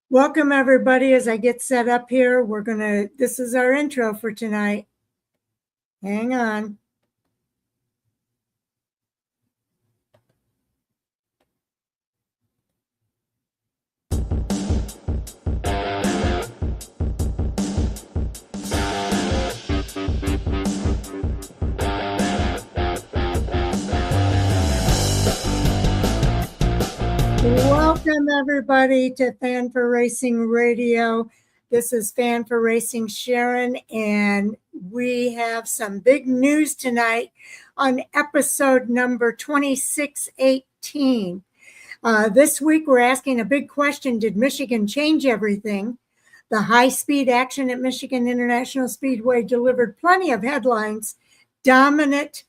Welcome, everybody. As I get set up here, this is our intro for tonight. Hang on. Welcome, everybody, to Fan for Racing Radio. This is Fan for Racing Sharon, and we have some big news tonight on episode number 2618. This week, we're asking a big question. Did Michigan change everything? The high-speed action at Michigan International Speedway delivered plenty of headlines, dominant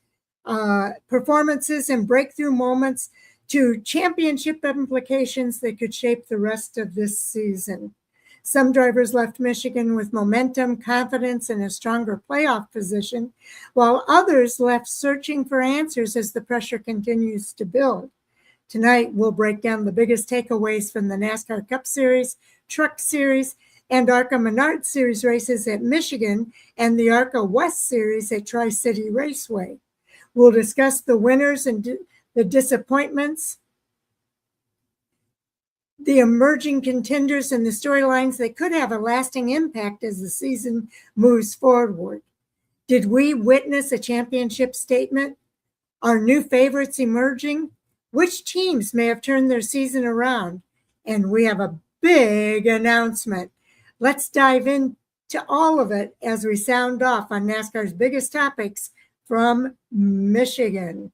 performances, and breakthrough moments to championship implications that could shape the rest of this season. Some drivers left Michigan with momentum, confidence, and a stronger playoff position, while others left searching for answers as the pressure continues to build. Tonight, we'll break down the biggest takeaways from the NASCAR Cup Series, Truck Series, and ARCA Menards Series races at Michigan and the ARCA West Series at Tri-City Raceway. We'll discuss the winners and the disappointments, the emerging contenders, and the storylines that could have a lasting impact as the season moves forward. Did we witness a championship statement? Are new favorites emerging? Which teams may have turned their season around? And we have a big announcement. Let's dive into all of it as we sound off on NASCAR's biggest topics from Michigan.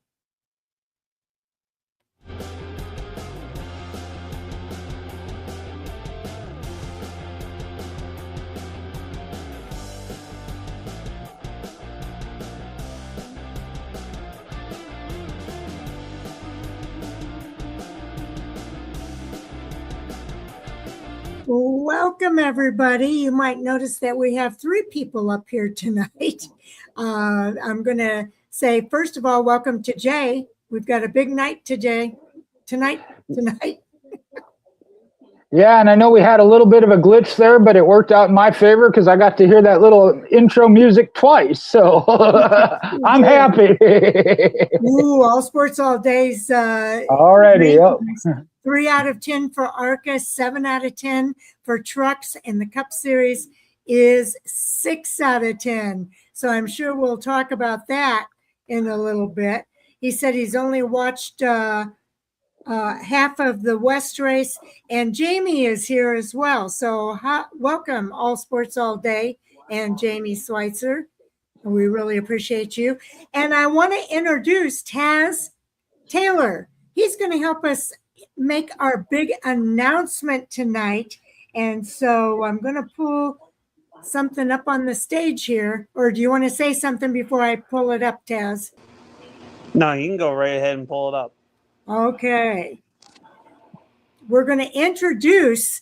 Welcome, everybody. You might notice that we have three people up here tonight. I'm going to say, first of all, welcome to Jay. We've got a big night today. Tonight. Yeah, and I know we had a little bit of a glitch there, but it worked out in my favor because I got to hear that little intro music twice. So I'm happy. Ooh, all sports, all days. Already. 3 out of 10 for ARCA, 7 out of 10 for trucks, and the Cup Series is 6 out of 10. So I'm sure we'll talk about that in a little bit. He said he's only watched half of the West race, and Jamie is here as well. So welcome, All Sports All Day, and Jamie Schweitzer. We really appreciate you. And I want to introduce Taz Taylor. He's going to help us make our big announcement tonight. And so I'm going to pull something up on the stage here. Or do you want to say something before I pull it up, Taz? No, you can go right ahead and pull it up. Okay. We're going to introduce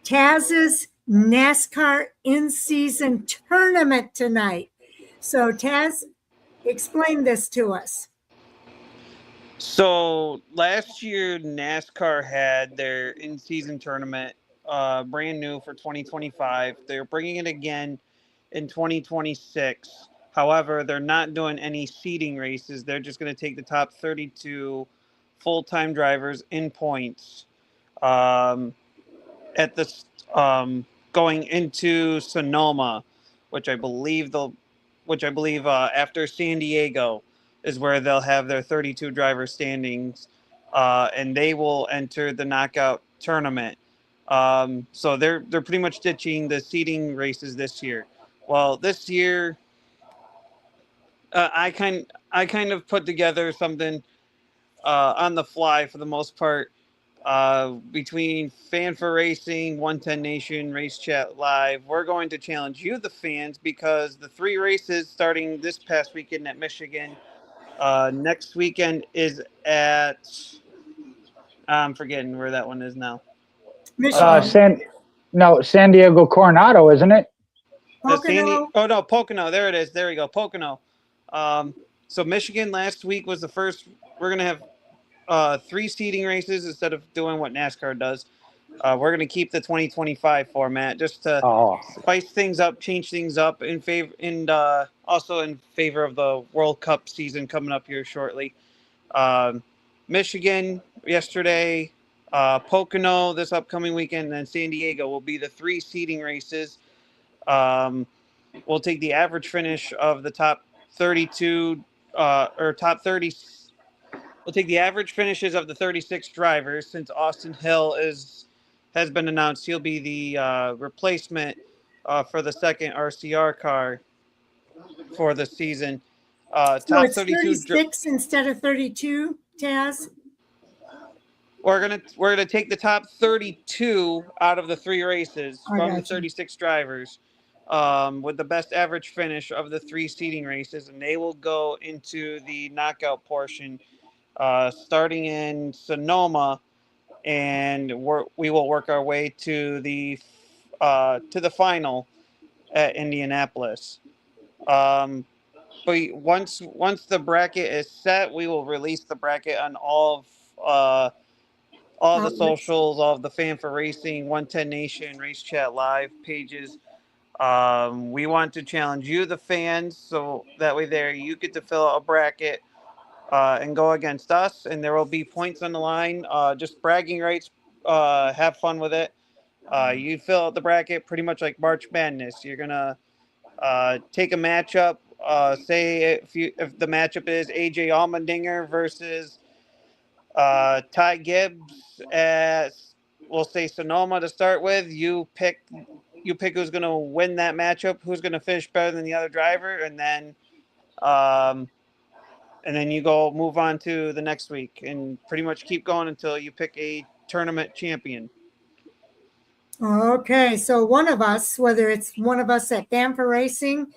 Taz's NASCAR in-season tournament tonight. So Taz, explain this to us. So last year, NASCAR had their in-season tournament brand new for 2025. They're bringing it again in 2026. However, they're not doing any seeding races. They're just going to take the top 32 full-time drivers in points at the going into Sonoma, which I believe after San Diego is where they'll have their 32 driver standings, and they will enter the knockout tournament. So they're pretty much ditching the seeding races this year. Well, this year, I kind of put together something on the fly for the most part. Between Fan for Racing, 110 Nation, Race Chat Live, we're going to challenge you, the fans, because the 3 races starting this past weekend at Michigan, next weekend is at, I'm forgetting where that one is now. Michigan. San Diego Coronado, isn't it? Pocono. There it is. There we go, Pocono. So Michigan last week was the first. We're going to have 3 seeding races instead of doing what NASCAR does. We're going to keep the 2025 format just to Oh, spice things up, change things up in favor, and also in favor of the World Cup season coming up here shortly. Michigan yesterday, Pocono this upcoming weekend, and then San Diego will be the 3 seeding races. We'll take the average finish of the top 32 or top 30. We'll take the average finishes of the 36 drivers since Austin Hill has been announced. He'll be the replacement for the second RCR car for the season. So Top it's 32. 36 instead of 32, Taz? We're gonna take the top 32 out of the 3 races I from the got you. 36 drivers, with the best average finish of the 3 seeding races, and they will go into the knockout portion, starting in Sonoma, and we will work our way to the final at Indianapolis. But once the bracket is set, we will release the bracket on all the Outlets. socials, all of the Fan for Racing, 110 Nation, Race Chat Live pages. We want to challenge you, the fans, so that way there you get to fill out a bracket and go against us, and there will be points on the line. Just bragging rights. Have fun with it. You fill out the bracket pretty much like March Madness. You're gonna take a matchup. Say if the matchup is AJ Allmendinger versus Ty Gibbs at, we'll say, Sonoma to start with. You pick who's going to win that matchup, who's going to finish better than the other driver, and then you go move on to the next week and pretty much keep going until you pick a tournament champion. Okay, so one of us, whether it's one of us at Fan for Racing,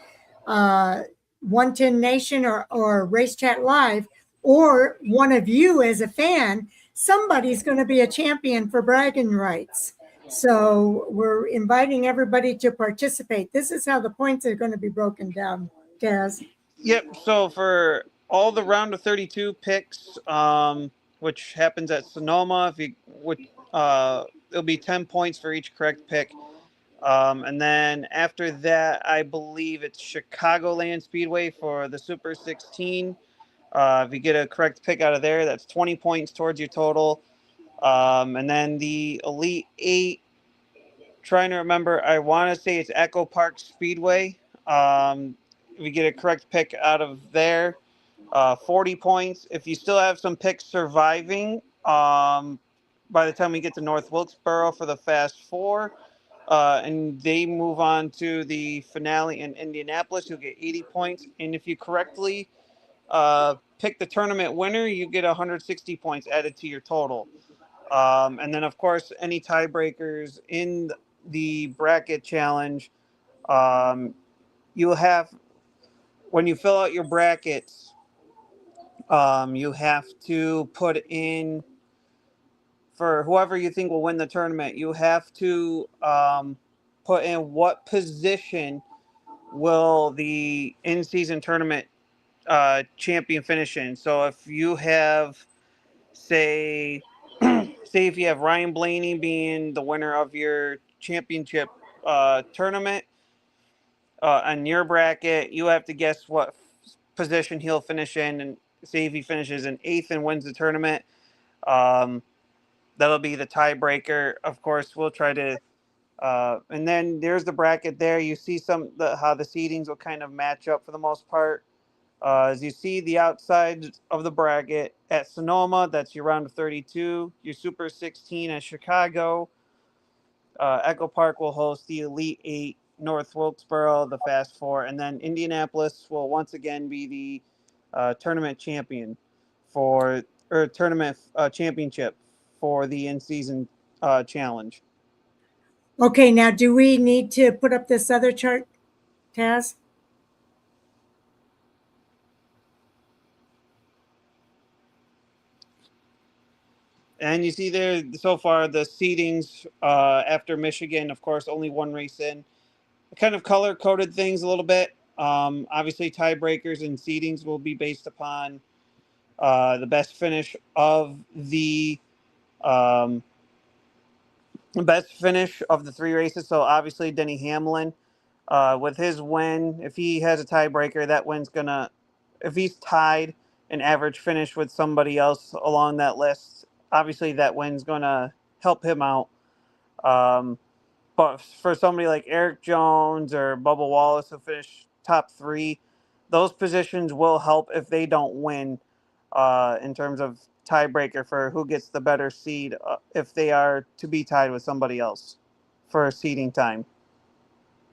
110 Nation, or Race Chat Live, or one of you as a fan, somebody's going to be a champion for bragging rights. So we're inviting everybody to participate. This is how the points are going to be broken down, Taz. Yep. So for all the round of 32 picks, which happens at Sonoma, it'll be 10 points for each correct pick. And then after that, I believe it's Chicagoland Speedway for the Super 16. If you get a correct pick out of there, that's 20 points towards your total. And then the Elite 8, trying to remember, I want to say it's Echo Park Speedway. If you get a correct pick out of there, 40 points. If you still have some picks surviving, by the time we get to North Wilkesboro for the Fast Four, and they move on to the finale in Indianapolis, you'll get 80 points. And if you correctly pick the tournament winner, you get 160 points added to your total. And then, of course, any tiebreakers in the bracket challenge, you'll have, when you fill out your brackets, you have to put in, for whoever you think will win the tournament, you have to put in what position will the in-season tournament champion finish in. So if you have, say if you have Ryan Blaney being the winner of your championship tournament on your bracket, you have to guess what position he'll finish in, and say if he finishes in 8th and wins the tournament, that'll be the tiebreaker. Of course, we'll try to and then there's the bracket there. You see how the seedings will kind of match up for the most part. As you see the outside of the bracket at Sonoma, that's your round of 32. Your Super 16 at Chicago. Echo Park will host the Elite 8, North Wilkesboro, the Fast Four. And then Indianapolis will once again be the tournament champion tournament championship for the in-season challenge. Okay, now do we need to put up this other chart, Taz? And you see there so far the seedings after Michigan, of course, only one race in. Kind of color coded things a little bit. Obviously, tiebreakers and seedings will be based upon the best finish of the best finish of the 3 races. So obviously Denny Hamlin, with his win, if he has a tiebreaker, that win's gonna. If he's tied an average finish with somebody else along that list, obviously that win's gonna help him out. Um, but for somebody like Eric Jones or Bubba Wallace who finish top 3, those positions will help if they don't win, in terms of tiebreaker for who gets the better seed, if they are to be tied with somebody else for seeding time.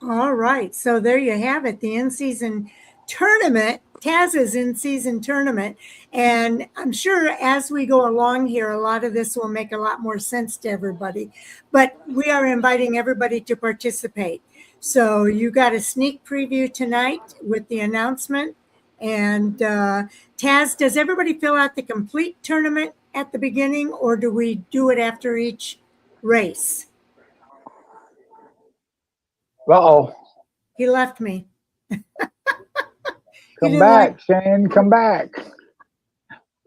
All right. So there you have it. The in-season tournament, Taz's in-season tournament. And I'm sure as we go along here, a lot of this will make a lot more sense to everybody. But we are inviting everybody to participate. So you got a sneak preview tonight with the announcement. And Taz, does everybody fill out the complete tournament at the beginning, or do we do it after each race? Uh-oh. He left me. Come back, Shane. Come back.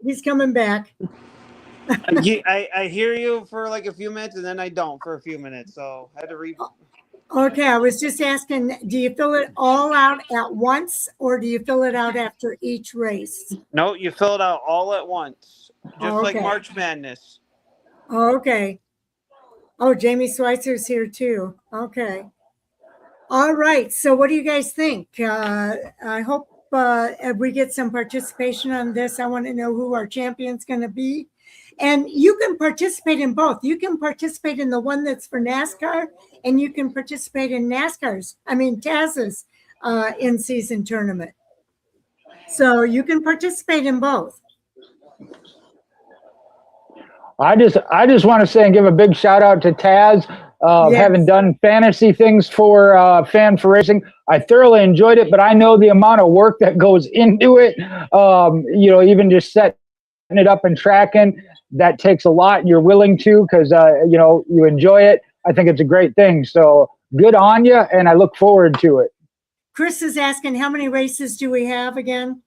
He's coming back. I hear you for like a few minutes, and then I don't for a few minutes. So I had to read. Okay, I was just asking, do you fill it all out at once, or do you fill it out after each race? No, you fill it out all at once, just like Okay. March Madness. Okay. Oh, Jamie Schweitzer's here too. Okay. All right. So what do you guys think? I hope we get some participation on this. I want to know who our champion's going to be. And you can participate in both. You can participate in the one that's for NASCAR, and you can participate in Taz's in-season tournament. So you can participate in both. I just want to say and give a big shout out to Taz. Yes. Having done fantasy things for Fan for Racing, I thoroughly enjoyed it, but I know the amount of work that goes into it. Even just setting it up and tracking, that takes a lot, and you're willing to because you enjoy it. I think it's a great thing. So good on you, and I look forward to it. Chris is asking, how many races do we have again?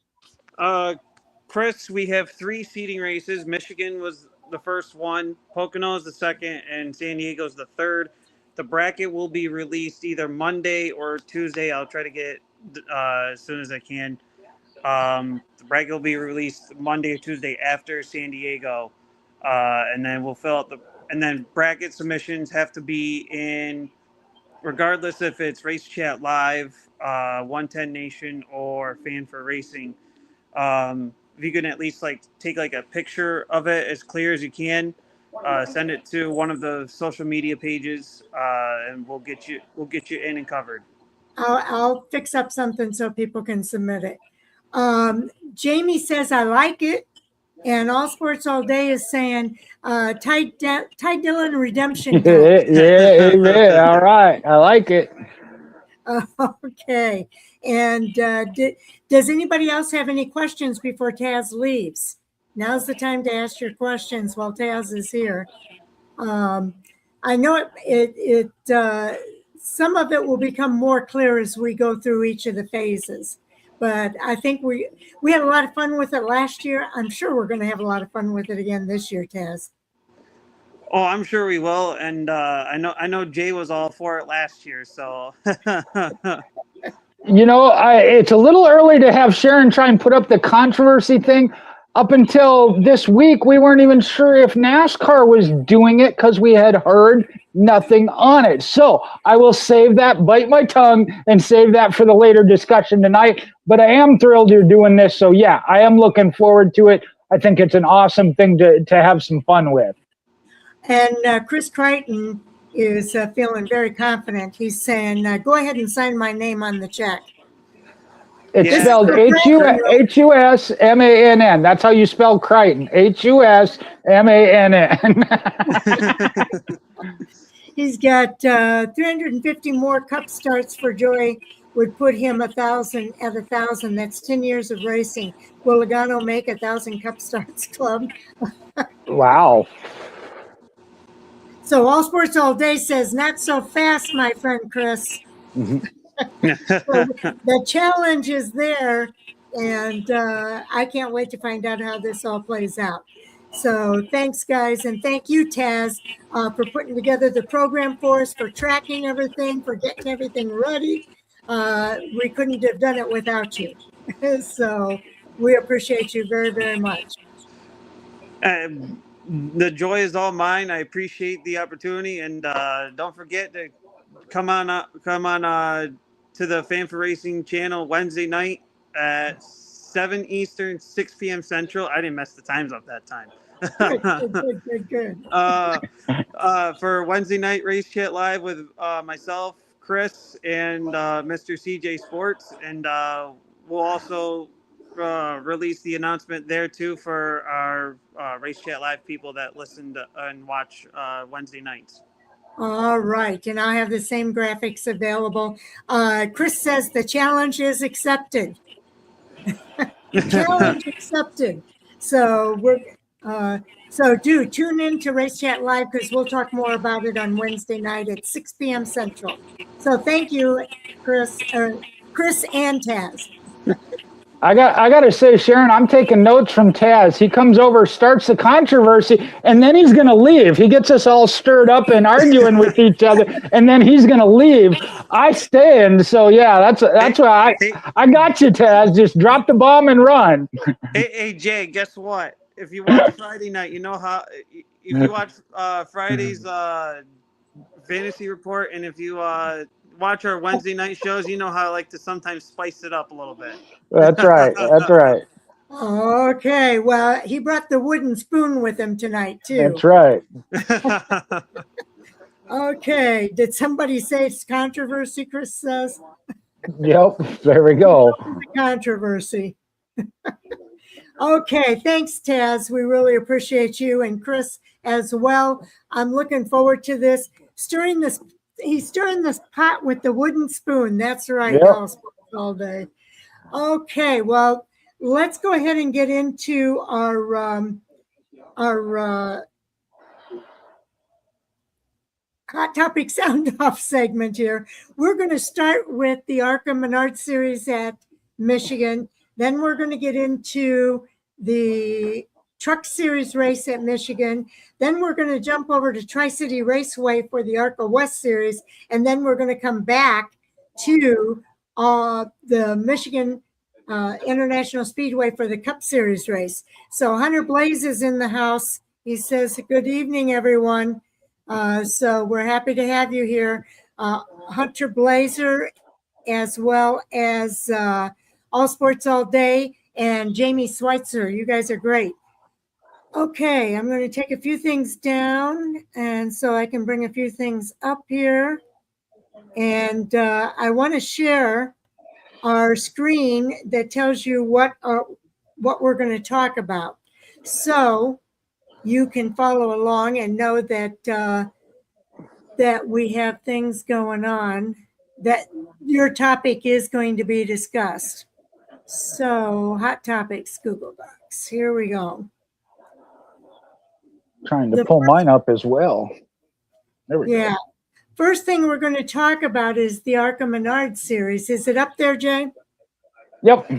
Chris, we have 3 seeding races. Michigan was the first one, Pocono is the second, and San Diego's the third. The bracket will be released either Monday or Tuesday. I'll try to get it as soon as I can. The bracket will be released Monday or Tuesday after San Diego, and then we'll fill out and then bracket submissions have to be in, regardless if it's Race Chat Live, 110 Nation, or Fan for Racing. If you can at least take a picture of it as clear as you can, send it to one of the social media pages, and we'll get you in and covered. I'll fix up something so people can submit it. Jamie says, I like it. And All Sports All Day is saying, Ty Dillon redemption. Yeah. All right. I like it. Okay. And does anybody else have any questions before Taz leaves? Now's the time to ask your questions while Taz is here. I know it some of it will become more clear as we go through each of the phases. But I think we had a lot of fun with it last year. I'm sure we're going to have a lot of fun with it again this year, Taz. Oh, I'm sure we will, and I know Jay was all for it last year. So, it's a little early to have Sharon try and put up the controversy thing. Up until this week, we weren't even sure if NASCAR was doing it because we had heard nothing on it. So I will save that, bite my tongue, and save that for the later discussion tonight. But I am thrilled you're doing this. So, yeah, I am looking forward to it. I think it's an awesome thing to have some fun with. And Chris Crichton is feeling very confident. He's saying, go ahead and sign my name on the check. It's spelled H-U-S-M-A-N-N. That's how you spell Crichton. H-U-S-M-A-N-N. He's got 350 more cup starts for Joy, would put him 1,000 at 1,000. That's 10 years of racing. Will Logano make 1,000 cup starts club? Wow. So All Sports All Day says, not so fast, my friend Chris. Mm-hmm. So the challenge is there, and I can't wait to find out how this all plays out. So thanks, guys. And thank you, Taz, for putting together the program for us, for tracking everything, for getting everything ready. We couldn't have done it without you. So we appreciate you very, very much. The joy is all mine. I appreciate the opportunity, and don't forget to come on to the Fan for Racing channel Wednesday night at 7 Eastern, 6 p.m. Central. I didn't mess the times up that time. Good. For Wednesday night Race Chat Live with myself, Chris, and Mr. CJ Sports, and we'll also release the announcement there too for our Race Chat Live people that listen to, and watch Wednesday nights. All right. And I have the same graphics available. Chris says the challenge is accepted. Challenge accepted. So do tune in to Race Chat Live because we'll talk more about it on Wednesday night at 6 p.m. Central. So thank you, Chris and Taz. I got to say, Sharon, I'm taking notes from Taz. He comes over, starts the controversy, and then he's going to leave. He gets us all stirred up and arguing with each other, and then he's going to leave. I stay, and so yeah, that's why I got you, Taz. Just drop the bomb and run. Hey, Jay, guess what? If you watch Friday night, you know how. If you watch Friday's fantasy report, and if you watch our Wednesday night shows, you know how I like to sometimes spice it up a little bit. That's right. That's right. Okay. Well, he brought the wooden spoon with him tonight, too. That's right. Okay. Did somebody say it's controversy, Chris says? Yep. There we go. Controversy. Okay. Thanks, Taz. We really appreciate you, and Chris as well. I'm looking forward to this. He's stirring this pot with the wooden spoon. That's right. Yep. All day. Okay, well, let's go ahead and get into our Hot Topic Sound Off segment here. We're going to start with the ARCA Menards Series at Michigan. Then we're going to get into the Truck Series race at Michigan. Then we're going to jump over to Tri-City Raceway for the ARCA West Series. And then we're going to come back to the Michigan International Speedway for the Cup Series race. So Hunter Blaze is in the house. He says, good evening, everyone. So we're happy to have you here. Hunter Blazer, as well as All Sports All Day, and Jamie Schweitzer. You guys are great. Okay, I'm going to take a few things down, and so I can bring a few things up here. And I want to share our screen that tells you what we're going to talk about. So you can follow along and know that that we have things going on, that your topic is going to be discussed. So Hot Topics, Google Docs. Here we go. Trying to pull mine up as well. There we go. First thing we're going to talk about is the ARCA Menards Series. Is it up there, Jay? Yep.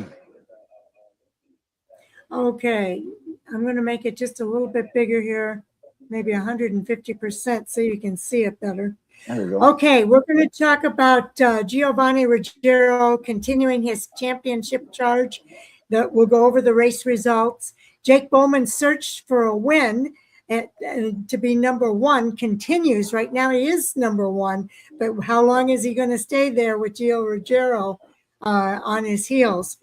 Okay. I'm going to make it just a little bit bigger here, maybe 150% so you can see it better. There we go. Okay, we're going to talk about Giovanni Ruggiero continuing his championship charge. We'll go over the race results. Jake Bowman's search for a win to be number one continues. Right now he is number one, but how long is he going to stay there with Gio Ruggiero on his heels?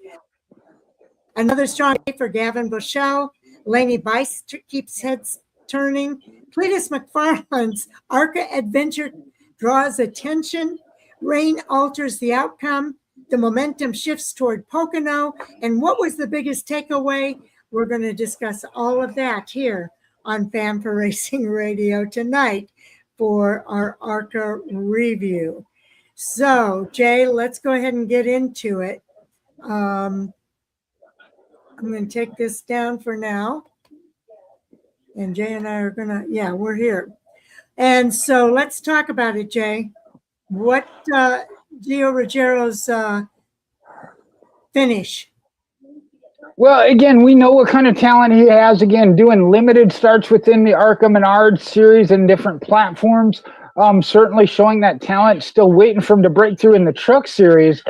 Another strong day for Gavin Bushell. Laney Bice keeps heads turning. Cletus McFarland's ARCA adventure draws attention. Rain alters the outcome. The momentum shifts toward Pocono. And what was the biggest takeaway? We're going to discuss all of that here on Fan for Racing Radio tonight for our ARCA review. So, Jay, let's go ahead and get into it. I'm going to take this down for now. And Jay and I are going to, we're here. And so let's talk about it, Jay. What Gio Ruggiero's finish? Well, again, we know what kind of talent he has. Again, doing limited starts within the ARCA Menards series and different platforms. Certainly showing that talent. Still waiting for him to break through in the truck series.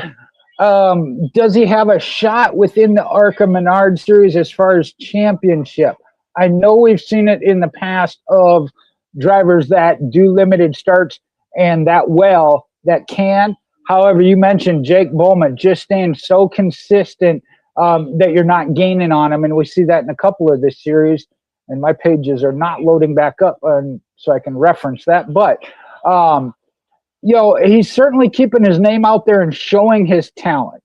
Does he have a shot within the ARCA Menard series as far as championship? I know we've seen it in the past of drivers that do limited starts and that can. However, you mentioned Jake Bowman just staying so consistent that you're not gaining on him. And we see that in a couple of this series. And my pages are not loading back up so I can reference that. But, he's certainly keeping his name out there and showing his talent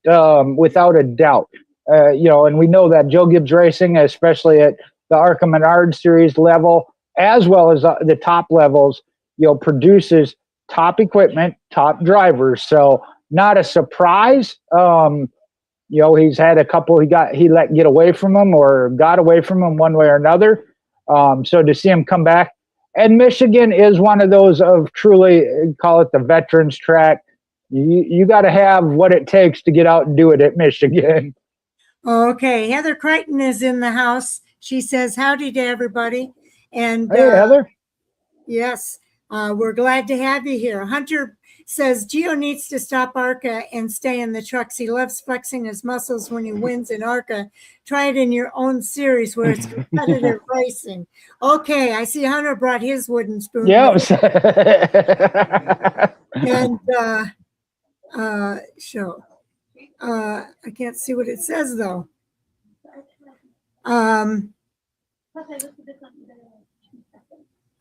without a doubt. And we know that Joe Gibbs Racing, especially at the ARCA Menard Series level, as well as the top levels, produces top equipment, top drivers. So not a surprise. He's had a couple he let get away from him or got away from him one way or another. So to see him come back, and Michigan is one of those of truly, call it the veterans track. You got to have what it takes to get out and do it at Michigan. Okay, Heather Crichton is in the house. She says, howdy to everybody. And hey, Heather. Yes, we're glad to have you here. Hunter says Gio needs to stop ARCA and stay in the trucks. He loves flexing his muscles when he wins in ARCA. Try it in your own series where it's competitive racing. Okay, I see Hunter brought his wooden spoon. Yes. And show. I can't see what it says though.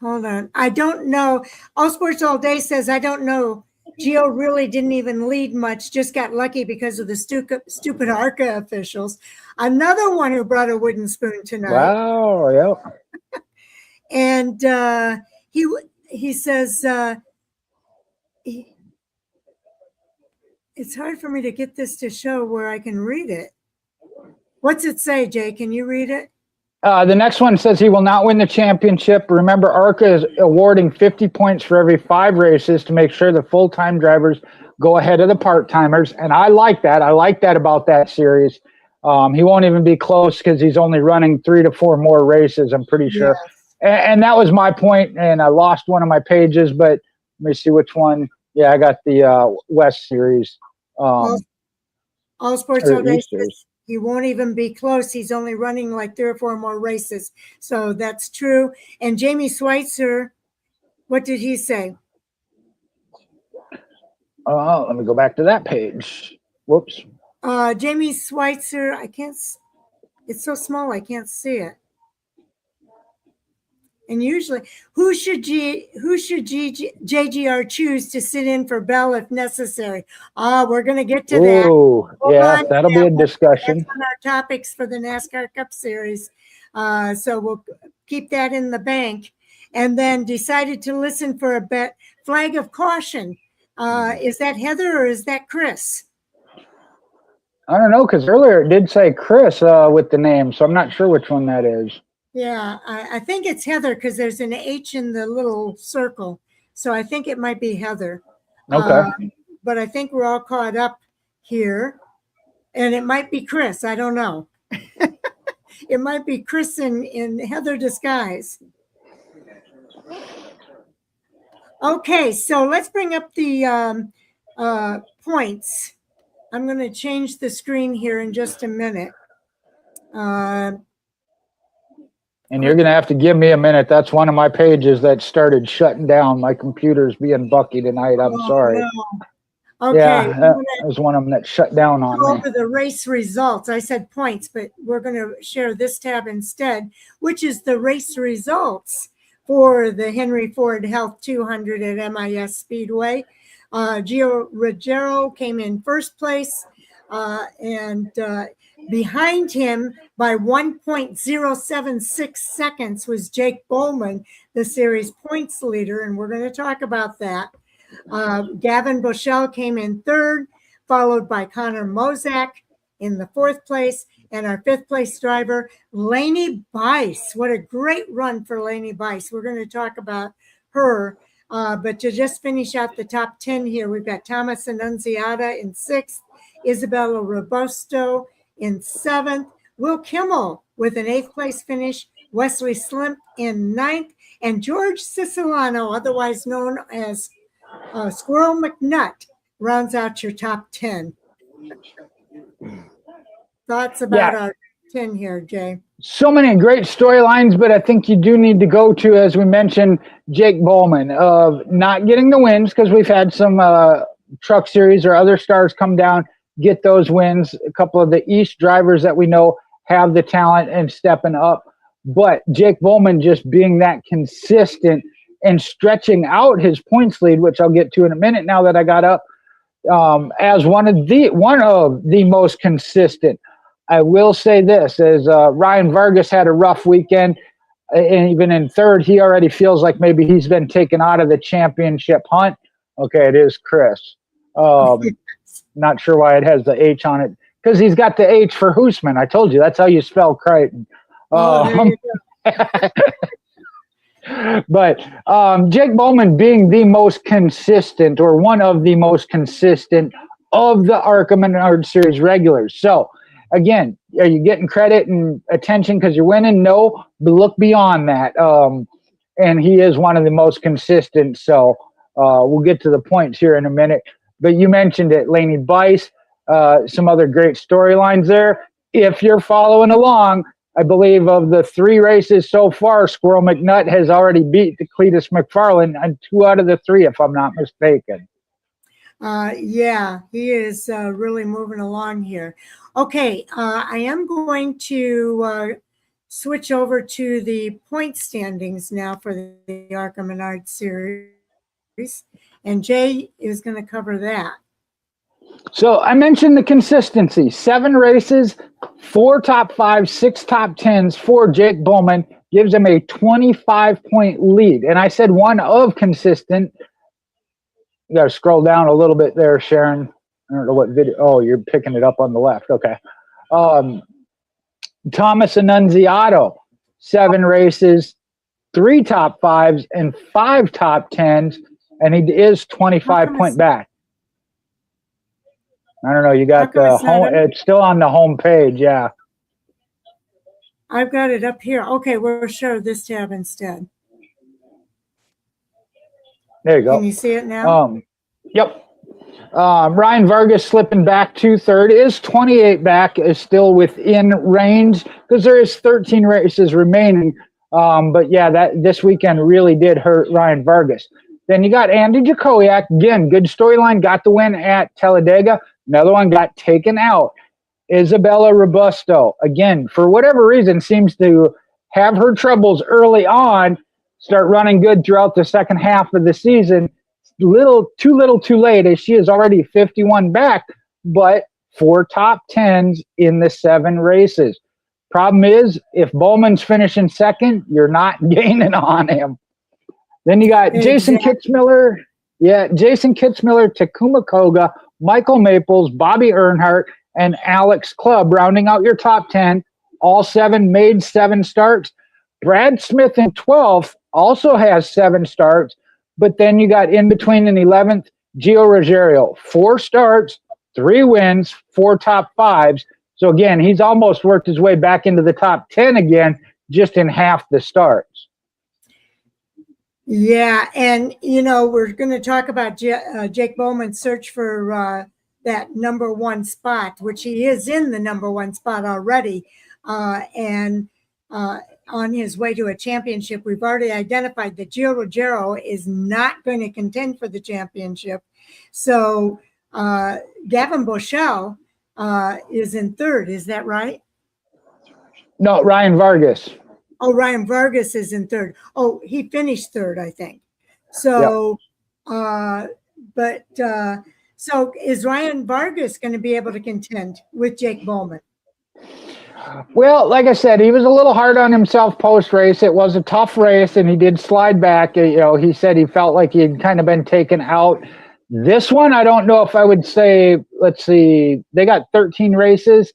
Hold on. I don't know. All Sports All Day says, I don't know. Gio really didn't even lead much, just got lucky because of the stupid ARCA officials. Another one who brought a wooden spoon tonight. Wow, yep. And he says, it's hard for me to get this to show where I can read it. What's it say, Jay? Can you read it? The next one says he will not win the championship. Remember, ARCA is awarding 50 points for every 5 races to make sure the full-time drivers go ahead of the part-timers. And I like that. I like that about that series. He won't even be close because he's only running 3 to 4 more races, I'm pretty sure. Yes. And that was my point, and I lost one of my pages, but let me see which one. Yeah, I got the West Series. All Sports All Day says he won't even be close. He's only running like 3 or 4 more races. So that's true. And Jamie Schweitzer, what did he say? Let me go back to that page. Whoops. Jamie Schweitzer, I can't, it's so small I can't see it. And usually, who should JGR choose to sit in for Bell if necessary? We're going to get to that. Ooh, yeah, that'll be a discussion. That's on our topics for the NASCAR Cup Series. So we'll keep that in the bank. And then decided to listen for a flag of caution. Is that Heather or is that Chris? I don't know, because earlier it did say Chris with the name, so I'm not sure which one that is. Yeah, I think it's Heather because there's an H in the little circle. So I think it might be Heather. Okay. But I think we're all caught up here. And it might be Chris. I don't know. It might be Chris in Heather disguise. Okay, so let's bring up the points. I'm going to change the screen here in just a minute. And you're going to have to give me a minute. That's one of my pages that started shutting down. My computer's being bucky tonight. I'm sorry. No. Okay. Yeah, that was one of them that shut down on me. Over the race results. I said points, but we're going to share this tab instead, which is the race results for the Henry Ford Health 200 at MIS Speedway. Gio Ruggiero came in first place, and behind him by 1.076 seconds was Jake Bowman, the series points leader, and we're going to talk about that. Gavin Bushell came in third, followed by Connor Mozak in the 4th place, and our 5th place driver, Lainey Bice. What a great run for Lainey Bice. We're going to talk about her. But to just finish out the top 10 here, we've got Thomas Annunziata in 6th, Isabella Robusto in 7th. Will Kimmel with an 8th place finish, Wesley Slimp in 9th, and George Siciliano, otherwise known as Squirrel McNutt, rounds out your top 10. Thoughts about our 10 here, Jay? So many great storylines, but I think you do need to go to, as we mentioned, Jake Bowman of not getting the wins because we've had some truck series or other stars come down, get those wins. A couple of the East drivers that we know have the talent and stepping up. But Jake Bowman just being that consistent and stretching out his points lead, which I'll get to in a minute now that I got up, as one of the most consistent. I will say this, as Ryan Vargas had a rough weekend, and even in 3rd, he already feels like maybe he's been taken out of the championship hunt. Okay, it is Chris. Not sure why it has the H on it, because he's got the H for Hoosman. I told you, that's how you spell Crichton. But Jake Bowman being the most consistent, or one of the most consistent of the ARCA Menards Series regulars. So, again, are you getting credit and attention because you're winning? No, but look beyond that. And he is one of the most consistent. So we'll get to the points here in a minute. But you mentioned it, Laney Bice, some other great storylines there. If you're following along, I believe of the 3 races so far, Squirrel McNutt has already beat Cletus McFarland on 2 out of the 3, if I'm not mistaken. Yeah, he is really moving along here. Okay, I am going to switch over to the point standings now for the ARCA Menards Series, and Jay is going to cover that. So I mentioned the consistency. 7 races, 4 top 5s, 6 top 10s for Jake Bowman gives him a 25-point lead. And I said one of consistent. You got to scroll down a little bit there, Sharon. I don't know what video. Oh, you're picking it up on the left. Okay. Thomas Annunziato, 7 races, 3 top 5s, and 5 top 10s, and he is 25-point back. I don't know. You got the home. It's still on the home page. Yeah. I've got it up here. Okay, we'll show this tab instead. There you go. Can you see it now? Yep. Ryan Vargas slipping back to 3rd, is 28 back, is still within range because there is 13 races remaining. But yeah, this weekend really did hurt Ryan Vargas. Then you got Andy Jakowiak, again, good storyline, got the win at Talladega. Another one got taken out. Isabella Robusto, again, for whatever reason, seems to have her troubles early on, start running good throughout the second half of the season. Too little too late, as she is already 51 back, but 4 top 10s in the 7 races. Problem is, if Bowman's finishing 2nd, you're not gaining on him. Then you got Jason Kitzmiller, Takuma Koga, Michael Maples, Bobby Earnhardt, and Alex Clubb rounding out your top 10. All 7 made 7 starts. Brad Smith in 12th also has 7 starts, but then you got in between in 11th, Gio Ruggiero, 4 starts, 3 wins, 4 top 5s. So again, he's almost worked his way back into the top 10 again, just in half the starts. Yeah, and we're going to talk about Jake Bowman's search for that number 1 spot, which he is in the number 1 spot already, and on his way to a championship. We've already identified that Gio Ruggiero is not going to contend for the championship. So Gavin Boschel is in 3rd. Is that right? No, Ryan Vargas. Oh, Ryan Vargas is in 3rd. Oh, he finished 3rd, I think. So, yep. So is Ryan Vargas going to be able to contend with Jake Bowman? Well, like I said, he was a little hard on himself post-race. It was a tough race, and he did slide back. He said he felt like he had kind of been taken out. This one, I don't know if I would say, let's see, they got 13 races.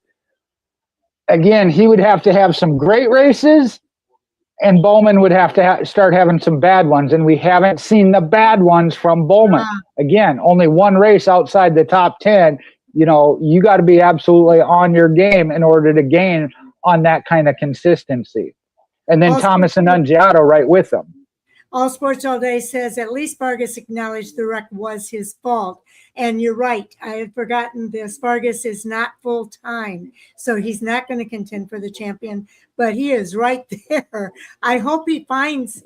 Again, he would have to have some great races, and Bowman would have to start having some bad ones, and we haven't seen the bad ones from Bowman. Again, only 1 race outside the top 10. You got to be absolutely on your game in order to gain on that kind of consistency. And then Also, Thomas Annunziata right with him. All Sports All Day says at least Vargas acknowledged the wreck was his fault. And you're right. I had forgotten this. Vargas is not full time, so he's not going to contend for the champion, but he is right there. I hope he finds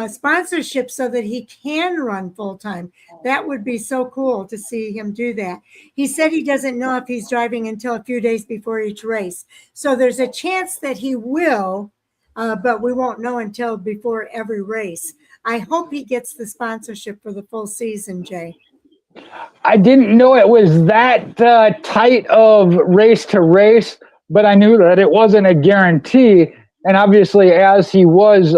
sponsorship so that he can run full time. That would be so cool to see him do that. He said he doesn't know if he's driving until a few days before each race. So there's a chance that he will, but we won't know until before every race. I hope he gets the sponsorship for the full season, Jay. I didn't know it was that tight of race to race, but I knew that it wasn't a guarantee. And obviously, as he was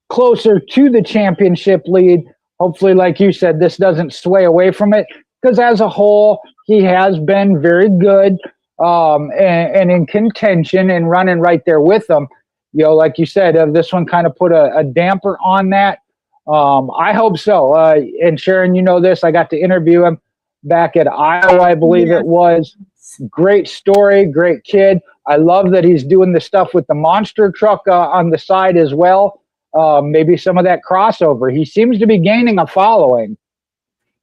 closer to the championship lead, hopefully, like you said, this doesn't sway away from it, because as a whole, he has been very good and in contention and running right there with them. You know, like you said, this one kind of put a damper on that. I hope so. And Sharon, you know this, I got to interview him back at Iowa, I believe it was. Great story, great kid. I love that he's doing the stuff with the monster truck on the side as well. Maybe some of that crossover. He seems to be gaining a following.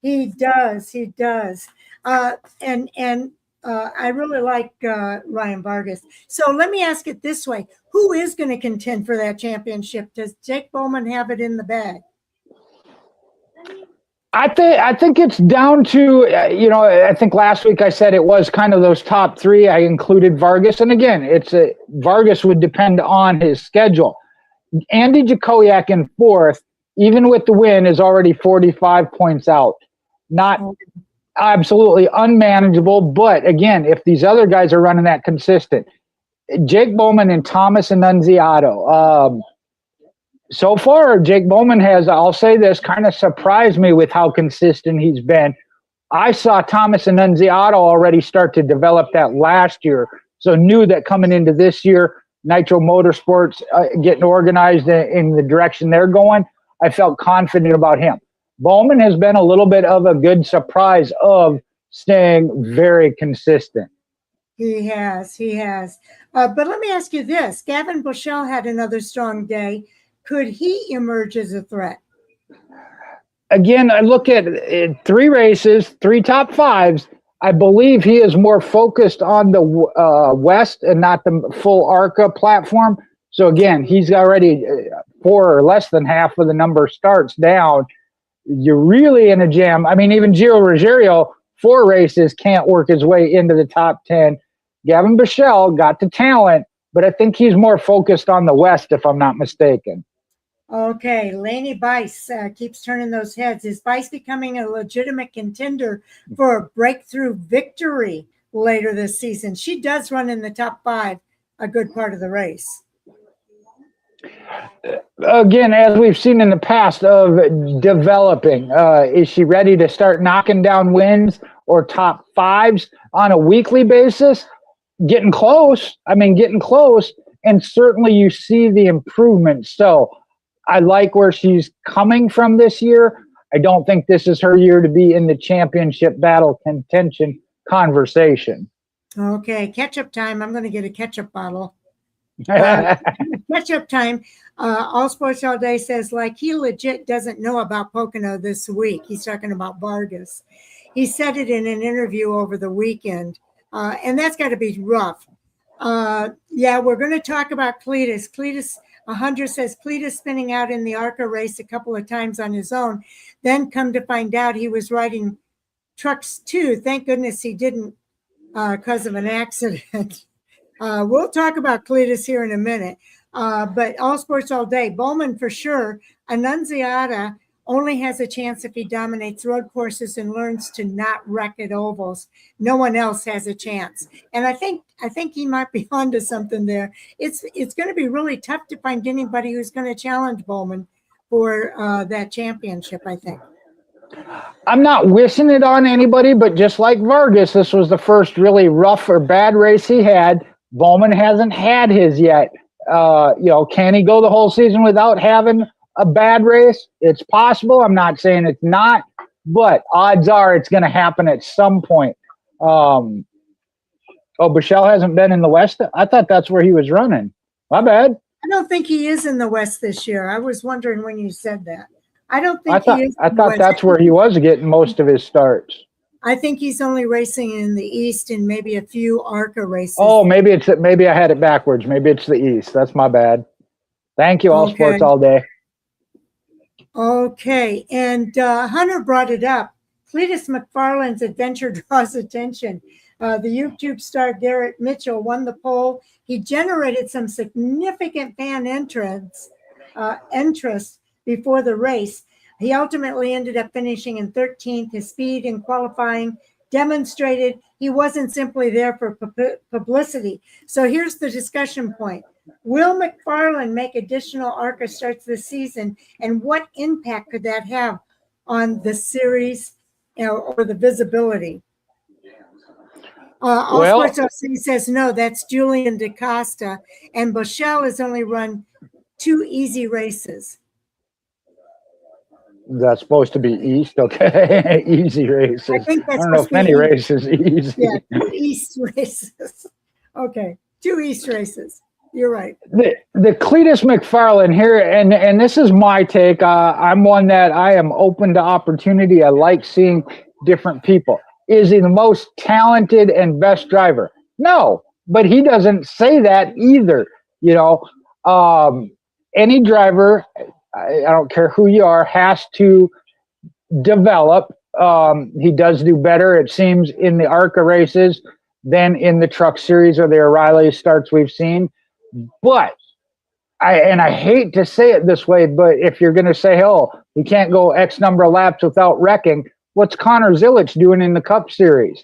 He does. He does. I really like Ryan Vargas. So let me ask it this way. Who is going to contend for that championship? Does Jake Bowman have it in the bag? I think it's down to, I think last week I said it was kind of those top three. I included Vargas. And again, Vargas would depend on his schedule. Andy Jakowiak in fourth, even with the win, is already 45 points out. Not absolutely unmanageable, but again, if these other guys are running that consistent, Jake Bowman and Thomas Annunziata, so far, Jake Bowman has, I'll say this, kind of surprised me with how consistent he's been. I saw Thomas Annunziata already start to develop that last year, so knew that coming into this year, Nitro Motorsports getting organized in the direction they're going, I felt confident about him. Bowman has been a little bit of a good surprise of staying very consistent. He has. But let me ask you this. Gavin Bushell had another strong day. Could he emerge as a threat? Again, I look at three races, three top fives. I believe he is more focused on the West and not the full ARCA platform. So again, he's already 4 or less than half of the number starts down. You're really in a jam. I mean, even Gio Ruggiero, 4 races, can't work his way into the top 10. Gavin Bushell got the talent, but I think he's more focused on the West, if I'm not mistaken. Okay, Lainey Bice keeps turning those heads. Is Bice becoming a legitimate contender for a breakthrough victory later this season? She does run in the top 5 a good part of the race. Again, as we've seen in the past of developing, is she ready to start knocking down wins or top 5s on a weekly basis? Getting close. And certainly you see the improvement. So I like where she's coming from this year. I don't think this is her year to be in the championship battle contention conversation. Okay, ketchup time. I'm going to get a ketchup bottle. Ketchup time. All Sports All Day says, like, he legit doesn't know about Pocono this week. He's talking about Vargas. He said it in an interview over the weekend, and that's got to be rough. Yeah, we're going to talk about Cletus. Cletus 100 says Cletus spinning out in the ARCA race a couple of times on his own. Then come to find out he was riding trucks too. Thank goodness he didn't because of an accident. We'll talk about Cletus here in a minute. But All Sports All Day, Bowman for sure. Annunziata only has a chance if he dominates road courses and learns to not wreck at ovals. No one else has a chance. And I think he might be onto something there. It's going to be really tough to find anybody who's going to challenge Bowman for that championship, I think. I'm not wishing it on anybody, but just like Vargas, this was the first really rough or bad race he had. Bowman hasn't had his yet. Can he go the whole season without having a bad race? It's possible. I'm not saying it's not, but odds are it's going to happen at some point. Oh, Bichelle hasn't been in the West? I thought that's where he was running. My bad. I don't think he is in the West this year. I was wondering when you said that. I don't think he is. I in the thought West. that's where he was getting most of his starts. I think he's only racing in the East and maybe a few ARCA races. Oh, maybe I had it backwards. Maybe it's the East. That's my bad. Thank you, All Sports All Day. Okay, and Hunter brought it up. Cletus McFarland's adventure draws attention. The YouTube star Garrett Mitchell won the pole. He generated some significant fan interest before the race. He ultimately ended up finishing in 13th. His speed in qualifying demonstrated he wasn't simply there for publicity. So here's the discussion point. Will McFarland make additional ARCA starts this season, and what impact could that have on the series or the visibility? All Sports OC says no, that's Julian DaCosta, and Bichelle has only run 2 easy races. That's supposed to be East, okay? Easy races. I think that's I don't know if any race is easy. Yeah, 2 East races. Okay, 2 East races. You're right. The Cletus McFarland here, and this is my take. I'm one that I am open to opportunity. I like seeing different people. Is he the most talented and best driver? No, but he doesn't say that either. You know, any driver, I don't care who you are, has to develop. He does do better, it seems, in the ARCA races than in the Truck Series or the O'Reilly starts we've seen. But I hate to say it this way, but if you're going to say, oh, he can't go X number of laps without wrecking, what's Connor Zilisch doing in the Cup Series?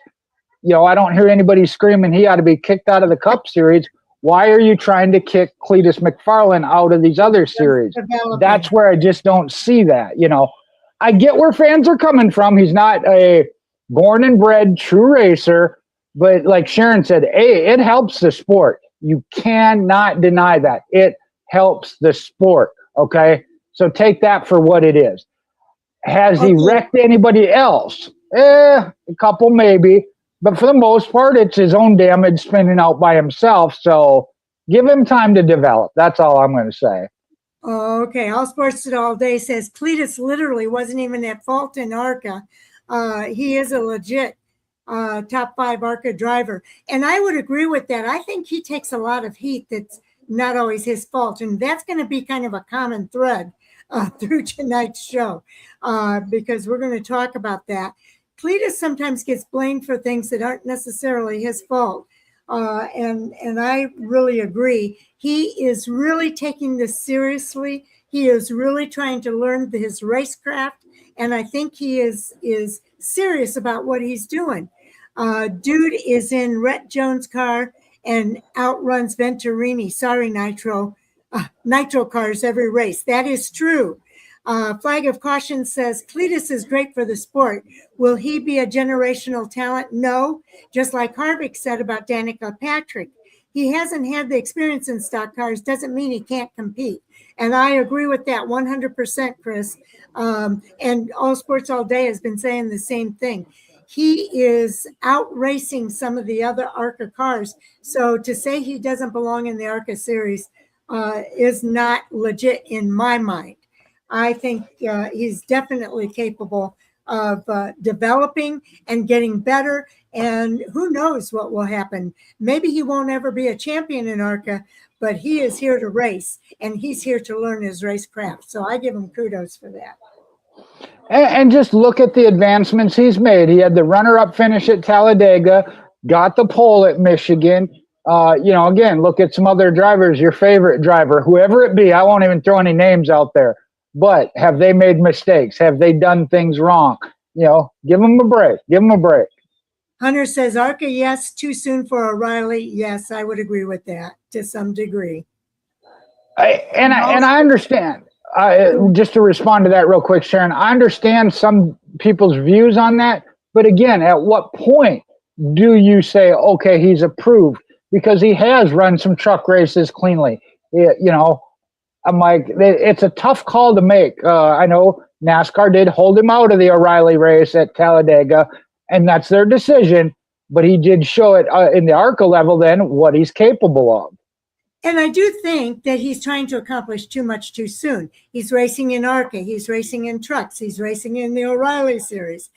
You know, I don't hear anybody screaming he ought to be kicked out of the Cup Series. Why are you trying to kick Cletus McFarland out of these other series? That's where I just don't see that. You know, I get where fans are coming from. He's not a born and bred true racer, but like Sharon said, it helps the sport. You cannot deny that. It helps the sport, okay? So take that for what it is. Has he wrecked anybody else? A couple maybe. But for the most part, it's his own damage spinning out by himself. So give him time to develop. That's all I'm going to say. Okay. All Sports All Day says Cletus literally wasn't even at fault in ARCA. He is a legit top 5 ARCA driver. And I would agree with that. I think he takes a lot of heat that's not always his fault. And that's going to be kind of a common thread through tonight's show because we're going to talk about that. Cletus sometimes gets blamed for things that aren't necessarily his fault. And I really agree. He is really taking this seriously. He is really trying to learn his racecraft. And I think he is serious about what he's doing. Dude is in Rhett Jones' car and outruns Venturini. Sorry, Nitro. Nitro cars every race. That is true. Flag of Caution says Cletus is great for the sport. Will he be a generational talent? No. Just like Harvick said about Danica Patrick. He hasn't had the experience in stock cars, doesn't mean he can't compete. And I agree with that 100%, Chris. And All Sports All Day has been saying the same thing. He is out racing some of the other ARCA cars. So to say he doesn't belong in the ARCA series is not legit in my mind. I think he's definitely capable of developing and getting better. And who knows what will happen. Maybe he won't ever be a champion in ARCA, but he is here to race, and he's here to learn his racecraft. So I give him kudos for that. And just look at the advancements he's made. He had the runner-up finish at Talladega, got the pole at Michigan. You know, again, look at some other drivers, your favorite driver, whoever it be. I won't even throw any names out there. But have they made mistakes? Have they done things wrong? You know, give them a break. Give them a break. Hunter says, ARCA, yes. Too soon for O'Reilly. Yes, I would agree with that to some degree. I understand. Just to respond to that real quick, Sharon, I understand some people's views on that. But again, at what point do you say, okay, he's approved? Because he has run some truck races cleanly. You know, I'm like, it's a tough call to make. I know NASCAR did hold him out of the O'Reilly race at Talladega, and that's their decision. but he did show it in the ARCA level then what he's capable of. And I do think that he's trying to accomplish too much too soon. He's racing in ARCA. He's racing in trucks. He's racing in the O'Reilly series.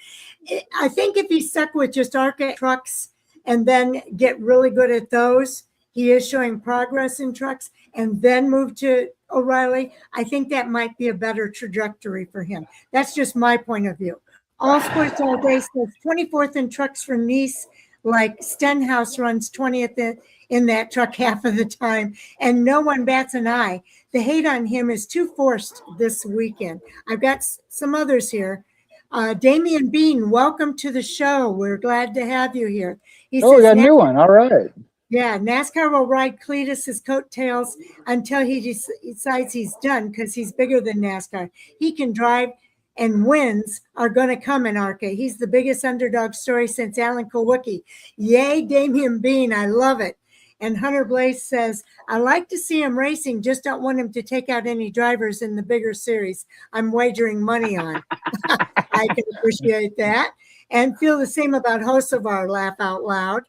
I think if he stuck with just ARCA trucks and then get really good at those, he is showing progress in trucks, and then move to O'Reilly, I think that might be a better trajectory for him. That's just my point of view. All Sports All Day says 24th in trucks for Nice, like Stenhouse runs 20th in that truck half of the time, and no one bats an eye. The hate on him is too forced this weekend. I've got some others here. Damian Bean, welcome to the show. We're glad to have you here. We got a new one. All right. Yeah, NASCAR will ride Cletus's coattails until he decides he's done, because he's bigger than NASCAR. He can drive, and wins are going to come in ARCA. He's the biggest underdog story since Alan Kulwicki. Yay, Damian Bean. I love it. And Hunter Blaze says, I like to see him racing, just don't want him to take out any drivers in the bigger series I'm wagering money on. I can appreciate that. And feel the same about Hocevar, laugh out loud.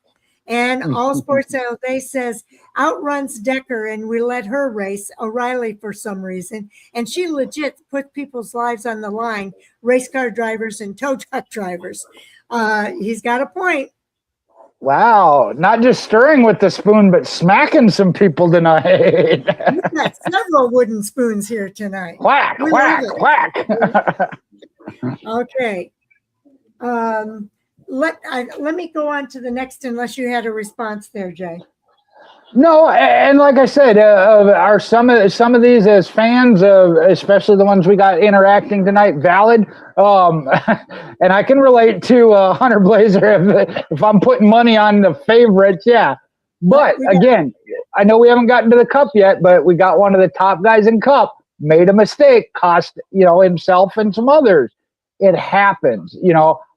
And All Sports All Day says, outruns Decker, and we let her race O'Reilly for some reason. And she legit put people's lives on the line, race car drivers and tow truck drivers. He's got a point. Wow. Not just stirring with the spoon, but smacking some people tonight. We've got several wooden spoons here tonight. Whack, whack, whack. Okay. Let me go on to the next, unless you had a response there, Jay. No, and like I said, are some of these as fans, especially the ones we got interacting tonight, valid? And I can relate to Hunter Blazer if I'm putting money on the favorites, yeah. But again, I know we haven't gotten to the Cup yet, but we got one of the top guys in Cup, made a mistake, cost himself and some others. It happens,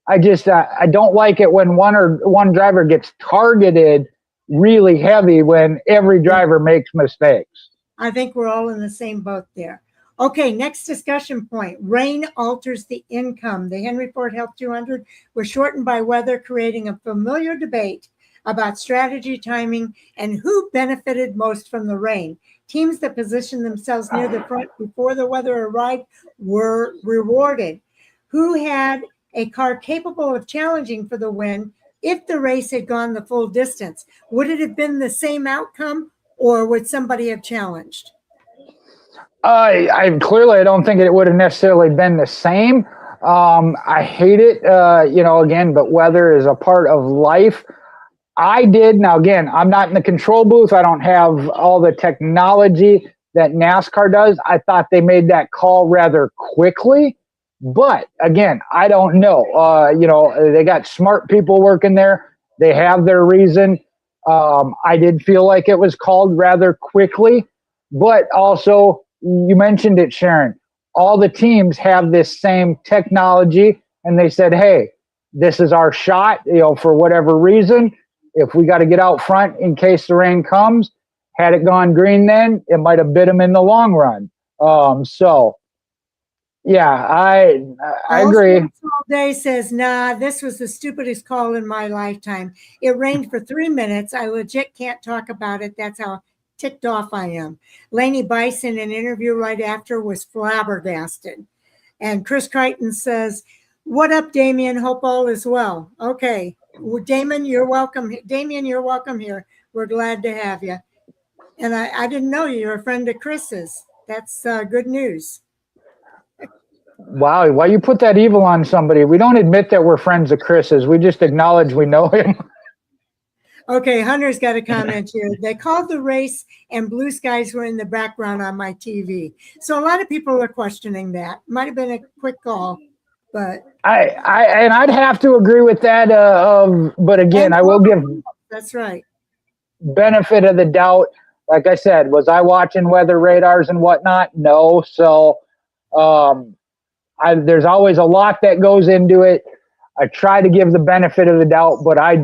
I just I don't like it when one driver gets targeted really heavy when every driver makes mistakes. I think we're all in the same boat there. Okay, next discussion point. Rain alters the income. The Henry Ford Health 200 was shortened by weather, creating a familiar debate about strategy, timing, and who benefited most from the rain. Teams that positioned themselves near the front before the weather arrived were rewarded. Who had a car capable of challenging for the win if the race had gone the full distance? Would it have been the same outcome, or would somebody have challenged? I don't think it would have necessarily been the same. I hate it, again, but weather is a part of life. Now again, I'm not in the control booth. I don't have all the technology that NASCAR does. I thought they made that call rather quickly. But again, I don't know. They got smart people working there. They have their reason. I did feel like it was called rather quickly, but also you mentioned it, Sharon. All the teams have this same technology, and they said, "Hey, this is our shot." For whatever reason, if we got to get out front in case the rain comes, had it gone green, then it might have bit them in the long run. Yeah, I agree. All Day says, nah, this was the stupidest call in my lifetime. It rained for 3 minutes. I legit can't talk about it. That's how ticked off I am. Laney Bison, in an interview right after, was flabbergasted. And Chris Crichton says, what up, Damien? Hope all is well. Okay. Well, Damien, you're welcome. Damien, you're welcome here. We're glad to have you. And I didn't know you're a friend of Chris's. That's good news. Wow, why you put that evil on somebody? We don't admit that we're friends of Chris's. We just acknowledge we know him. Okay, Hunter's got a comment here. They called the race and blue skies were in the background on my TV. So a lot of people are questioning that. Might have been a quick call, but I'd have to agree with that. But again, I will give that's right benefit of the doubt. Like I said, was I watching weather radars and whatnot? No. So there's always a lot that goes into it. I try to give the benefit of the doubt, but I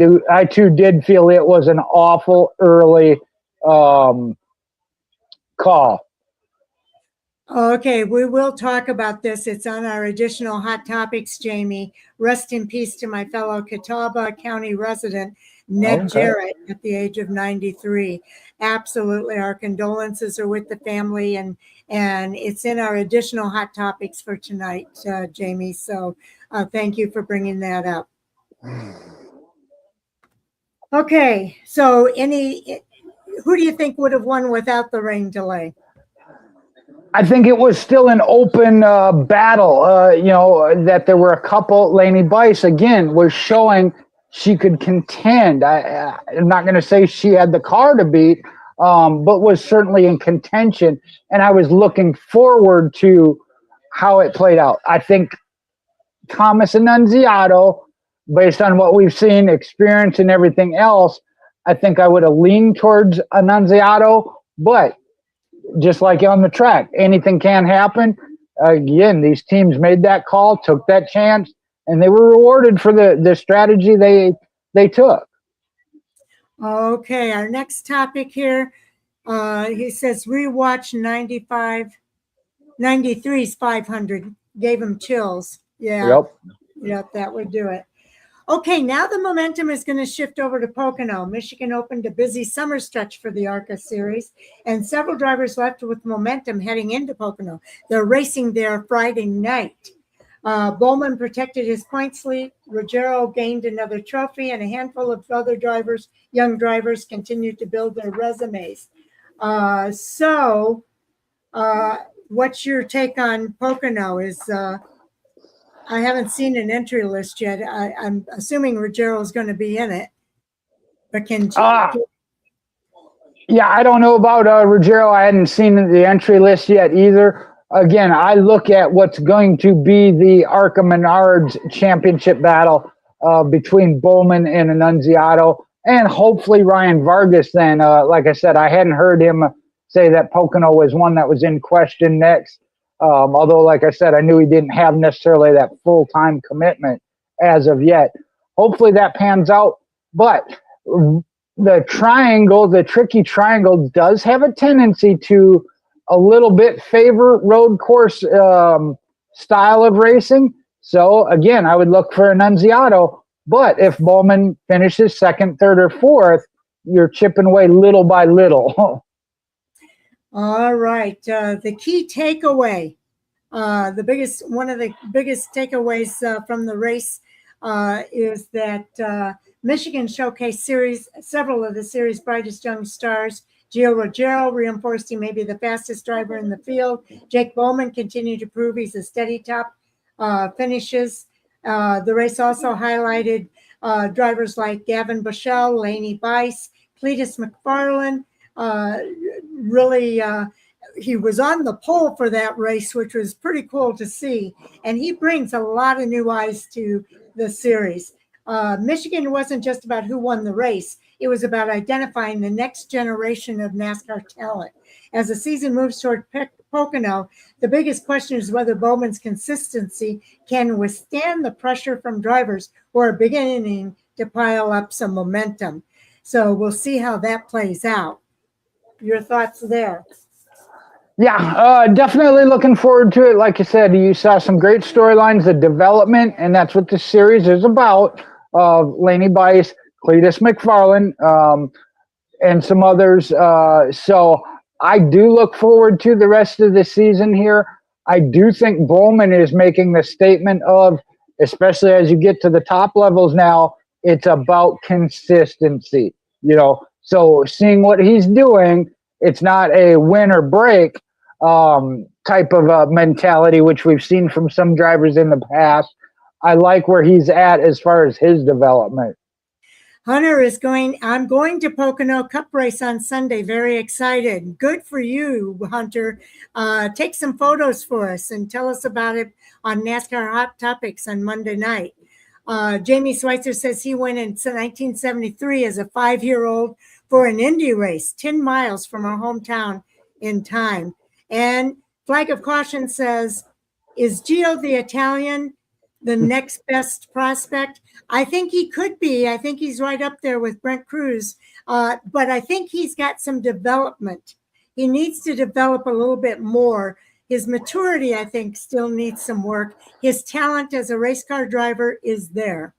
too did feel it was an awful early call. Okay, we will talk about this. It's on our additional hot topics, Jamie. Rest in peace to my fellow Catawba County resident, Ned Jarrett, at the age of 93. Absolutely, our condolences are with the family, and it's in our additional hot topics for tonight, Jamie. So thank you for bringing that up. Okay, so who do you think would have won without the rain delay? I think it was still an open battle. That there were a couple. Lainey Bice again was showing she could contend. I'm not going to say she had the car to beat, but was certainly in contention. And I was looking forward to how it played out. I think Thomas Annunziato, based on what we've seen, experience, and everything else, I think I would have leaned towards Annunziato, but just like on the track, anything can happen. Again, these teams made that call, took that chance, and they were rewarded for the strategy they took. Okay, our next topic here, he says rewatch 93's 500, gave him chills. Yeah, Yep, that would do it. Okay, now the momentum is going to shift over to Pocono. Michigan opened a busy summer stretch for the ARCA series, and several drivers left with momentum heading into Pocono. They're racing there Friday night. Bowman protected his points lead. Ruggiero gained another trophy, and a handful of other drivers, young drivers, continued to build their resumes. What's your take on Pocono? I haven't seen an entry list yet. I'm assuming Ruggiero is going to be in it. But yeah, I don't know about Ruggiero. I hadn't seen the entry list yet either. Again, I look at what's going to be the ARCA Menards championship battle between Bowman and Annunziato, and hopefully Ryan Vargas then. Like I said, I hadn't heard him say that Pocono was one that was in question next. Although, like I said, I knew he didn't have necessarily that full-time commitment as of yet. Hopefully that pans out. But the tricky triangle does have a tendency to a little bit favor road course style of racing. So, again, I would look for Annunziato. But if Bowman finishes second, third, or fourth, you're chipping away little by little. All right. The key takeaway, one of the biggest takeaways from the race is that Michigan showcased several of the series' brightest young stars. Gio Ruggiero reinforced he may be the fastest driver in the field. Jake Bowman continued to prove he's a steady top finishes. The race also highlighted drivers like Gavin Bushell, Lainey Bice, Cletus McFarland. He was on the pole for that race, which was pretty cool to see. And he brings a lot of new eyes to the series. Michigan wasn't just about who won the race. It was about identifying the next generation of NASCAR talent. As the season moves toward Pocono, the biggest question is whether Bowman's consistency can withstand the pressure from drivers who are beginning to pile up some momentum. So we'll see how that plays out. Your thoughts there? Yeah, definitely looking forward to it. Like you said, you saw some great storylines, the development, and that's what this series is about. Lainey Bice, Cletus McFarland, and some others. So I do look forward to the rest of the season here. I do think Bowman is making the statement of, especially as you get to the top levels now, it's about consistency. So seeing what he's doing, it's not a win or break type of mentality, which we've seen from some drivers in the past. I like where he's at as far as his development. Hunter I'm going to Pocono Cup race on Sunday. Very excited. Good for you, Hunter. Take some photos for us and tell us about it on NASCAR Hot Topics on Monday night. Jamie Schweitzer says he went in 1973 as a 5-year-old for an Indy race, 10 miles from our hometown in time. And Flag of Caution says, is Gio the Italian the next best prospect? I think he could be. I think he's right up there with Brent Cruz. But I think he's got some development. He needs to develop a little bit more. His maturity, I think, still needs some work. His talent as a race car driver is there.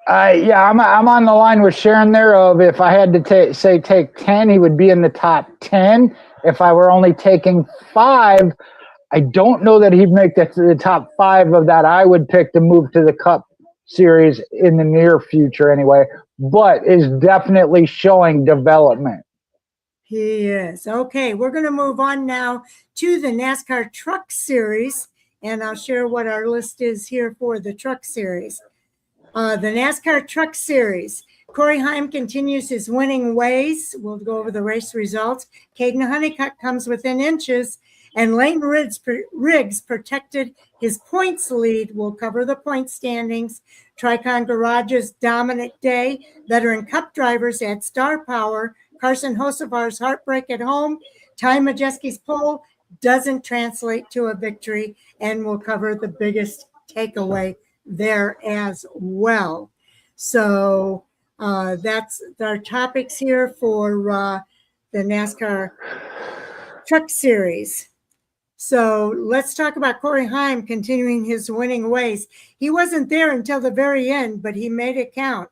Yeah, I'm on the line with Sharon there. Of if I had to take 10, he would be in the top 10. If I were only taking 5, I don't know that he'd make the top 5 of that. I would pick to move to the Cup Series in the near future, anyway. But is definitely showing development. He is. Okay, we're going to move on now to the NASCAR Truck Series, and I'll share what our list is here for the Truck Series. The NASCAR Truck Series. Corey Heim continues his winning ways. We'll go over the race results. Caden Honeycutt comes within inches, and Lane Riggs protected his points lead. We'll cover the point standings. Tricon Garage's dominant day. Veteran Cup drivers at Star Power. Carson Hocevar's heartbreak at home. Ty Majeski's pole doesn't translate to a victory, and we'll cover the biggest takeaway there as well. So that's our topics here for the NASCAR Truck Series. So let's talk about Corey Heim continuing his winning ways. He wasn't there until the very end, but he made it count.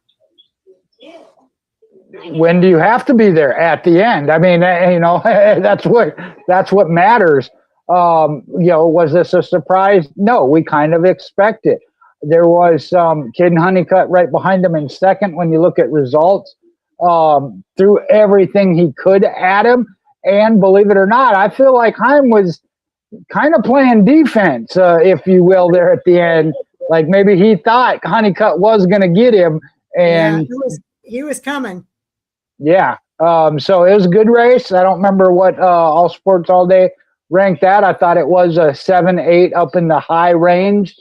When do you have to be there? At the end. I mean, that's what matters. Was this a surprise? No, we kind of expected. There was Caden Honeycutt right behind him in second when you look at results. Threw everything he could at him. And believe it or not, I feel like Heim was kind of playing defense, if you will, there at the end. Like maybe he thought Honeycutt was going to get him. And yeah, he was coming. Yeah. So it was a good race. I don't remember what All Sports All Day ranked that. I thought it was a 7-8 up in the high range.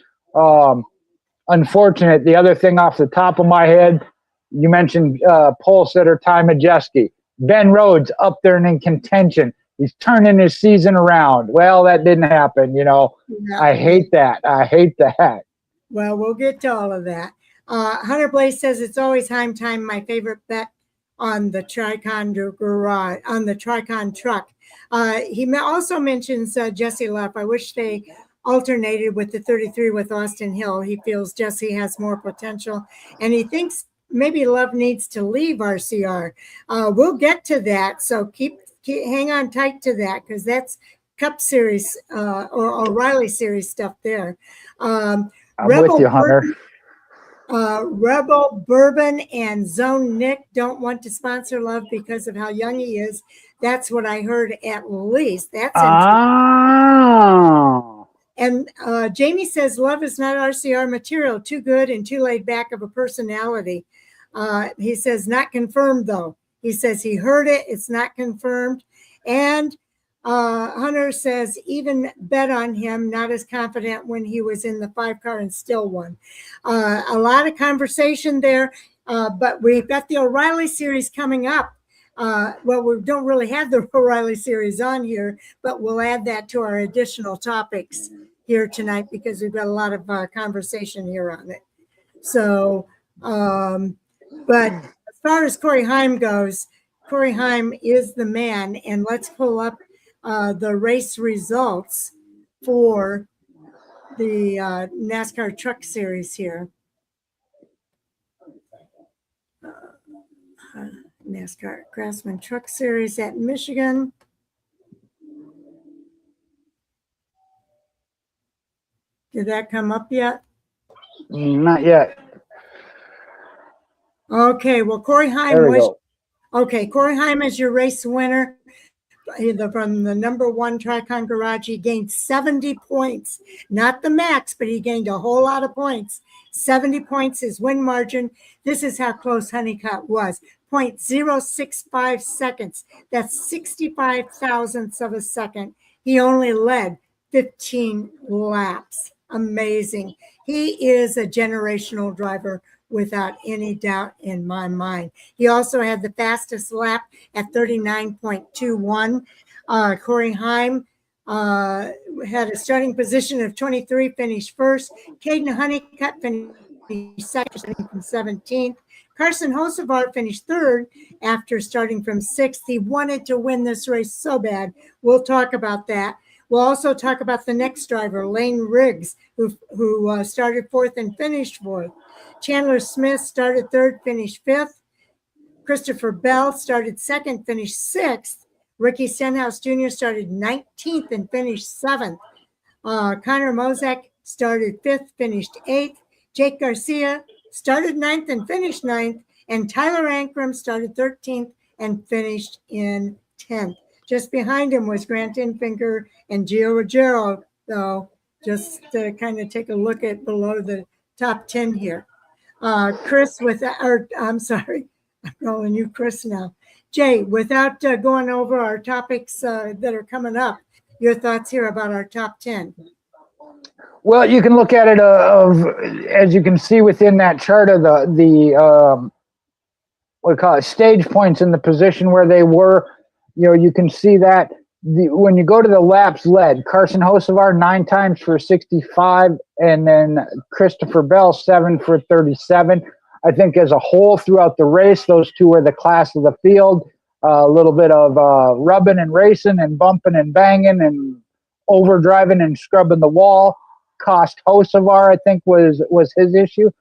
Unfortunate. The other thing off the top of my head, you mentioned pole sitter Ty Majeski. Ben Rhodes up there and in contention. He's turning his season around. Well, that didn't happen. Yeah. I hate that. Well, we'll get to all of that. Hunter Blaze says it's always Heim time. My favorite bet on the Tricon Garage, on the Tricon truck. He also mentions Jesse Luff. I wish they alternated with the 33 with Austin Hill. He feels Jesse has more potential, and he thinks maybe Love needs to leave RCR. We'll get to that, so keep hang on tight to that, because that's Cup Series or O'Reilly Series stuff there. I'm with you, Hunter. Rebel Bourbon and Zone Nick don't want to sponsor Love because of how young he is. That's what I heard, at least. That's interesting. And Jamie says Love is not RCR material, too good and too laid back of a personality. He says not confirmed, though. He says he heard it. It's not confirmed. And Hunter says even bet on him, not as confident when he was in the 5-car and still won. A lot of conversation there, but we've got the O'Reilly Series coming up. Well, we don't really have the O'Reilly Series on here, but we'll add that to our additional topics here tonight because we've got a lot of conversation here on it. So, but as far as Corey Heim goes, Corey Heim is the man, and let's pull up the race results for the NASCAR Truck Series here. NASCAR Craftsman Truck Series at Michigan. Did that come up yet? Not yet. Okay, well, Corey Heim was. Okay, Corey Heim is your race winner. From the number 1 Tricon Garage, he gained 70 points. Not the max, but he gained a whole lot of points. 70 points is win margin. This is how close Honeycutt was. 0.065 seconds. That's 65 thousandths of a second. He only led 15 laps. Amazing. He is a generational driver without any doubt in my mind. He also had the fastest lap at 39.21. Corey Heim had a starting position of 23, finished first. Caden Honeycutt finished second from 17th. Carson Hocevar finished third after starting from 6th. He wanted to win this race so bad. We'll talk about that. We'll also talk about the next driver, Lane Riggs, who started fourth and finished fourth. Chandler Smith started third, finished fifth. Christopher Bell started second, finished sixth. Ricky Stenhouse Jr. started 19th and finished seventh. Connor Mozak started fifth, finished eighth. Jake Garcia started ninth and finished ninth. And Tyler Ankrum started 13th and finished in 10th. Just behind him was Grant Infinger and Gio Ruggiero, though, just to kind of take a look at below the top 10 here. Chris, I'm sorry, I'm calling you Chris now. Jay, without going over our topics that are coming up, your thoughts here about our top 10. Well, you can look at it as you can see within that chart of the what we call it, stage points in the position where they were. You can see that when you go to the laps led, Carson Hocevar 9 times for 65, and then Christopher Bell 7 for 37. I think as a whole throughout the race, those two were the class of the field. A little bit of rubbing and racing and bumping and banging and overdriving and scrubbing the wall cost Hocevar, I think, was his issue.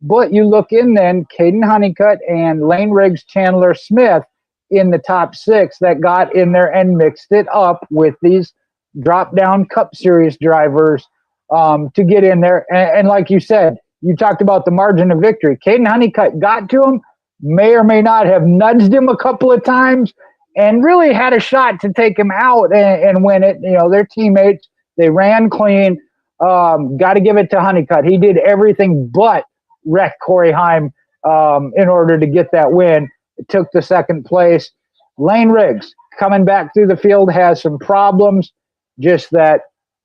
But you look in then, Caden Honeycutt and Lane Riggs, Chandler Smith in the top 6 that got in there and mixed it up with these drop-down Cup Series drivers to get in there. And like you said, you talked about the margin of victory. Caden Honeycutt got to him, may or may not have nudged him a couple of times, and really had a shot to take him out and win it. Their teammates, they ran clean. Got to give it to Honeycutt. He did everything but wreck Corey Heim in order to get that win. It took the second place. Lane Riggs coming back through the field has some problems, just that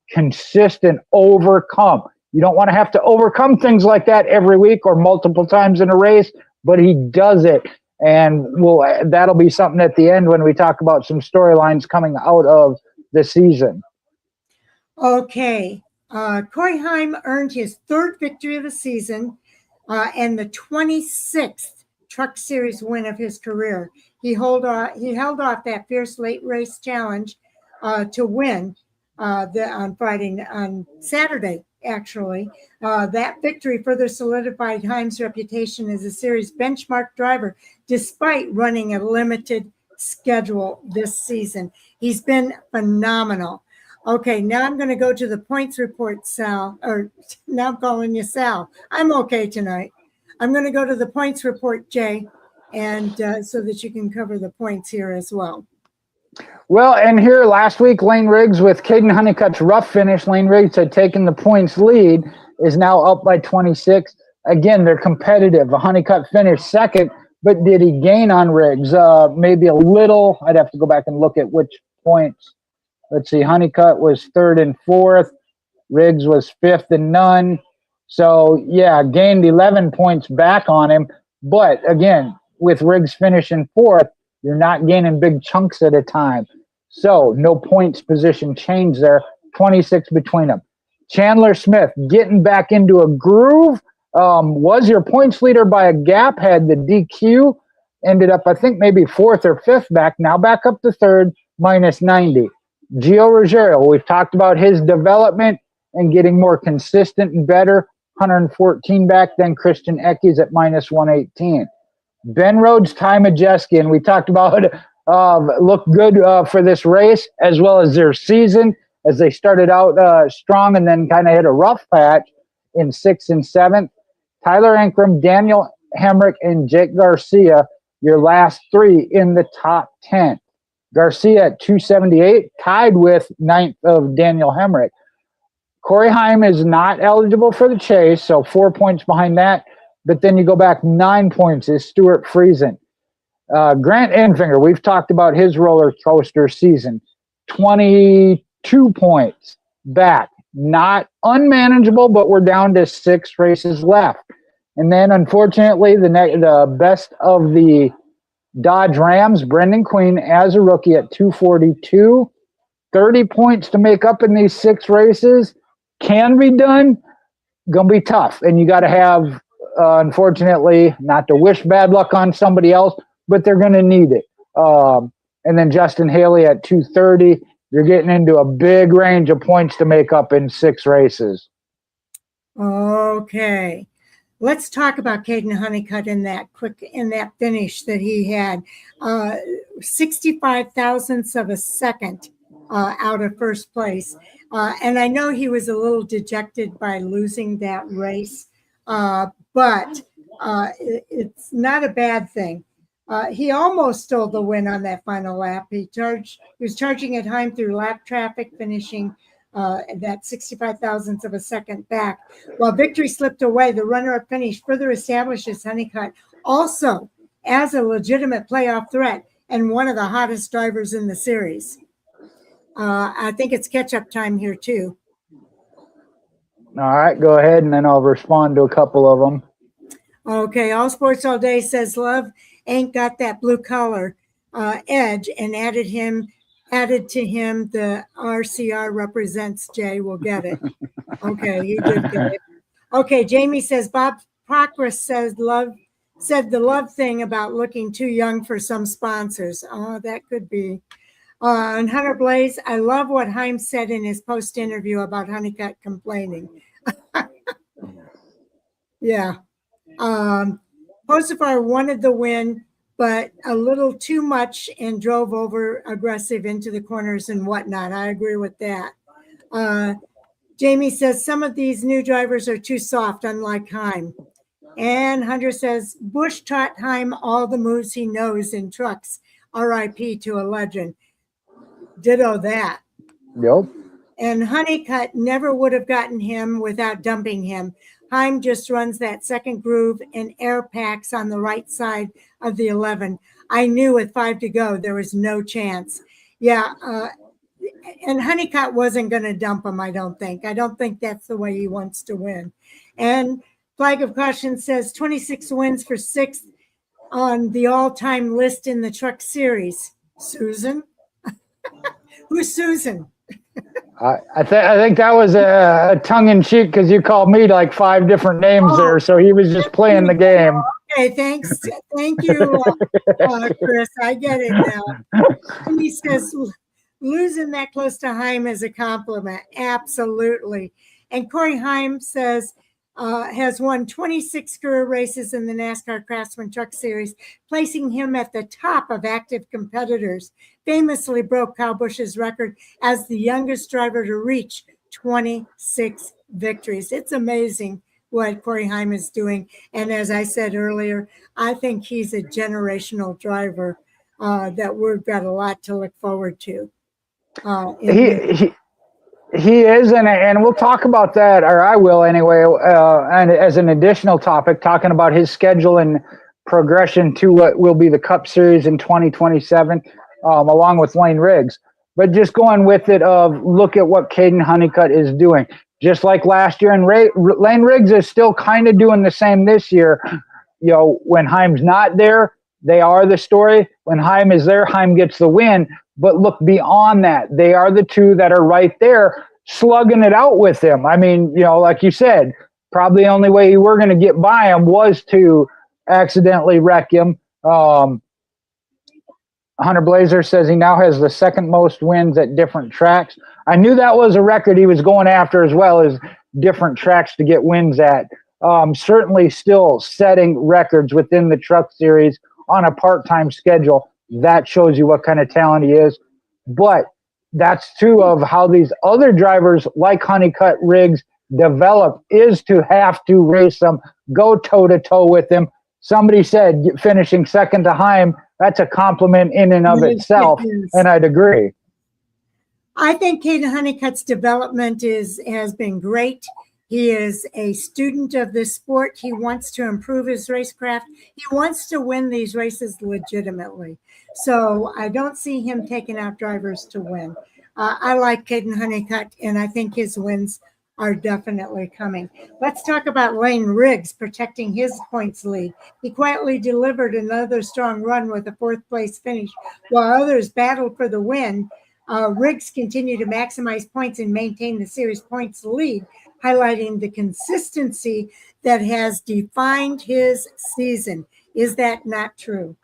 consistent overcome. You don't want to have to overcome things like that every week or multiple times in a race, but he does it. And that'll be something at the end when we talk about some storylines coming out of the season. Okay. Corey Heim earned his 3rd victory of the season and the 26th Truck Series win of his career. He held off that fierce late race challenge to win on Saturday, actually. That victory further solidified Heim's reputation as a series benchmark driver, despite running a limited schedule this season. He's been phenomenal. Okay, now I'm going to go to the points report, Sal, or now I'm calling you Sal. I'm okay tonight. I'm going to go to the points report, Jay, and so that you can cover the points here as well. Well, and here last week, Lane Riggs, with Caden Honeycutt's rough finish, Lane Riggs had taken the points lead, is now up by 26. Again, they're competitive. Honeycutt finished second, but did he gain on Riggs? Maybe a little. I'd have to go back and look at which points. Let's see, Honeycutt was 3rd and 4th. Riggs was 5th and none. So, yeah, gained 11 points back on him. But, again, with Riggs finishing 4th, you're not gaining big chunks at a time. So, no points position change there. 26 between them. Chandler Smith getting back into a groove. Was your points leader by a gap. Had the DQ. Ended up, I think, maybe 4th or 5th back. Now back up to 3rd, minus 90. Gio Ruggiero, we've talked about his development and getting more consistent and better. 114 back, then Christian Eckes at minus 118. Ben Rhodes, Ty Majeski, and we talked about look good for this race as well as their season, as they started out strong and then kind of hit a rough patch in 6th and 7th. Tyler Ankrum, Daniel Hemrick, and Jake Garcia, your last 3 in the top 10. Garcia at 278, tied with 9th of Daniel Hemrick. Corey Heim is not eligible for the chase, so 4 points behind that. But then you go back 9 points is Stuart Friesen. Grant Enfinger, we've talked about his roller coaster season. 22 points back. Not unmanageable, but we're down to 6 races left. And then, unfortunately, the best of the Dodge Rams, Brendan Queen, as a rookie at 242. 30 points to make up in these 6 races. Can be done. Going to be tough. And you got to have, unfortunately, not to wish bad luck on somebody else, but they're going to need it. And then Justin Haley at 230. you're getting into a big range of points to make up in 6 races. Okay. Let's talk about Caden Honeycutt in that finish that he had. 65 thousandths of a second out of first place. And I know he was a little dejected by losing that race, but it's not a bad thing. He almost stole the win on that final lap. He was charging at Heim through lap traffic, finishing that 65 thousandths of a second back. While victory slipped away, the runner-up finish further establishes Honeycutt also as a legitimate playoff threat and one of the hottest drivers in the series. I think it's catch-up time here, too. All right, go ahead, and then I'll respond to a couple of them. Okay, All Sports All Day says Love ain't got that blue collar edge, and added to him the RCR represents Jay. Will get it. Okay, he did get it. Okay, Jamie says Bob Procris said the Love thing about looking too young for some sponsors. Oh, that could be. And Hunter Blaze, I love what Heim said in his post interview about Honeycutt complaining. Yeah. Posifar wanted the win, but a little too much and drove over aggressive into the corners and whatnot. I agree with that. Jamie says some of these new drivers are too soft, unlike Heim. And Hunter says Busch taught Heim all the moves he knows in trucks. RIP to a legend. Ditto that. Yep. And Honeycutt never would have gotten him without dumping him. Heim just runs that second groove and air packs on the right side of the 11. I knew with 5 to go, there was no chance. Yeah. And Honeycutt wasn't going to dump him, I don't think. I don't think that's the way he wants to win. And Flag of Caution says 26 wins for 6th on the all-time list in the Truck Series. Susan? Who's Susan? I think that was a tongue-in-cheek because you called me like 5 different names there, so he was just playing the game. Okay, thanks. Thank you, Chris. I get it now. And he says, losing that close to Heim is a compliment. Absolutely. And Corey Heim says, has won 26 career races in the NASCAR Craftsman Truck Series, placing him at the top of active competitors. Famously broke Kyle Busch's record as the youngest driver to reach 26 victories. It's amazing what Corey Heim is doing. And as I said earlier, I think he's a generational driver that we've got a lot to look forward to. He is, and we'll talk about that, or I will anyway, and as an additional topic, talking about his schedule and progression to what will be the Cup Series in 2027, along with Lane Riggs. But just going with it look at what Caden Honeycutt is doing. Just like last year, and Lane Riggs is still kind of doing the same this year. You know, when Heim's not there, they are the story. When Heim is there, Heim gets the win. But look beyond that. They are the two that are right there slugging it out with him. I mean, you know, like you said, probably the only way you were going to get by him was to accidentally wreck him. Hunter Blazer says he now has the second most wins at different tracks. I knew that was a record he was going after, as well as different tracks to get wins at. Certainly still setting records within the Truck Series on a part-time schedule. That shows you what kind of talent he is. But that's true of how these other drivers like Honeycutt, Riggs develop, is to have to race them, go toe-to-toe with them. Somebody said finishing second to Heim, that's a compliment in and of itself, and I'd agree. I think Caden Honeycutt's development has been great. He is a student of this sport. He wants to improve his racecraft. He wants to win these races legitimately. So I don't see him taking out drivers to win. I like Caden Honeycutt, and I think his wins are definitely coming. Let's talk about Lane Riggs protecting his points lead. He quietly delivered another strong run with a 4th place finish. While others battled for the win, Riggs continued to maximize points and maintain the series points lead, highlighting the consistency that has defined his season. Is that not true?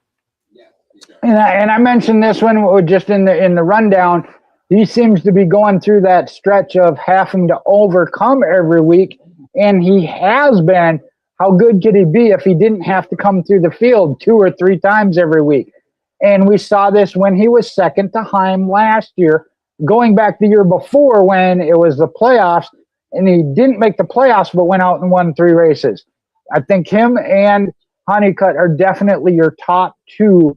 And I mentioned this one just in the rundown. he seems to be going through that stretch of having to overcome every week, and he has been. How good could he be if he didn't have to come through the field 2 or 3 times every week? And we saw this when he was second to Heim last year, going back the year before when it was the playoffs, and he didn't make the playoffs but went out and won 3 races. I think him and Honeycutt are definitely your top 2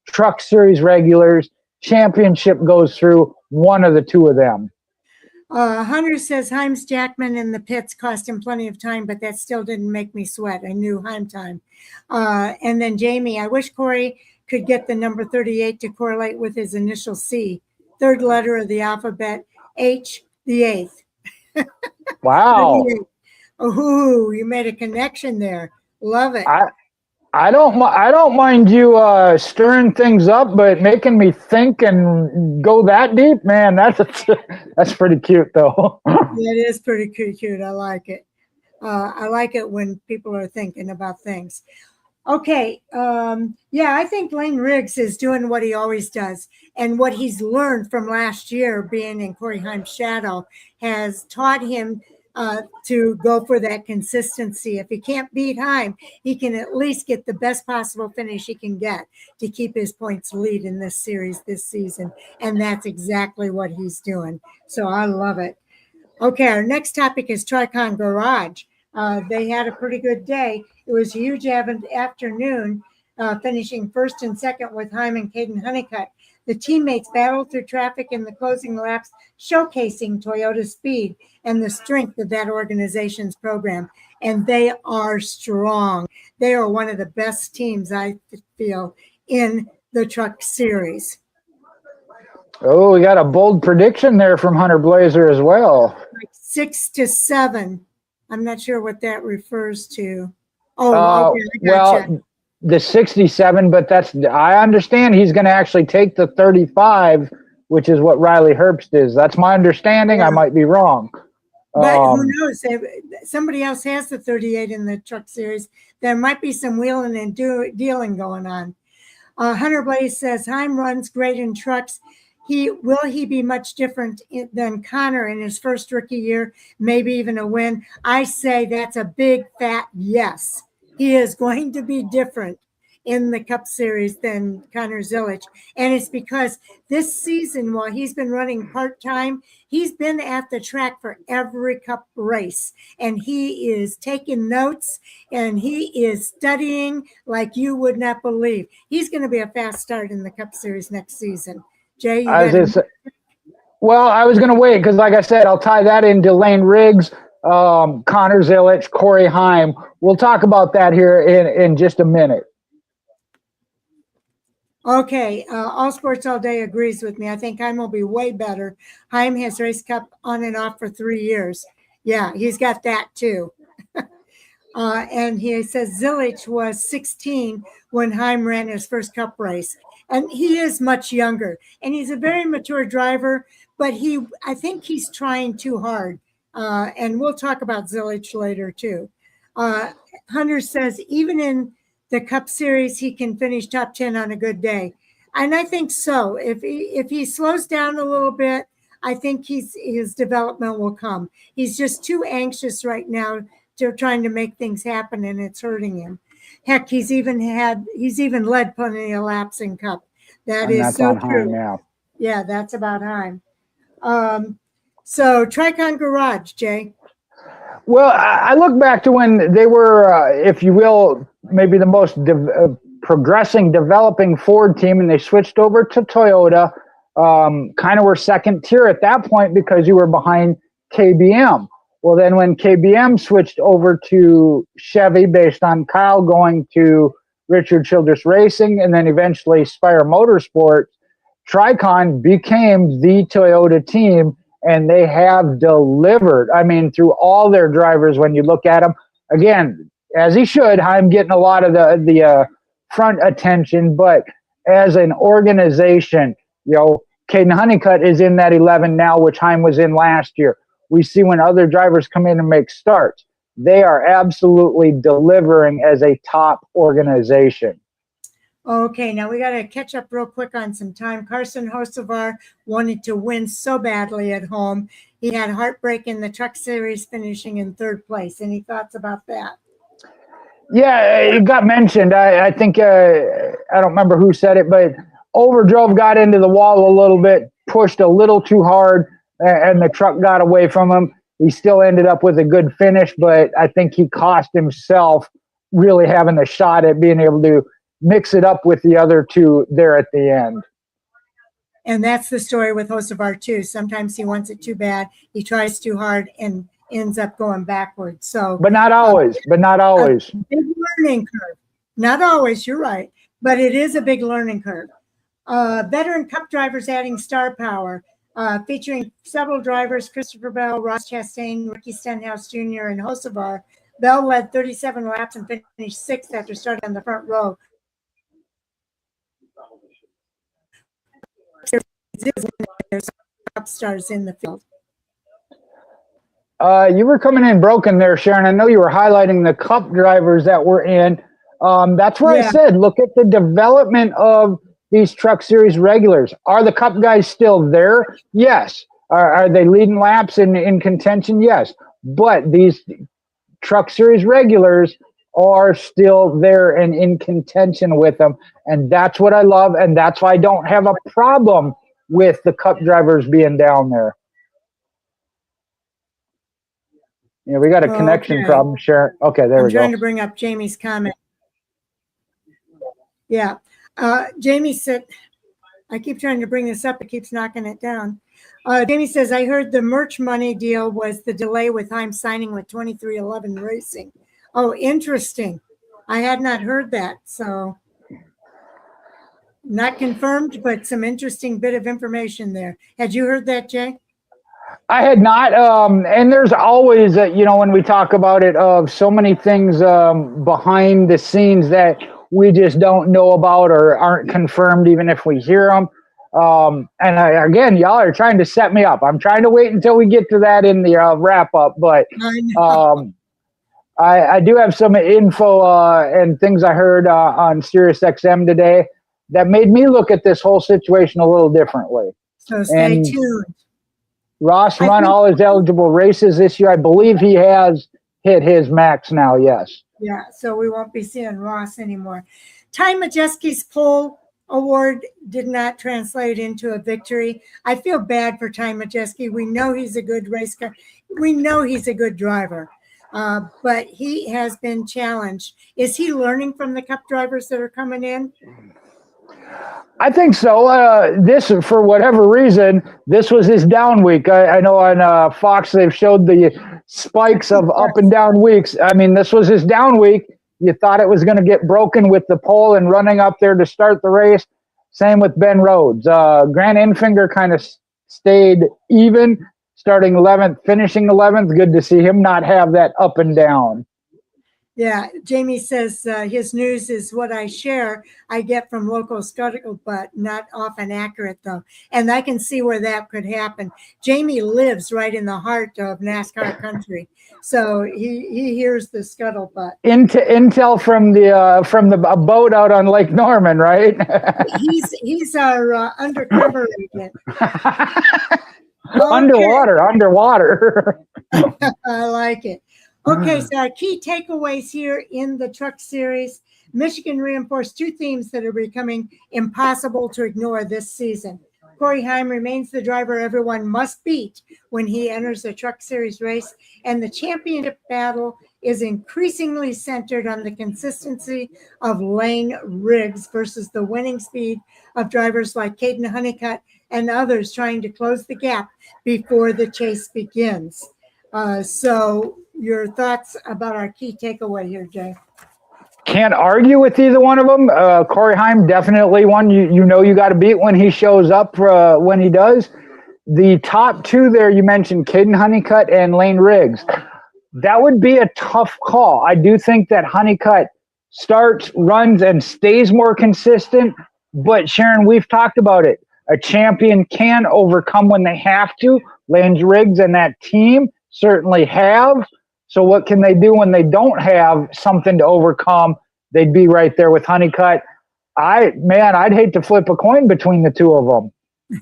Truck Series regulars. Championship goes through one of the 2 of them. Hunter says Heim's Jackman in the pits cost him plenty of time, but that still didn't make me sweat. I knew Heim time. And then Jamie, I wish Corey could get the number 38 to correlate with his initial C, 3rd letter of the alphabet, H, the 8th. Wow. Oh, you made a connection there. Love it. I don't mind you stirring things up, but making me think and go that deep, man, that's pretty cute though. It is pretty cute. I like it. I like it when people are thinking about things. Okay. Yeah, I think Lane Riggs is doing what he always does, and what he's learned from last year being in Corey Heim's shadow has taught him to go for that consistency. If he can't beat Heim, he can at least get the best possible finish he can get to keep his points lead in this series this season. And that's exactly what he's doing. So I love it. Okay, our next topic is Tricon Garage. They had a pretty good day. It was a huge afternoon, finishing first and second with Heim and Caden Honeycutt. The teammates battled through traffic in the closing laps, showcasing Toyota's speed and the strength of that organization's program. And they are strong. They are one of the best teams, I feel, in the Truck Series. Oh, we got a bold prediction there from Hunter Blazer as well. Like 6-7. I'm not sure what that refers to. Oh, okay, I gotcha. Well, the 67, but I understand he's going to actually take the 35, which is what Riley Herbst is. That's my understanding. Yeah. I might be wrong. But who knows? If somebody else has the 38 in the Truck Series, there might be some wheeling and dealing going on. Hunter Blaze says, Heim runs great in trucks. Will he be much different than Connor in his first rookie year? Maybe even a win. I say that's a big fat yes. He is going to be different in the Cup Series than Connor Zilisch. And it's because this season, while he's been running part-time, he's been at the track for every Cup race. And he is taking notes, and he is studying like you would not believe. He's going to be a fast start in the Cup Series next season. Jay, well, I was going to wait because, like I said, I'll tie that into Lane Riggs, Connor Zilisch, Corey Heim. We'll talk about that here in just a minute. Okay, All Sports All Day agrees with me. I think Heim will be way better. Heim has raced Cup on and off for 3 years. Yeah, he's got that too. And he says Zilisch was 16 when Heim ran his first Cup race. And he is much younger. And he's a very mature driver, but I think he's trying too hard. And we'll talk about Zilisch later too. Hunter says even in the Cup Series, he can finish top 10 on a good day. And I think so. If he slows down a little bit, I think his development will come. He's just too anxious right now to trying to make things happen, and it's hurting him. Heck, he's even led plenty of laps in Cup. That's so true. Heim, yeah, that's about Heim. So Tricon Garage, Jay. Well, I look back to when they were, if you will, maybe the most progressing, developing Ford team, and they switched over to Toyota. Kind of were second tier at that point because you were behind KBM. Well, then when KBM switched over to Chevy based on Kyle going to Richard Childress Racing and then eventually Spire Motorsports, Tricon became the Toyota team, and they have delivered. I mean, through all their drivers, when you look at them, again, as he should, Heim getting a lot of the front attention, but as an organization, Caden Honeycutt is in that 11 now, which Heim was in last year. We see when other drivers come in and make starts, they are absolutely delivering as a top organization. Okay, now we got to catch up real quick on some time. Carson Hocevar wanted to win so badly at home. He had heartbreak in the Truck Series, finishing in third place. Any thoughts about that? Yeah, it got mentioned. I think I don't remember who said it, but overdrove, got into the wall a little bit, pushed a little too hard, and the truck got away from him. He still ended up with a good finish, but I think he cost himself really having the shot at being able to mix it up with the other two there at the end. And that's the story with Hocevar too. Sometimes he wants it too bad. He tries too hard and ends up going backwards. So, but not always. But not always. Big learning curve. Not always. You're right. But it is a big learning curve. Veteran Cup drivers adding star power, featuring several drivers: Christopher Bell, Ross Chastain, Ricky Stenhouse Jr., and Hocevar. Bell led 37 laps and finished sixth after starting on the front row. There's Cup stars in the field. You were coming in broken there, Sharon. I know you were highlighting the Cup drivers that were in. That's where I said, look at the development of these Truck Series regulars. Are the Cup guys still there? Yes. Are they leading laps in contention? Yes. But these Truck Series regulars are still there and in contention with them. And that's what I love. And that's why I don't have a problem with the Cup drivers being down there. Yeah, we got a connection problem, Sharon. Okay, there we go. I'm trying to bring up Jamie's comment. Yeah. Jamie said, I keep trying to bring this up. It keeps knocking it down. Jamie says, I heard the merch money deal was the delay with Heim signing with 2311 Racing. Oh, interesting. I had not heard that. So not confirmed, but some interesting bit of information there. Had you heard that, Jay? I had not. And there's always, when we talk about it, of so many things behind the scenes that we just don't know about or aren't confirmed, even if we hear them. Again, y'all are trying to set me up. I'm trying to wait until we get to that in the wrap up, but I do have some info and things I heard on SiriusXM today that made me look at this whole situation a little differently. So stay tuned. Ross run all his eligible races this year. I believe he has hit his max now, yes. Yeah, so we won't be seeing Ross anymore. Ty Majeski's pole award did not translate into a victory. I feel bad for Ty Majeski. We know he's a good race car. We know he's a good driver, but he has been challenged. Is he learning from the Cup drivers that are coming in? I think so. This, for whatever reason, this was his down week. I know on Fox they've showed the spikes of up and down weeks. I mean, this was his down week. You thought it was going to get broken with the pole and running up there to start the race. Same with Ben Rhodes. Grant Enfinger kind of stayed even, starting 11th, finishing 11th. Good to see him not have that up and down. Yeah, Jamie says his news is what I share. I get from local scuttlebutt, not often accurate though. And I can see where that could happen. Jamie lives right in the heart of NASCAR country, so he hears the scuttlebutt. Intel from the boat out on Lake Norman, right? he's our undercover agent. Underwater. I like it. Okay, so our key takeaways here in the Truck Series. Michigan reinforced two themes that are becoming impossible to ignore this season. Corey Heim remains the driver everyone must beat when he enters the Truck Series race, and the championship battle is increasingly centered on the consistency of Lane Riggs versus the winning speed of drivers like Caden Honeycutt and others trying to close the gap before the chase begins. So your thoughts about our key takeaway here, Jay? Can't argue with either one of them. Corey Heim, definitely one you got to beat when he shows up, when he does. The top two there, you mentioned Caden Honeycutt and Lane Riggs. That would be a tough call. I do think that Honeycutt starts, runs, and stays more consistent. But, Sharon, we've talked about it. A champion can overcome when they have to. Lane Riggs and that team certainly have. So what can they do when they don't have something to overcome? They'd be right there with Honeycutt. I'd hate to flip a coin between the two of them.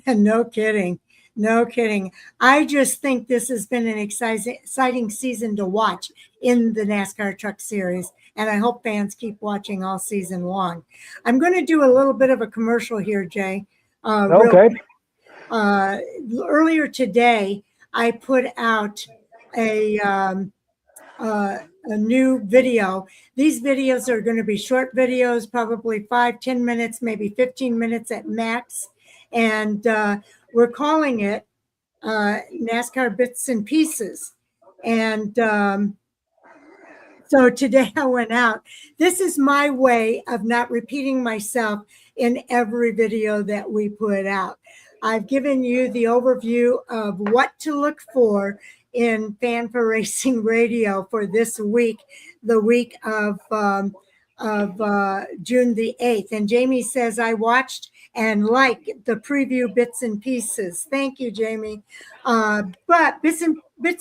No kidding. No kidding. I just think this has been an exciting season to watch in the NASCAR Truck Series, and I hope fans keep watching all season long. I'm going to do a little bit of a commercial here, Jay. Okay. Earlier today, I put out a new video. These videos are going to be short videos, probably 5-10 minutes, maybe 15 minutes at max. And we're calling it NASCAR Bits and Pieces. And so today I went out. This is my way of not repeating myself in every video that we put out. I've given you the overview of what to look for in Fan for Racing Radio for this week, the week of June the 8th. And Jamie says, I watched and like the preview Bits and Pieces. Thank you, Jamie. But Bits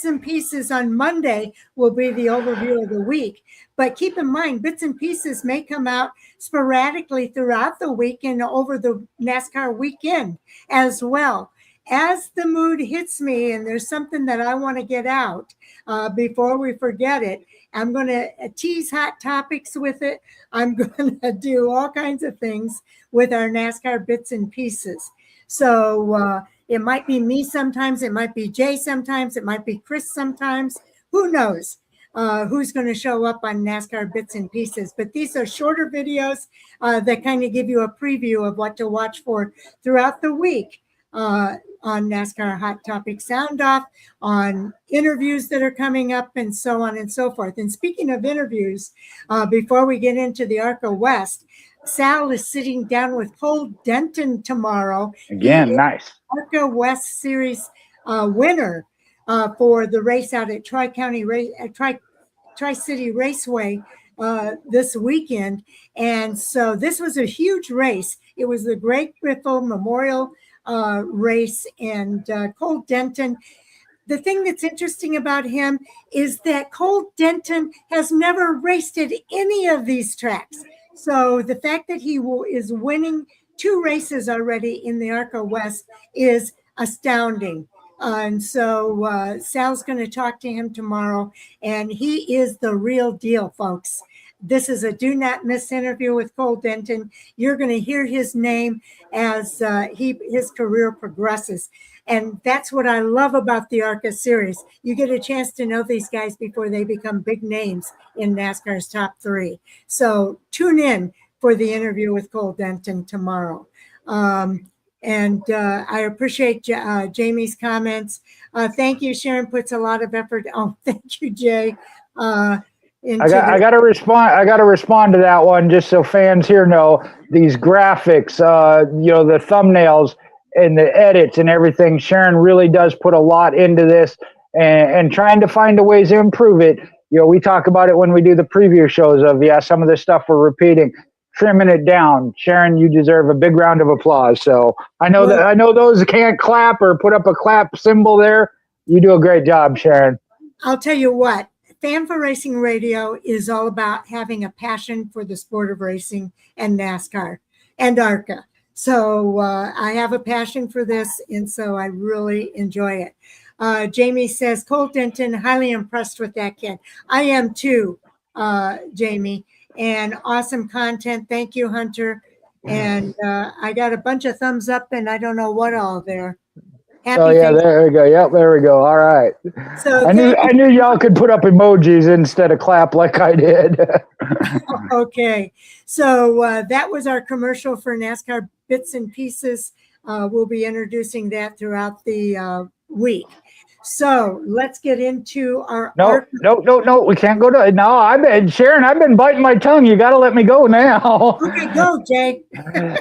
and Pieces on Monday will be the overview of the week. But keep in mind, Bits and Pieces may come out sporadically throughout the week and over the NASCAR weekend as well. As the mood hits me and there's something that I want to get out before we forget it, I'm going to tease hot topics with it. I'm going to do all kinds of things with our NASCAR Bits and Pieces. So it might be me sometimes. It might be Jay sometimes. It might be Chris sometimes. Who knows who's going to show up on NASCAR Bits and Pieces. But these are shorter videos that kind of give you a preview of what to watch for throughout the week. On NASCAR Hot Topic Sound Off, on interviews that are coming up, and so on and so forth. And speaking of interviews, before we get into the ARCA West, Sal is sitting down with Cole Denton tomorrow. Again, nice. ARCA West Series winner for the race out at Tri-City Raceway this weekend. And so this was a huge race. It was the Great Griffo Memorial race, and Cole Denton. The thing that's interesting about him is that Cole Denton has never raced at any of these tracks. So the fact that he is winning 2 races already in the ARCA West is astounding. And so Sal's going to talk to him tomorrow, and he is the real deal, folks. This is a do not miss interview with Cole Denton. You're going to hear his name as his career progresses. And that's what I love about the ARCA series. You get a chance to know these guys before they become big names in NASCAR's top 3. So tune in for the interview with Cole Denton tomorrow. And I appreciate Jamie's comments. Thank you. Sharon puts a lot of effort. Oh, thank you, Jay. I got to respond. I got to respond to that one, just so fans here know these graphics, the thumbnails and the edits and everything. Sharon really does put a lot into this, and trying to find a ways to improve it. We talk about it when we do the preview shows of some of the stuff we're repeating, trimming it down. Sharon, you deserve a big round of applause. So I know those can't clap or put up a clap symbol there. You do a great job, Sharon. I'll tell you what. Fan for Racing Radio is all about having a passion for the sport of racing and NASCAR and ARCA. So I have a passion for this, and so I really enjoy it. Jamie says, Cole Denton, highly impressed with that kid. I am too, Jamie, and awesome content. Thank you, Hunter. And I got a bunch of thumbs up, and I don't know what all there. Happy there we go. Yep, there we go. All right. So I knew y'all could put up emojis instead of clap like I did. Okay. So that was our commercial for NASCAR Bits and Pieces. We'll be introducing that throughout the week. So let's get into our No, we can't go to no. Sharon, I've been biting my tongue. You got to let me go now. Okay, go, Jay.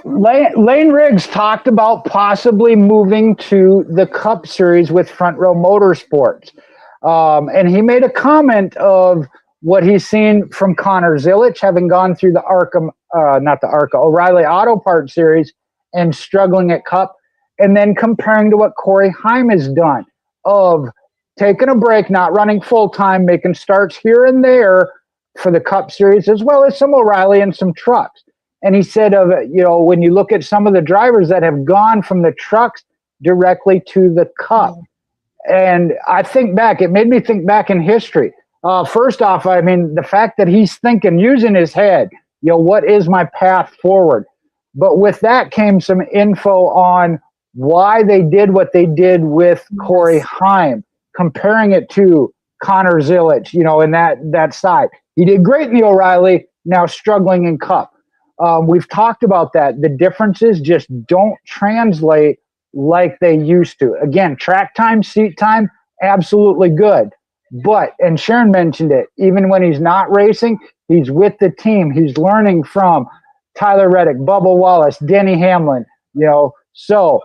Lane Riggs talked about possibly moving to the Cup Series with Front Row Motorsports, and he made a comment of what he's seen from Connor Zilisch, having gone through the O'Reilly Auto Parts Series and struggling at Cup, and then comparing to what Corey Heim has done, of taking a break, not running full-time, making starts here and there for the Cup Series, as well as some O'Reilly and some trucks. And he said, when you look at some of the drivers that have gone from the trucks directly to the Cup. And I think back, it made me think back in history. First off, I mean, the fact that he's thinking, using his head, what is my path forward? But with that came some info on why they did what they did with Corey Heim, comparing it to Connor Zilic, in that side. He did great in the O'Reilly, now struggling in Cup. We've talked about that. The differences just don't translate like they used to. Again, track time, seat time, absolutely good. But, and Sharon mentioned it, even when he's not racing, he's with the team. He's learning from Tyler Reddick, Bubba Wallace, Denny Hamlin, So,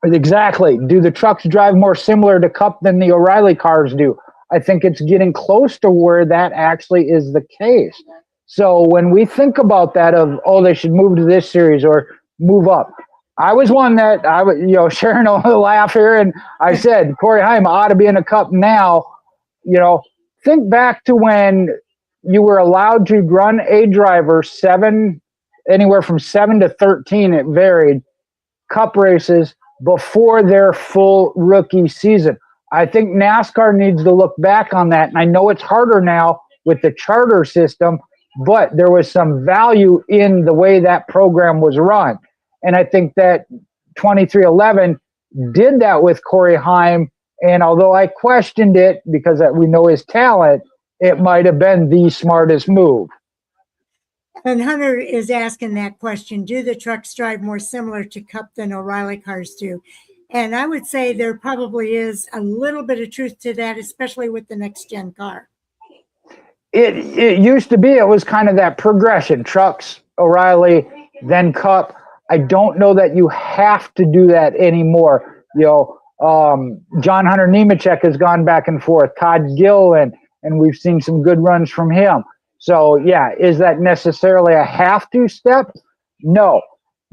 exactly. Do the trucks drive more similar to Cup than the O'Reilly cars do? I think it's getting close to where that actually is the case. So when we think about that they should move to this series or move up, I was one that Sharon will laugh here, and I said Corey Heim ought to be in a Cup now. Think back to when you were allowed to run a driver anywhere from 7 to 13, it varied, Cup races before their full rookie season. I think NASCAR needs to look back on that, and I know it's harder now with the charter system, but there was some value in the way that program was run. And I think that 2311 did that with Corey Heim. And although I questioned it because we know his talent, it might have been the smartest move. And Hunter is asking that question, do the trucks drive more similar to Cup than O'Reilly cars do? And I would say there probably is a little bit of truth to that, especially with the next gen car. It used to be, it was kind of that progression, trucks, O'Reilly, then Cup. I don't know that you have to do that anymore. John Hunter Nemechek has gone back and forth, Todd Gilliland, and we've seen some good runs from him. So, yeah, is that necessarily a have-to step? No.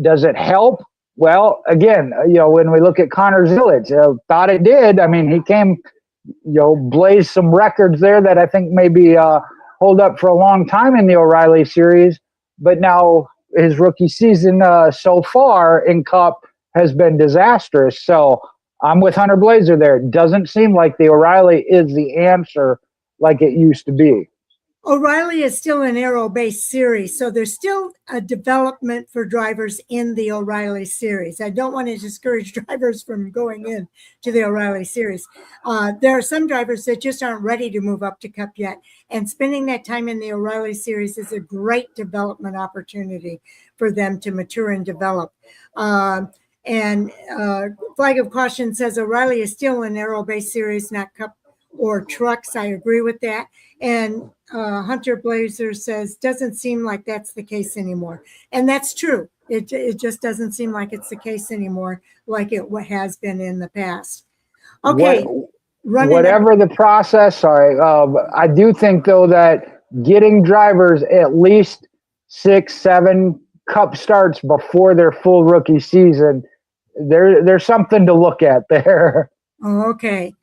Does it help? Well, again, when we look at Connor Zilic, thought it did. I mean, he came, blazed some records there that I think maybe hold up for a long time in the O'Reilly series. But now his rookie season so far in Cup has been disastrous. So I'm with Hunter Blazer there. It doesn't seem like the O'Reilly is the answer like it used to be. O'Reilly is still an aero-based series, so there's still a development for drivers in the O'Reilly series. I don't want to discourage drivers from going in to the O'Reilly series. There are some drivers that just aren't ready to move up to Cup yet, and spending that time in the O'Reilly series is a great development opportunity for them to mature and develop. And Flag of Caution says O'Reilly is still an aero-based series, not Cup or trucks. I agree with that. And Hunter Blazer says, doesn't seem like that's the case anymore. And that's true. It just doesn't seem like it's the case anymore like it has been in the past. Okay. Whatever the process, I do think, though, that getting drivers at least 6-7 Cup starts before their full rookie season, there's something to look at there. Okay.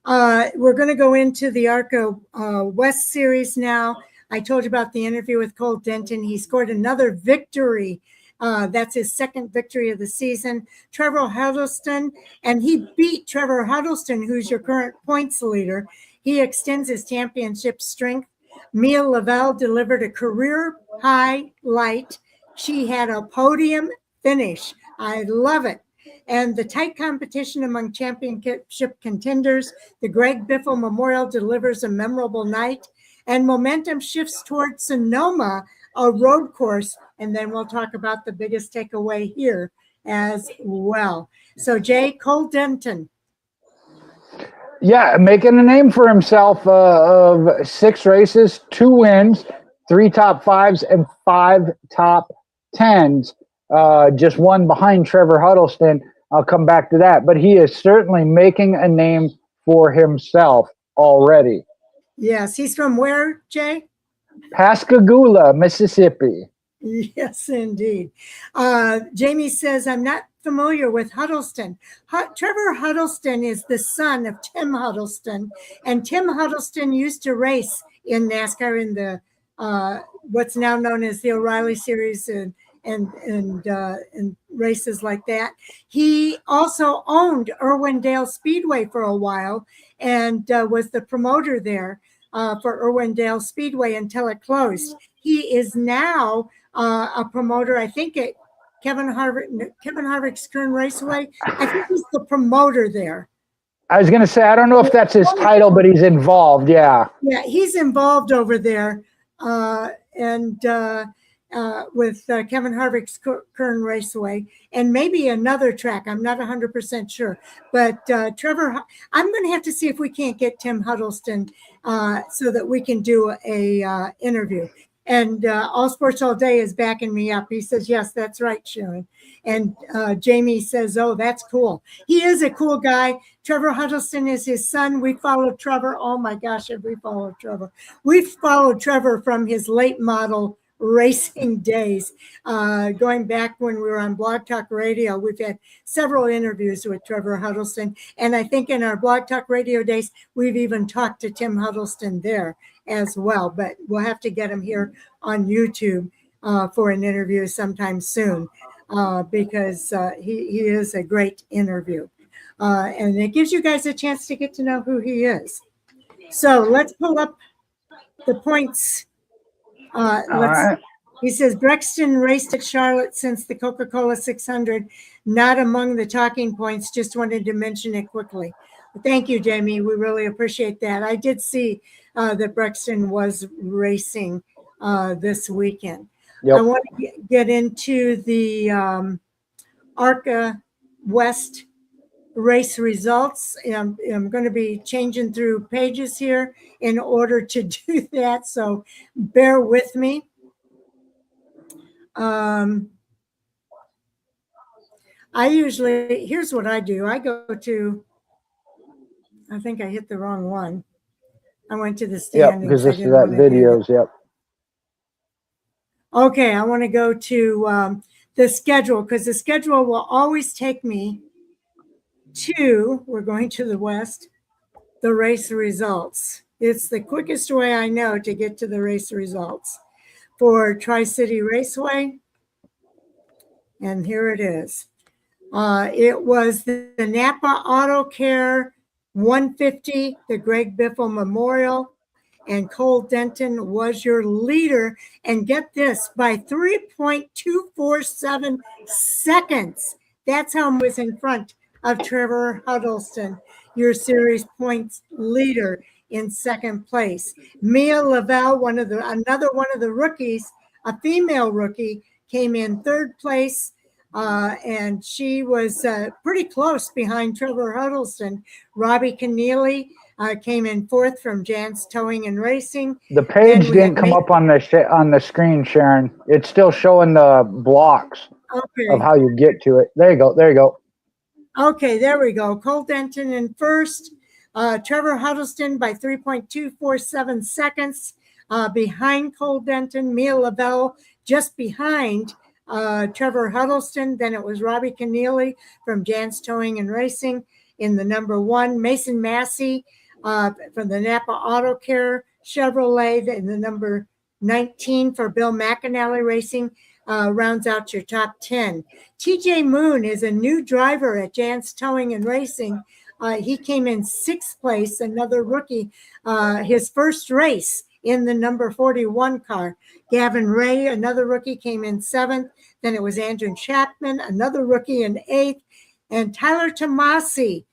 We're going to go into the ARCA West Series now. I told you about the interview with Cole Denton. He scored another victory. That's his second victory of the season. Trevor Huddleston, and he beat Trevor Huddleston, who's your current points leader. He extends his championship strength. Mia Lavelle delivered a career highlight. She had a podium finish. I love it. And the tight competition among championship contenders, the Greg Biffle Memorial delivers a memorable night, and momentum shifts towards Sonoma, a road course. And then we'll talk about the biggest takeaway here as well. So, Jay, Cole Denton. Yeah, making a name for himself of 6 races, 2 wins, 3 top 5s, and 5 top 10s. Just one behind Trevor Huddleston. I'll come back to that. But he is certainly making a name for himself already. Yes. He's from where, Jay? Pascagoula, Mississippi. Yes, indeed. Jamie says, I'm not familiar with Huddleston. Trevor Huddleston is the son of Tim Huddleston. And Tim Huddleston used to race in NASCAR in the what's now known as the O'Reilly Series and races like that. He also owned Irwindale Speedway for a while and was the promoter there for Irwindale Speedway until it closed. He is now a promoter, I think, at Kevin Harvick's Kern Raceway. I think he's the promoter there. I was going to say, I don't know if that's his title, but he's involved. Yeah. Yeah, he's involved over there. With Kevin Harvick's Kern Raceway and maybe another track. I'm not 100% sure. But Trevor, I'm going to have to see if we can't get Tim Huddleston so that we can do a interview. And All Sports All Day is backing me up. He says, yes, that's right, Sharon. And Jamie says, oh, that's cool. He is a cool guy. Trevor Huddleston is his son. We followed Trevor. Oh, my gosh, have we followed Trevor? We've followed Trevor from his late model racing days. Going back when we were on Blog Talk Radio, we've had several interviews with Trevor Huddleston. And I think in our Blog Talk Radio days, we've even talked to Tim Huddleston there as well. But we'll have to get him here on YouTube for an interview sometime soon because he is a great interview. And it gives you guys a chance to get to know who he is. So let's pull up the points. Right. He says, Brexton raced at Charlotte since the Coca-Cola 600, not among the talking points, just wanted to mention it quickly. Thank you, Jamie. We really appreciate that. I did see that Brexton was racing this weekend. Yep. I want to get into the ARCA West race results. I'm going to be changing through pages here in order to do that, so bear with me. Here's what I do. I go to, I think I hit the wrong one. I went to the standings. Yep, because this is that videos, yep. Okay, I want to go to the schedule because the schedule will always take me to, we're going to the West, the race results. It's the quickest way I know to get to the race results for Tri-City Raceway. And here it is. It was the Napa Auto Care 150, the Greg Biffle Memorial, and Cole Denton was your leader. And get this, by 3.247 seconds. That's how I was in front of Trevor Huddleston, your series points leader, in second place. Mia Lavelle, another one of the rookies, a female rookie, came in third place, and she was pretty close behind Trevor Huddleston. Robbie Keneally came in fourth from Jans Towing and Racing. The page didn't come up on the screen, Sharon. It's still showing the blocks of how you get to it. There you go. There you go. Okay, there we go. Cole Denton in first. Trevor Huddleston by 3.247 seconds behind Cole Denton. Mia Lavelle just behind Trevor Huddleston. Then it was Robbie Keneally from Jans Towing and Racing in the number one. Mason Massey from the Napa Auto Care Chevrolet in the number 19 for Bill McAnally Racing. Rounds out your top 10. TJ Moon is a new driver at Jans Towing and Racing. He came in sixth place, another rookie, his first race in the number 41 car. Gavin Ray, another rookie, came in seventh. Then it was Andrew Chapman, another rookie, in eighth. And Tyler Tomasi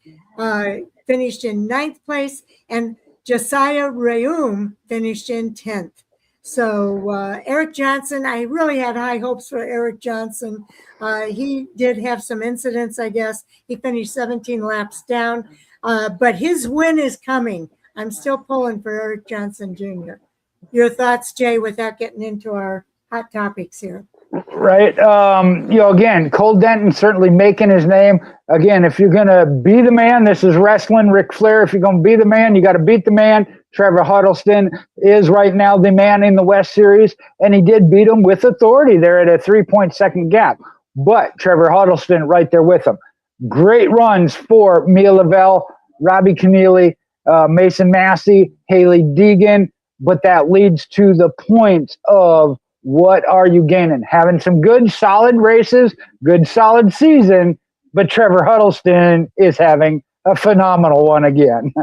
finished in ninth place. And Josiah Reum finished in 10th. So Eric Johnson, I really had high hopes for Eric Johnson. He did have some incidents, I guess. He finished 17 laps down, but his win is coming. I'm still pulling for Eric Johnson Jr. Your thoughts, Jay, without getting into our hot topics here? Right. Again, Cole Denton certainly making his name. Again, if you're going to be the man, this is wrestling, Ric Flair. If you're going to be the man, you got to beat the man. Trevor Huddleston is right now the man in the West Series, and he did beat him with authority there at a 3-point-second gap. But Trevor Huddleston right there with him. Great runs for Mia Lavelle, Robbie Keneally, Mason Massey, Haley Deegan, but that leads to the point of what are you gaining? Having some good, solid races, good, solid season, but Trevor Huddleston is having a phenomenal one again.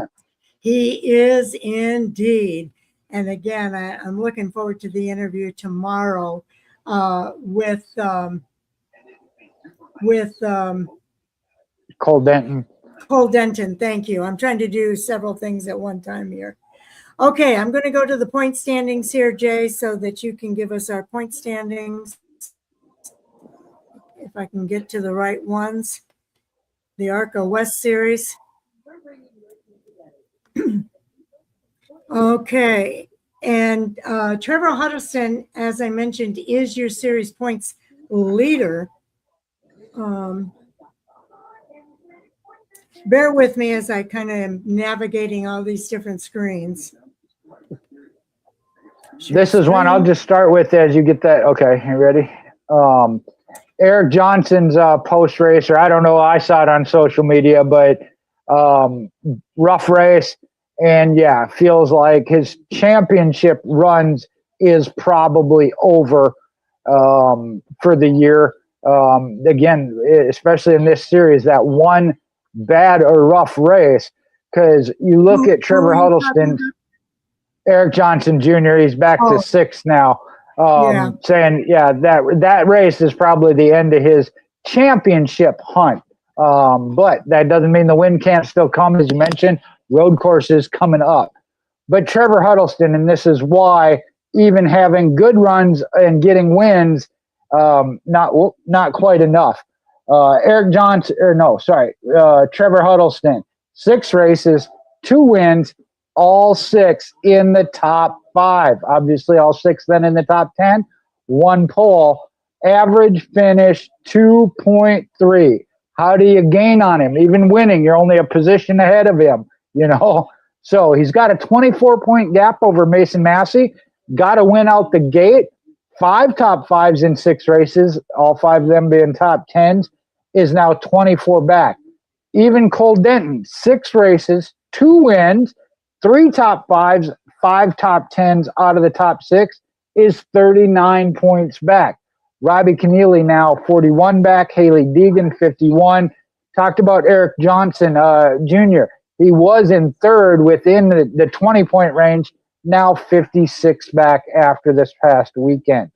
He is indeed. And again, I'm looking forward to the interview tomorrow with Cole Denton. Cole Denton. Thank you. I'm trying to do several things at one time here. Okay, I'm going to go to the point standings here, Jay, so that you can give us our point standings. If I can get to the right ones. The ARCA West Series. Okay, and Trevor Huddleston, as I mentioned, is your series points leader. Bear with me as I kind of am navigating all these different screens. This is one I'll just start with as you get that. Okay, you ready? Eric Johnson's post race, or I don't know, I saw it on social media, but rough race. And yeah, feels like his championship runs is probably over for the year. Again, especially in this series, that one bad or rough race, because you look at Trevor Huddleston, Eric Johnson Jr., he's back to sixth now, saying, that race is probably the end of his championship hunt. But that doesn't mean the win can't still come, as you mentioned. Road courses coming up. But Trevor Huddleston, and this is why even having good runs and getting wins, not quite enough. Trevor Huddleston, 6 races, 2 wins, all 6 in the top 5. Obviously, all 6 then in the top 10. 1 pole. Average finish 2.3. How do you gain on him? Even winning, you're only a position ahead of him. So he's got a 24-point gap over Mason Massey. Got to win out the gate. 5 top 5s in 6 races, all 5 of them being top 10s, is now 24 back. Even Cole Denton, 6 races, 2 wins, 3 top 5s, 5 top 10s out of the top 6, is 39 points back. Robbie Keneally now 41 back. Haley Deegan, 51. Talked about Eric Johnson Jr. He was in 3rd within the 20-point range, now 56 back after this past weekend.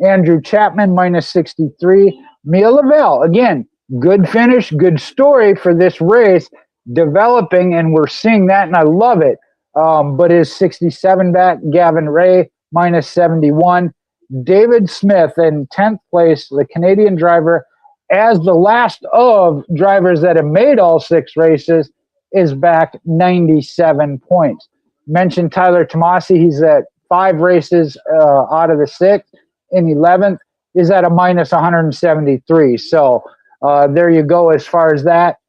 Andrew Chapman, minus 63. Mia Lavelle, again, good finish, good story for this race, developing, and we're seeing that, and I love it. But is 67 back. Gavin Ray, minus 71. David Smith in 10th place, the Canadian driver, as the last of drivers that have made all 6 races, is back 97 points. Mentioned Tyler Tomasi, he's at 5 races out of the 6th. In 11th is at a minus 173. So there you go as far as that.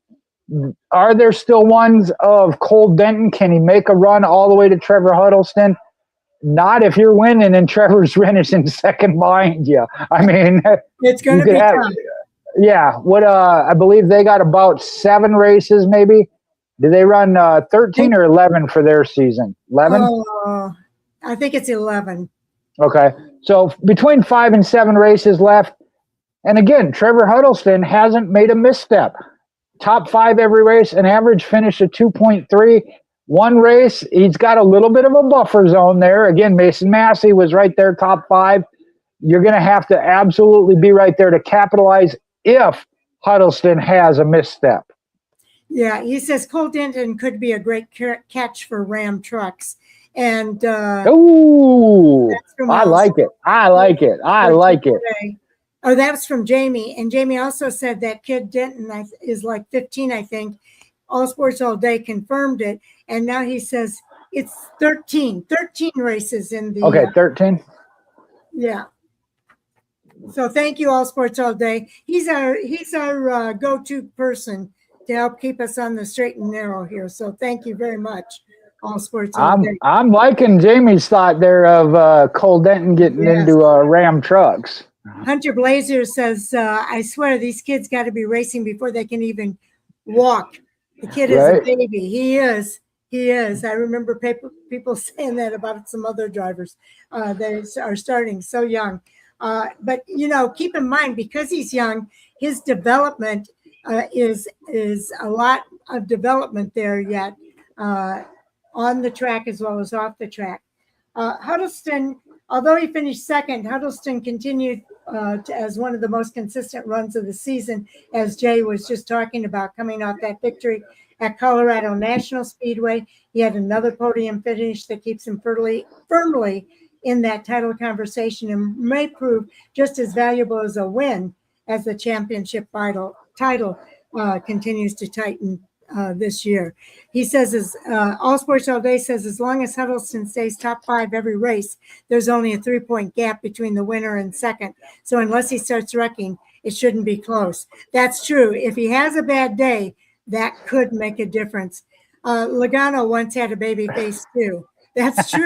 Are there still ones of Cole Denton? Can he make a run all the way to Trevor Huddleston? Not if you're winning and Trevor's finishing 2nd behind you. I mean, it's going to be tough. Yeah, I believe they got about 7 races maybe. Did they run 13 or 11 for their season? 11? I think it's 11. Okay. So between 5 and 7 races left. And again, Trevor Huddleston hasn't made a misstep. Top 5 every race, an average finish of 2.3. 1 race, he's got a little bit of a buffer zone there. Again, Mason Massey was right there, top 5. You're going to have to absolutely be right there to capitalize if Huddleston has a misstep. Yeah, he says Cole Denton could be a great catch for Ram trucks. And I like it. I like it. Oh, that's from Jamie. And Jamie also said that kid Denton is like 15, I think. All Sports All Day confirmed it. And now he says it's 13 races in the. Okay, 13. Yeah. So thank you, All Sports All Day. He's our go-to person to help keep us on the straight and narrow here. So thank you very much, All Sports All Day. I'm liking Jamie's thought there of Cole Denton getting into Ram trucks. Hunter Blazer says, I swear these kids got to be racing before they can even walk. The kid is a baby. He is. He is. I remember people saying that about some other drivers that are starting so young. But keep in mind, because he's young, his development is a lot of development there yet on the track as well as off the track. Huddleston, although he finished second, Huddleston continued as one of the most consistent runs of the season, as Jay was just talking about, coming off that victory at Colorado National Speedway. He had another podium finish that keeps him firmly in that title conversation and may prove just as valuable as a win as the championship title continues to tighten this year. He says, All Sports All Day says, as long as Huddleston stays top 5 every race, there's only a 3-point gap between the winner and second. So unless he starts wrecking, it shouldn't be close. That's true. If he has a bad day, that could make a difference. Logano once had a baby face too. That's true.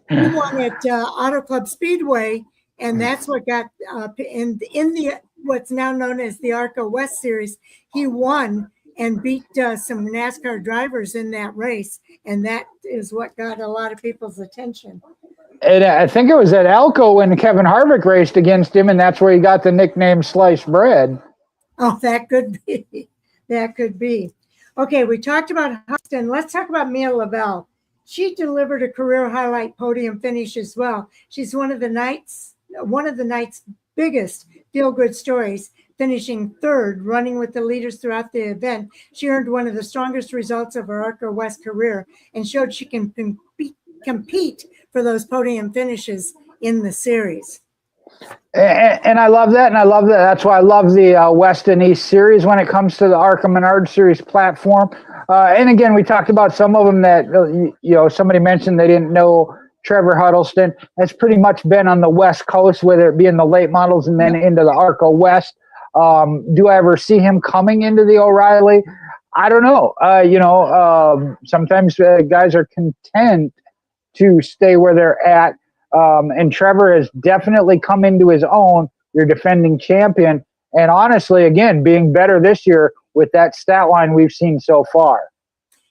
He won at Auto Club Speedway, and that's what got in the what's now known as the ARCA West Series. He won and beat some NASCAR drivers in that race, and that is what got a lot of people's attention. And I think it was at Elko when Kevin Harvick raced against him, and that's where he got the nickname Sliced Bread. Oh, that could be. That could be. Okay, we talked about Huston. Let's talk about Mia Lavelle. She delivered a career highlight podium finish as well. She's one of the night's biggest feel-good stories, finishing third, running with the leaders throughout the event. She earned one of the strongest results of her ARCA West career and showed she can compete for those podium finishes in the series. And I love that, and I love that. That's why I love the West and East series when it comes to the ARCA Menards series platform. And again, we talked about some of them that, somebody mentioned they didn't know Trevor Huddleston. That's pretty much been on the West Coast, whether it be in the late models and then into the ARCA West. Do I ever see him coming into the O'Reilly? I don't know. Sometimes guys are content to stay where they're at. And Trevor has definitely come into his own, your defending champion. And honestly, again, being better this year with that stat line we've seen so far.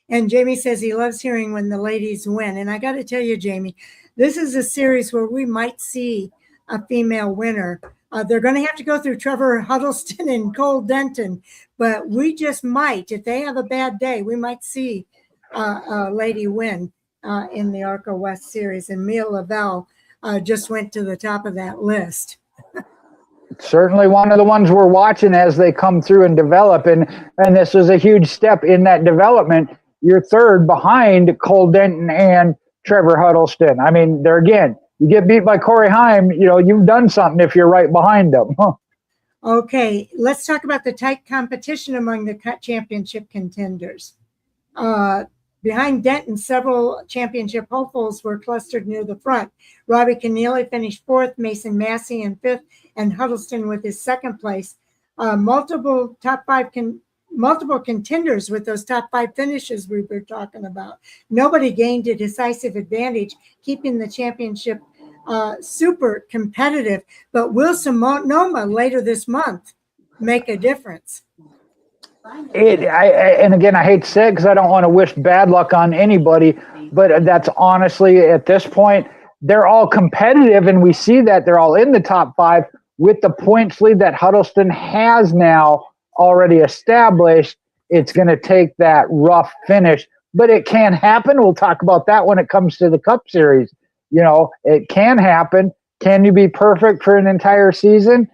And Jamie says he loves hearing when the ladies win. And I got to tell you, Jamie, this is a series where we might see a female winner. They're going to have to go through Trevor Huddleston and Cole Denton, but we just might. If they have a bad day, we might see a lady win in the ARCA West Series. And Mia Lavelle just went to the top of that list. Certainly one of the ones we're watching as they come through and develop. And this was a huge step in that development. You're third behind Cole Denton and Trevor Huddleston. I mean, there again, you get beat by Corey Heim, you've done something if you're right behind them. Huh. Okay, let's talk about the tight competition among the championship contenders. Behind Denton, several championship hopefuls were clustered near the front. Robbie Keneally finished fourth, Mason Massey in fifth, and Huddleston with his second place. Multiple contenders with those top 5 finishes we were talking about. Nobody gained a decisive advantage, keeping the championship super competitive. But will Sonoma later this month make a difference? And again, I hate to say it because I don't want to wish bad luck on anybody, but that's honestly, at this point, they're all competitive, and we see that they're all in the top 5 with the points lead that Huddleston has now already established. It's going to take that rough finish, but it can happen. We'll talk about that when it comes to the Cup Series. It can happen. Can you be perfect for an entire season?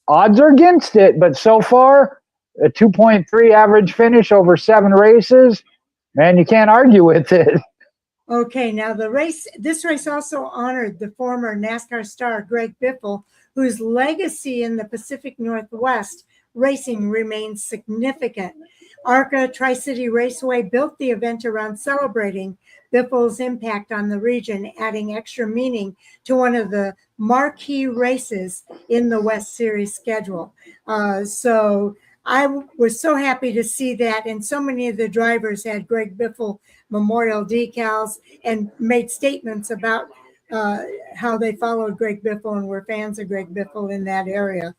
Odds are against it, but so far, a 2.3 average finish over 7 races, man, you can't argue with it. Okay, now this race also honored the former NASCAR star Greg Biffle, whose legacy in the Pacific Northwest racing remains significant. ARCA Tri-City Raceway built the event around celebrating Biffle's impact on the region, adding extra meaning to one of the marquee races in the West Series schedule. So I was so happy to see that, and so many of the drivers had Greg Biffle memorial decals and made statements about how they followed Greg Biffle and were fans of Greg Biffle in that area.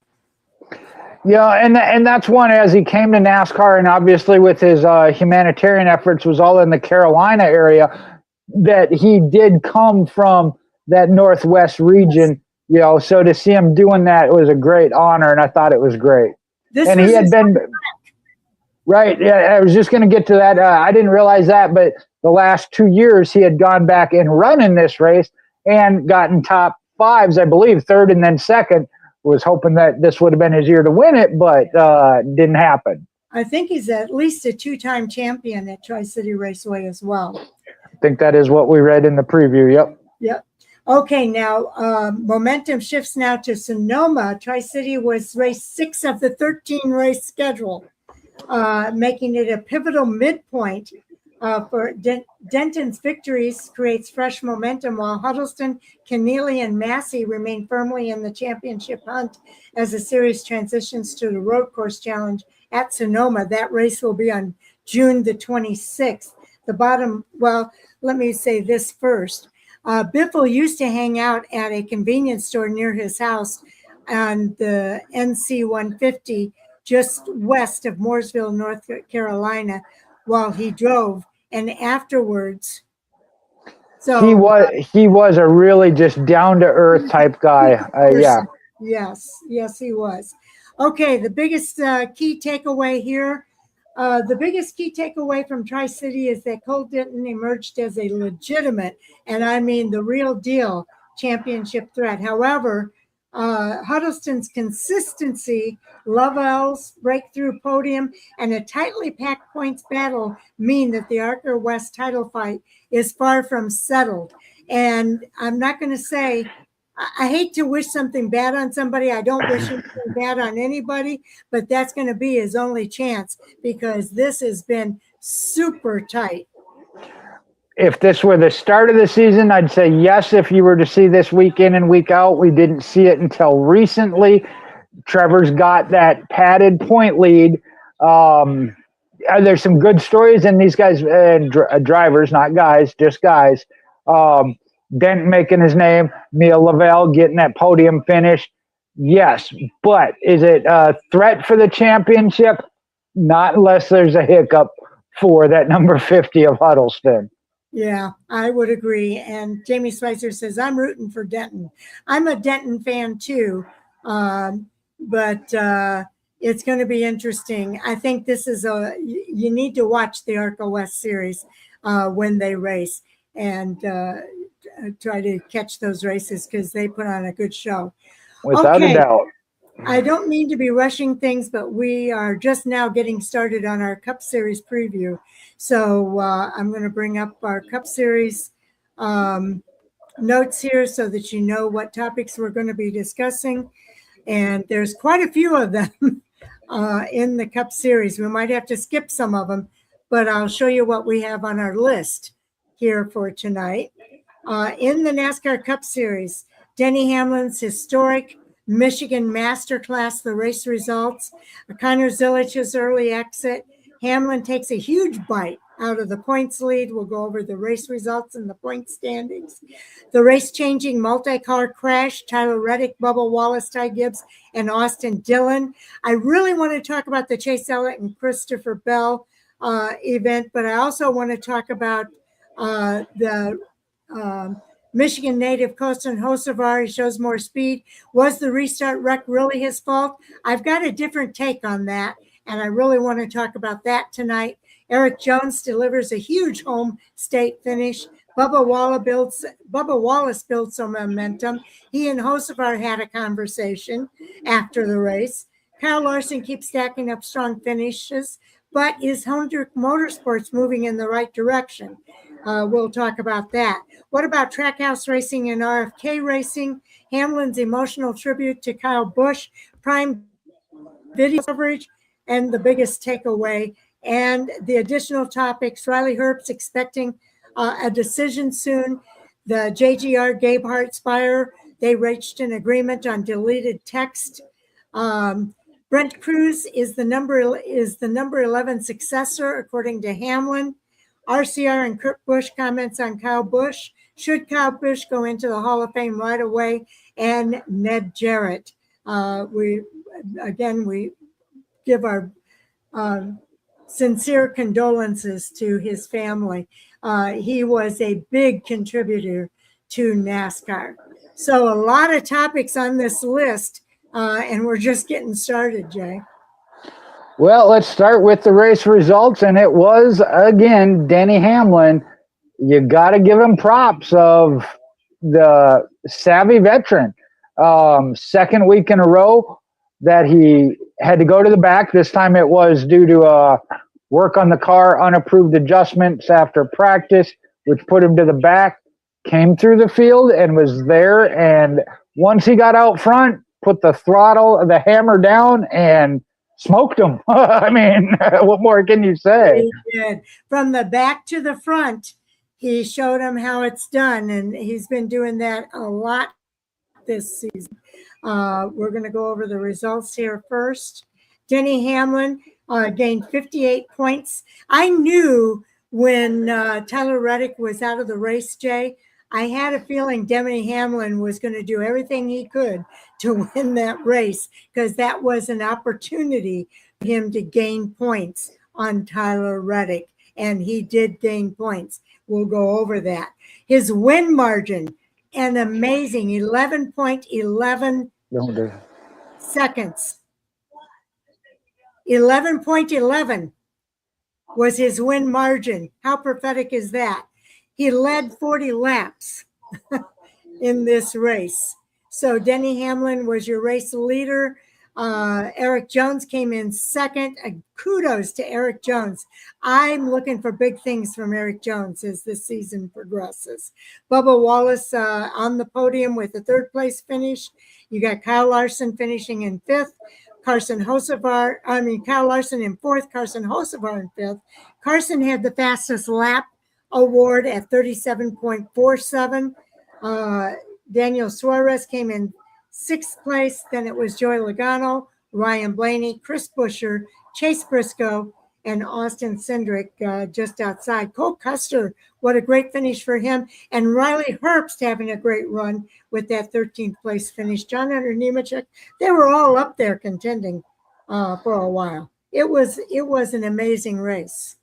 Yeah, and that's one, as he came to NASCAR, and obviously with his humanitarian efforts was all in the Carolina area, that he did come from that Northwest region, so to see him doing that was a great honor, and I thought it was great. This And was he had been, right, yeah, I was just going to get to that. I didn't realize that, but the last 2 years he had gone back and run in this race and gotten top fives, I believe, third and then second. Was hoping that this would have been his year to win it, but didn't happen. I think he's at least a 2-time champion at Tri-City Raceway as well. I think that is what we read in the preview. Yep. Okay, now momentum shifts now to Sonoma. Tri-City was race 6 of the 13 race schedule, making it a pivotal midpoint for Denton's victories creates fresh momentum, while Huddleston, Keneally, and Massey remain firmly in the championship hunt as the series transitions to the road course challenge at Sonoma. That race will be on June the 26th. Let me say this first. Biffle used to hang out at a convenience store near his house on the NC 150 just west of Mooresville, North Carolina, while he drove, and afterwards. So he was a really just down to earth type guy. Yeah. Yes, he was. Okay, the biggest key takeaway here. The biggest key takeaway from Tri-City is that Cole Denton emerged as a legitimate, and I mean the real deal, championship threat. However, Huddleston's consistency, Lovell's breakthrough podium, and a tightly packed points battle mean that the ARCA West title fight is far from settled. And I'm not going to say, I hate to wish something bad on somebody. I don't wish anything bad on anybody, but that's going to be his only chance because this has been super tight. If this were the start of the season, I'd say yes. If you were to see this week in and week out, we didn't see it until recently. Trevor's got that padded point lead. There's some good stories in these guys, drivers, not guys, just guys. Denton making his name, Mia Lavelle getting that podium finish. Yes, but is it a threat for the championship? Not unless there's a hiccup for that number 50 of Huddleston. Yeah, I would agree. And Jamie Spicer says, I'm rooting for Denton. I'm a Denton fan too, but it's going to be interesting. I think this is you need to watch the ARCA West series when they race and try to catch those races because they put on a good show. Without a doubt. I don't mean to be rushing things, but we are just now getting started on our Cup Series preview. So I'm going to bring up our Cup Series notes here so that you know what topics we're going to be discussing. And there's quite a few of them in the Cup Series. We might have to skip some of them, but I'll show you what we have on our list here for tonight. In the NASCAR Cup Series, Denny Hamlin's historic Michigan Masterclass, the race results, Connor Zilich's early exit. Hamlin takes a huge bite out of the points lead. We'll go over the race results and the point standings. The race-changing multi-car crash, Tyler Reddick, Bubba Wallace, Ty Gibbs, and Austin Dillon. I really want to talk about the Chase Elliott and Christopher Bell event, but I also want to talk about the Michigan native Kostin Hocevar. He shows more speed. Was the restart wreck really his fault? I've got a different take on that, and I really want to talk about that tonight. Eric Jones delivers a huge home state finish. Bubba Wallace built some momentum. He and Hocevar had a conversation after the race. Kyle Larson keeps stacking up strong finishes, but is Hendrick Motorsports moving in the right direction? We'll talk about that. What about Trackhouse Racing and RFK Racing? Hamlin's emotional tribute to Kyle Busch, prime video coverage, and the biggest takeaway. And the additional topics, Riley Herbst expecting a decision soon. The JGR Gabehart Spire, they reached an agreement on deleted text. Brent Cruz is the number 11 successor, according to Hamlin. RCR and Kurt Busch comments on Kyle Busch. Should Kyle Busch go into the Hall of Fame right away? And Ned Jarrett. We give our sincere condolences to his family. He was a big contributor to NASCAR. So a lot of topics on this list, and we're just getting started, Jay. Well, let's start with the race results, and it was, again, Denny Hamlin. You got to give him props of the savvy veteran. Second week in a row that he had to go to the back. This time it was due to work on the car, unapproved adjustments after practice, which put him to the back, came through the field and was there. And once he got out front, put the hammer down and smoked him. I mean, what more can you say? He did. From the back to the front, he showed him how it's done, and he's been doing that a lot this season. We're going to go over the results here first. Denny Hamlin gained 58 points. I knew when Tyler Reddick was out of the race, Jay, I had a feeling Denny Hamlin was going to do everything he could to win that race, because that was an opportunity for him to gain points on Tyler Reddick, and he did gain points. We'll go over that. His win margin, an amazing 11.11 seconds. 11.11 was his win margin. How prophetic is that? He led 40 laps in this race. So Denny Hamlin was your race leader. Eric Jones came in second. Kudos to Eric Jones. I'm looking for big things from Eric Jones as this season progresses. Bubba Wallace on the podium with a third place finish. You got Kyle Larson finishing in fifth. Kyle Larson in fourth, Carson Hocevar in fifth. Carson had the fastest lap award at 37.47. Daniel Suarez came in sixth place. Then it was Joey Logano, Ryan Blaney, Chris Buescher, Chase Briscoe, and Austin Cindric just outside. Cole Custer, what a great finish for him. And Riley Herbst having a great run with that 13th place finish. John Hunter Nemechek, they were all up there contending for a while. It was an amazing race.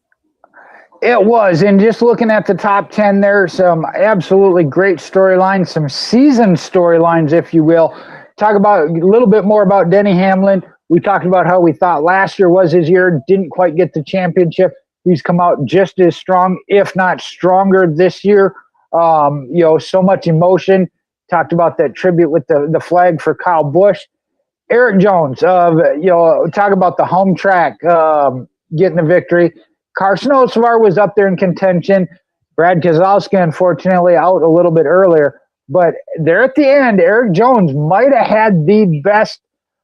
It was, and just looking at the top 10 there, some absolutely great storylines, some season storylines, if you will. Talk about a little bit more about Denny Hamlin. We talked about how we thought last year was his year, didn't quite get the championship. He's come out just as strong, if not stronger this year. So much emotion. Talked about that tribute with the flag for Kyle Busch. Eric Jones, talk about the home track, getting the victory. Carson Hocevar was up there in contention. Brad Keselowski, unfortunately, out a little bit earlier. But there at the end, Eric Jones might have had the best.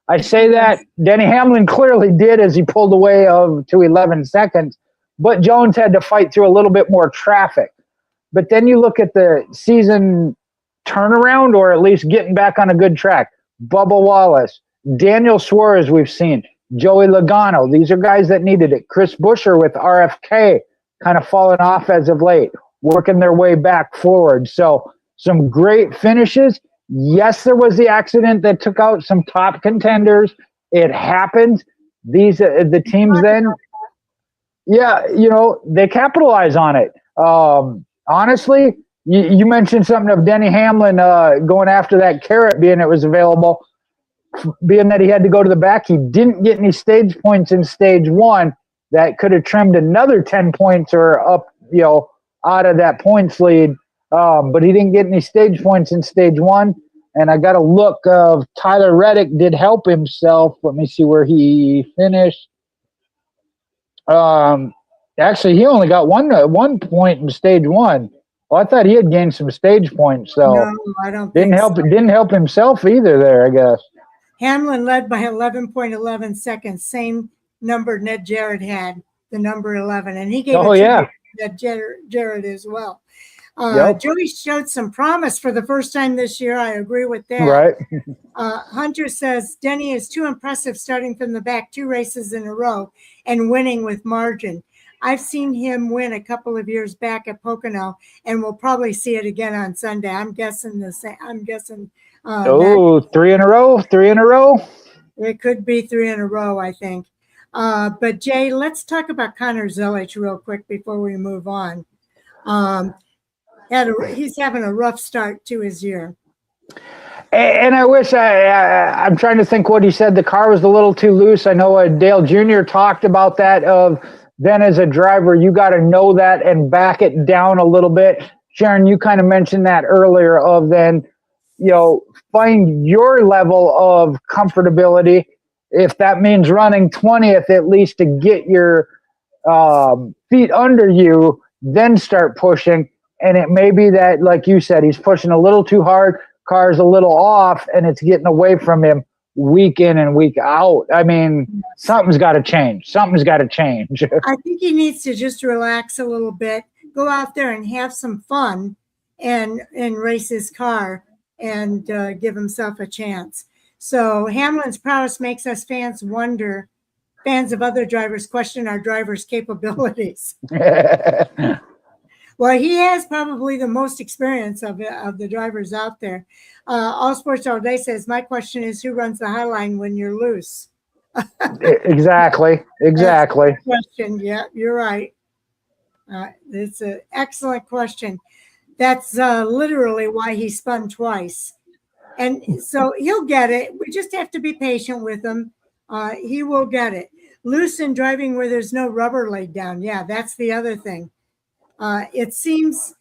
I say that Denny Hamlin clearly did, as he pulled away to 11 seconds. But Jones had to fight through a little bit more traffic. But then you look at the season turnaround, or at least getting back on a good track. Bubba Wallace, Daniel Suarez we've seen. Joey Logano, these are guys that needed it. Chris Buescher with RFK kind of falling off as of late, working their way back forward. So some great finishes. Yes, there was the accident that took out some top contenders. It happens. The teams then, they capitalize on it. Honestly, you mentioned something of Denny Hamlin going after that carrot, being it was available. Being that he had to go to the back, he didn't get any stage points in stage one. That could have trimmed another 10 points or up, out of that points lead. But he didn't get any stage points in stage one. And I got a look of Tyler Reddick did help himself. Let me see where he finished. Actually, he only got one point in stage one. Well, I thought he had gained some stage points, so no, I don't didn't help. so. Didn't help himself either. There, I guess. Hamlin led by 11.11 seconds, same number Ned Jarrett had, the number 11, and he gave Ned Jarrett as well. Joey showed some promise for the first time this year. I agree with that. Right. Hunter says Denny is too impressive starting from the back 2 races in a row and winning with margin. I've seen him win a couple of years back at Pocono, and we'll probably see it again on Sunday. I'm guessing the same. I'm guessing. 3 in a row. 3 in a row. It could be 3 in a row, I think. But Jay, let's talk about Connor Zelich real quick before we move on. He's having a rough start to his year. And I wish I'm trying to think what he said. The car was a little too loose. I know Dale Jr. talked about that. Then as a driver, you got to know that and back it down a little bit. Sharon, you kind of mentioned that earlier. Then, find your level of comfortability. If that means running 20th, at least to get your feet under you, then start pushing. And it may be that, like you said, he's pushing a little too hard. Car's a little off, and it's getting away from him week in and week out. I mean, something's got to change. Something's got to change. I think he needs to just relax a little bit, go out there and have some fun and race his car and give himself a chance. So Hamlin's prowess makes us fans wonder. Fans of other drivers question our drivers' capabilities. Well, he has probably the most experience of the drivers out there. All Sports All Day says, my question is, who runs the high line when you're loose? Exactly. Question. Yeah, you're right. It's an excellent question. That's literally why he spun twice. And so he'll get it. We just have to be patient with him. He will get it. Loose and driving where there's no rubber laid down. Yeah, that's the other thing. It seems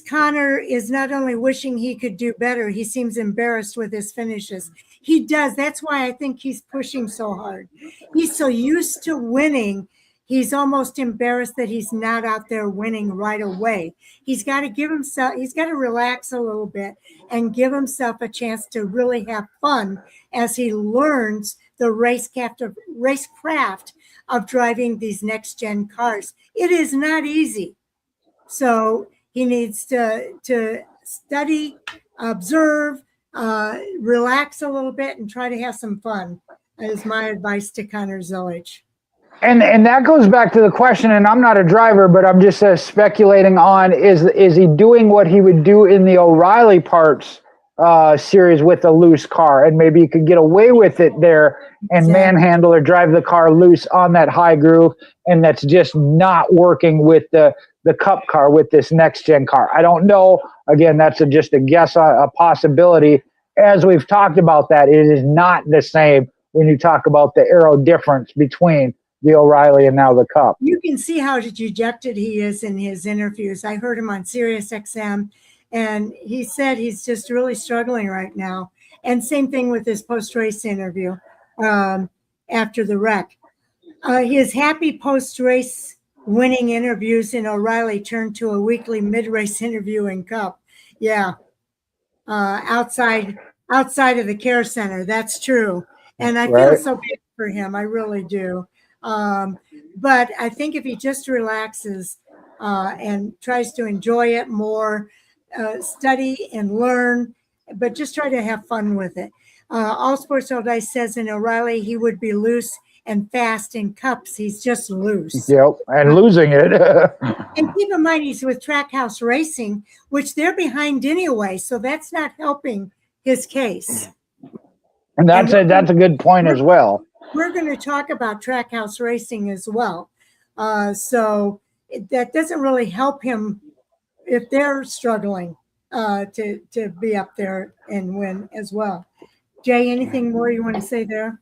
Connor is not only wishing he could do better, he seems embarrassed with his finishes. He does. That's why I think he's pushing so hard. He's so used to winning. He's almost embarrassed that he's not out there winning right away. He's got to relax a little bit and give himself a chance to really have fun as he learns the racecraft of driving these next gen cars. It is not easy. So he needs to study, observe, relax a little bit, and try to have some fun, is my advice to Connor Zelich. And that goes back to the question, and I'm not a driver, but I'm just speculating on, is he doing what he would do in the O'Reilly Parts series with a loose car, and maybe he could get away with it there and manhandle or drive the car loose on that high groove, and that's just not working with the Cup car, with this next gen car. I don't know. Again, that's just a guess, a possibility. As we've talked about that, it is not the same when you talk about the aero difference between the O'Reilly and now the Cup. You can see how dejected he is in his interviews. I heard him on Sirius XM, and he said he's just really struggling right now. And same thing with his post-race interview after the wreck. His happy post-race winning interviews in O'Reilly turned to a weekly mid-race interview in Cup. Yeah, outside of the care center. That's true. And I feel so bad for him. I really do. But I think if he just relaxes and tries to enjoy it more, study and learn, but just try to have fun with it. All Sports All Day says in O'Reilly he would be loose and fast in Cups. He's just loose. Yep, and losing it. And keep in mind he's with Trackhouse Racing, which they're behind anyway, so that's not helping his case. And that's a good point as well. We're going to talk about Trackhouse Racing as well. So that doesn't really help him if they're struggling to be up there and win as well. Jay, anything more you want to say there?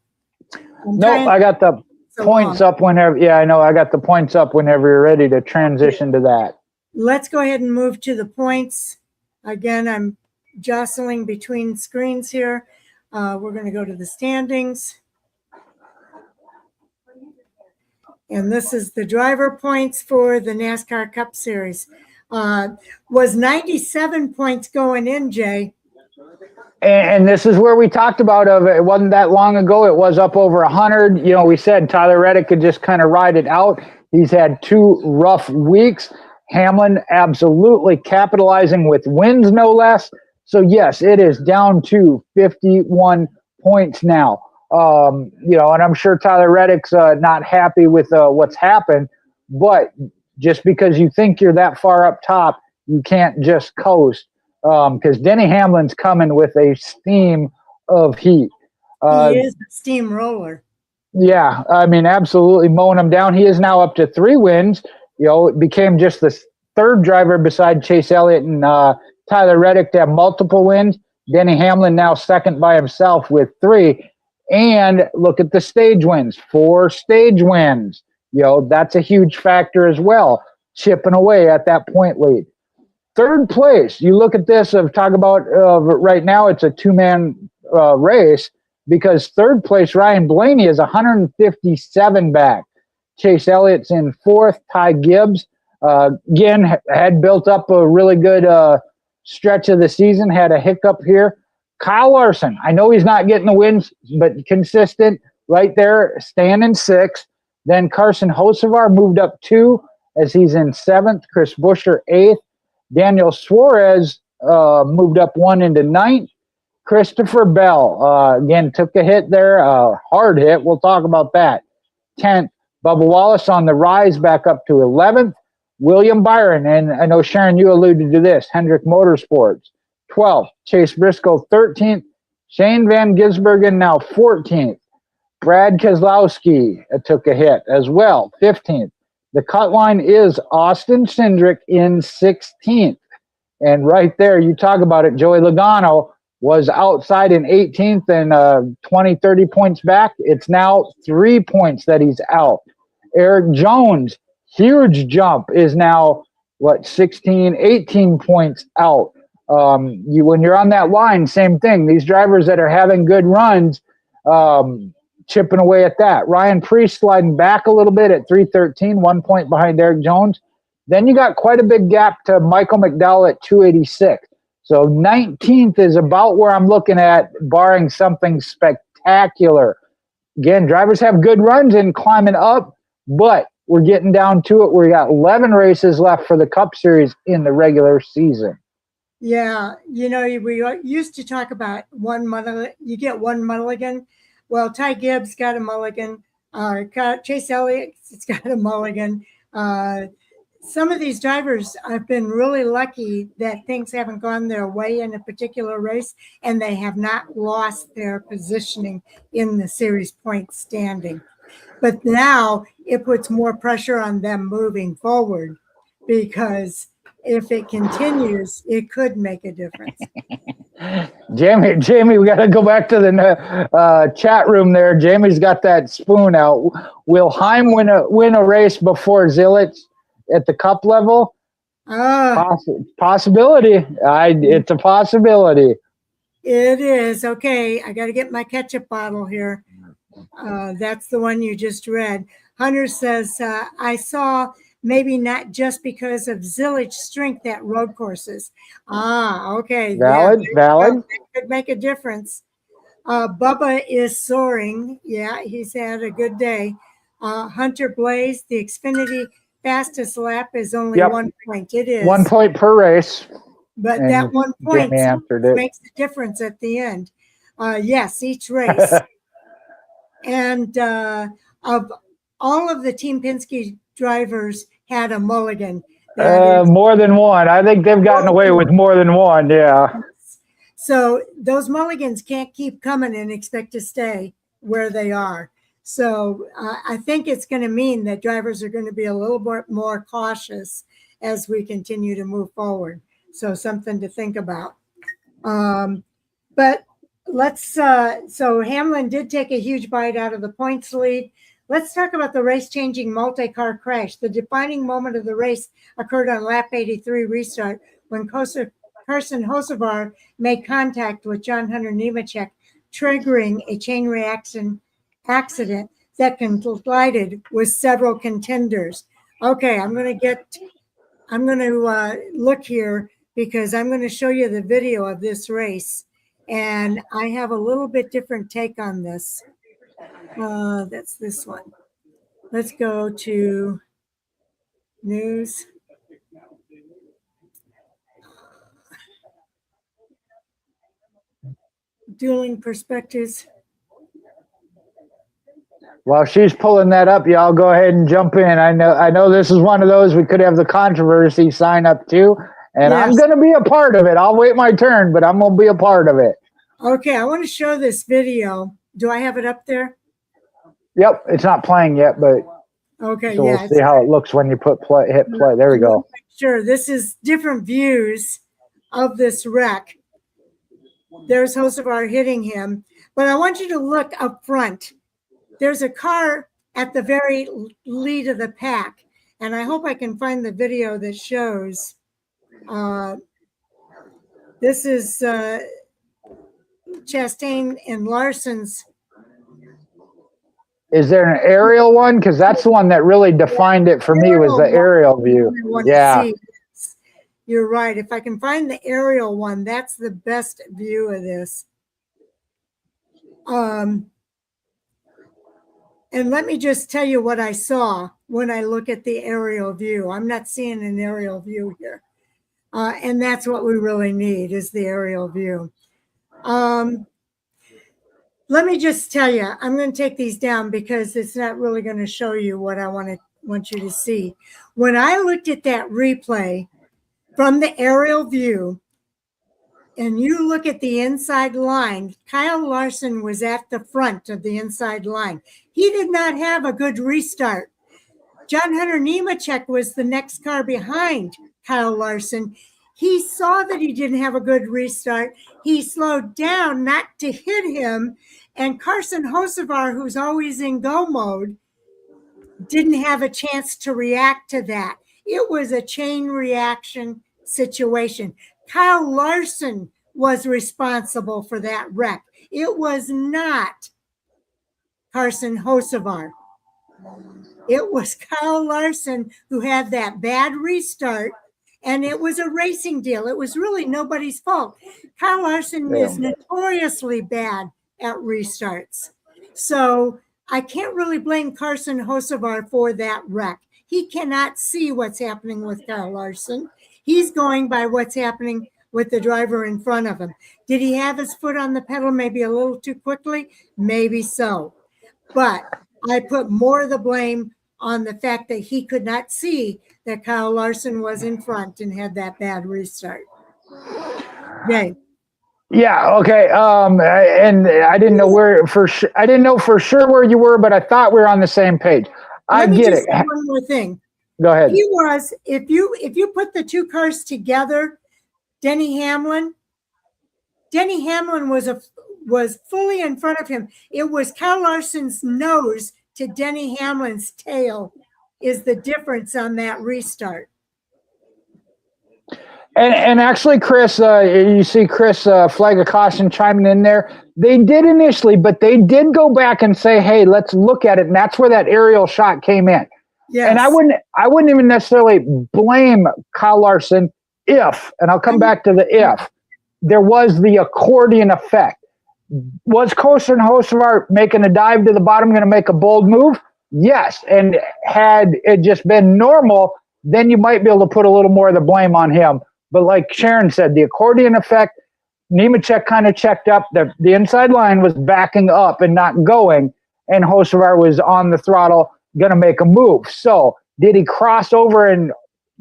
No, I got the points up whenever. Yeah, I know. I got the points up whenever you're ready to transition to that. Let's go ahead and move to the points. Again, I'm jostling between screens here. We're going to go to the standings. And this is the driver points for the NASCAR Cup Series. Was 97 points going in, Jay. And this is where we talked about it wasn't that long ago. It was up over 100. We said Tyler Reddick could just kind of ride it out. He's had 2 rough weeks. Hamlin absolutely capitalizing with wins, no less. So, yes, it is down to 51 points now. And I'm sure Tyler Reddick's not happy with what's happened. But just because you think you're that far up top, you can't just coast. Because Denny Hamlin's coming with a steam of heat. He is a steamroller. Yeah, I mean, absolutely mowing him down. He is now up to 3 wins. It became just the third driver beside Chase Elliott and Tyler Reddick to have multiple wins. Denny Hamlin now second by himself with 3. And look at the stage wins, 4 stage wins. That's a huge factor as well, chipping away at that point lead. Third place, you look at this talk about right now, it's a 2-man race because third place, Ryan Blaney, is 157 back. Chase Elliott's in 4th. Ty Gibbs, again, had built up a really good stretch of the season, had a hiccup here. Kyle Larson, I know he's not getting the wins, but consistent right there, staying in 6th. Then Carson Hocevar moved up 2 as he's in 7th. Chris Buescher, 8th. Daniel Suarez moved up 1 into 9th. Christopher Bell, again, took a hit there, hard hit. We'll talk about that. 10th. Bubba Wallace on the rise back up to 11th. William Byron, and I know, Sharon, you alluded to this, Hendrick Motorsports, 12th. Chase Briscoe, 13th. Shane Van Gisbergen, now 14th. Brad Keselowski took a hit as well, 15th. The cut line is Austin Cindric in 16th. And right there, you talk about it, Joey Logano was outside in 18th and 20, 30 points back. It's now 3 points that he's out. Eric Jones, huge jump, is now, 16, 18 points out. When you're on that line, same thing. These drivers that are having good runs, chipping away at that. Ryan Preece sliding back a little bit at 313, 1 point behind Eric Jones. Then you got quite a big gap to Michael McDowell at 286. So 19th is about where I'm looking at, barring something spectacular. Again, drivers have good runs and climbing up, but we're getting down to it. We got 11 races left for the Cup Series in the regular season. Yeah, we used to talk about you get one mulligan. Well, Ty Gibbs got a mulligan. Chase Elliott's got a mulligan. Some of these drivers have been really lucky that things haven't gone their way in a particular race, and they have not lost their positioning in the series point standing. But now it puts more pressure on them moving forward, because if it continues, it could make a difference. Jamie, we got to go back to the chat room there. Jamie's got that spoon out. Will Heim win a race before Zilic at the Cup level? Possibility. It's a possibility. It is. Okay, I got to get my ketchup bottle here. That's the one you just read. Hunter says, I saw maybe not just because of Zilic's strength at road courses. Okay. Valid. That could make a difference. Bubba is soaring. Yeah, he's had a good day. Hunter Blaze, the Xfinity fastest lap is only 1 point. It is 1 point per race. But that 1 point makes a difference at the end. Yes, each race. And of all of the Team Penske drivers had a mulligan. More than one. I think they've gotten away with more than one. Yeah. So those mulligans can't keep coming and expect to stay where they are. So I think it's going to mean that drivers are going to be a little bit more cautious as we continue to move forward. So something to think about. But let's, so Hamlin did take a huge bite out of the points lead. Let's talk about the race-changing multi-car crash. The defining moment of the race occurred on lap 83 restart when Carson Hocevar made contact with John Hunter Nemechek, triggering a chain reaction accident that collided with several contenders. Okay, I'm going to look here because I'm going to show you the video of this race. And I have a little bit different take on this. That's this one. Let's go to news. Dueling perspectives. While she's pulling that up, y'all go ahead and jump in. I know this is one of those we could have the controversy sign up to, and yes. I'm going to be a part of it. I'll wait my turn, but I'm going to be a part of it. Okay, I want to show this video. Do I have it up there? Yep, it's not playing yet, but Okay, so yeah. we'll see how it looks when you hit play. There we go. Sure, this is different views of this wreck. There's Hocevar hitting him, but I want you to look up front. There's a car at the very lead of the pack, and I hope I can find the video that shows. This is Chastain and Larson's. Is there an aerial one? Because that's the one that really defined it for me, was the aerial view. Yeah. You're right. If I can find the aerial one, that's the best view of this. And let me just tell you what I saw when I look at the aerial view. I'm not seeing an aerial view here. And that's what we really need, is the aerial view. Let me just tell you, I'm going to take these down because it's not really going to show you what I want you to see. When I looked at that replay from the aerial view, and you look at the inside line, Kyle Larson was at the front of the inside line. He did not have a good restart. John Hunter Nemechek was the next car behind Kyle Larson. He saw that he didn't have a good restart. He slowed down not to hit him. And Carson Hocevar, who's always in go mode, didn't have a chance to react to that. It was a chain reaction situation. Kyle Larson was responsible for that wreck. It was not Carson Hocevar. It was Kyle Larson who had that bad restart, and it was a racing deal. It was really nobody's fault. Kyle Larson is notoriously bad at restarts. So I can't really blame Carson Hocevar for that wreck. He cannot see what's happening with Kyle Larson. He's going by what's happening with the driver in front of him. Did he have his foot on the pedal maybe a little too quickly? Maybe so. But I put more of the blame on the fact that he could not see that Kyle Larson was in front and had that bad restart. Okay. Yeah. Okay. And I didn't know I didn't know for sure where you were, but I thought we were on the same page. I get it. One more thing. Go ahead. He was, if you put the two cars together, Denny Hamlin was fully in front of him. It was Kyle Larson's nose to Denny Hamlin's tail is the difference on that restart. And actually, Chris, you see Chris Flag of Caution chiming in there. They did initially, but they did go back and say, "Hey, let's look at it." And that's where that aerial shot came in. Yes. And I wouldn't even necessarily blame Kyle Larson if, and I'll come back to the if, there was the accordion effect. Was Carson Hocevar making a dive to the bottom going to make a bold move? Yes. And had it just been normal, then you might be able to put a little more of the blame on him. But like Sharon said, the accordion effect, Nemechek kind of checked up. The inside line was backing up and not going, and Hocevar was on the throttle, going to make a move. So did he cross over and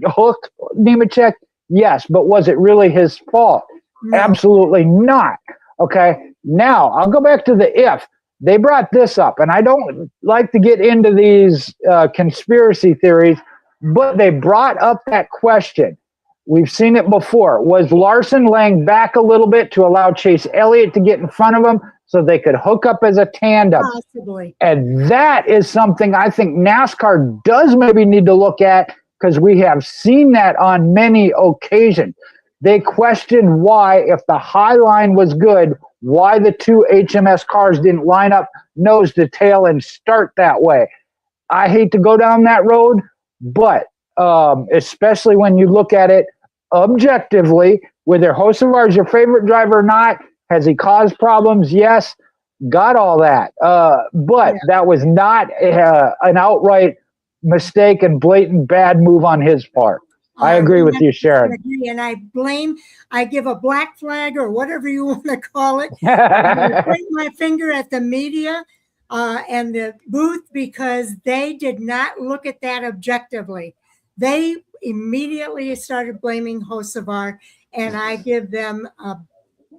hook Nemechek? Yes. But was it really his fault? No. Absolutely not. Okay. Now I'll go back to the if. They brought this up, and I don't like to get into these conspiracy theories, but they brought up that question. We've seen it before. Was Larson laying back a little bit to allow Chase Elliott to get in front of him so they could hook up as a tandem? Possibly. And that is something I think NASCAR does maybe need to look at, because we have seen that on many occasions. They questioned why, if the high line was good, why the two HMS cars didn't line up nose to tail and start that way. I hate to go down that road, but especially when you look at it objectively, whether Hocevar is your favorite driver or not, has he caused problems? Yes, got all that. But that was not an outright mistake and blatant bad move on his part. I agree with you, Sharon. And I give a black flag or whatever you want to call it. I point my finger at the media and the booth, because they did not look at that objectively. They immediately started blaming Hocevar, and I give them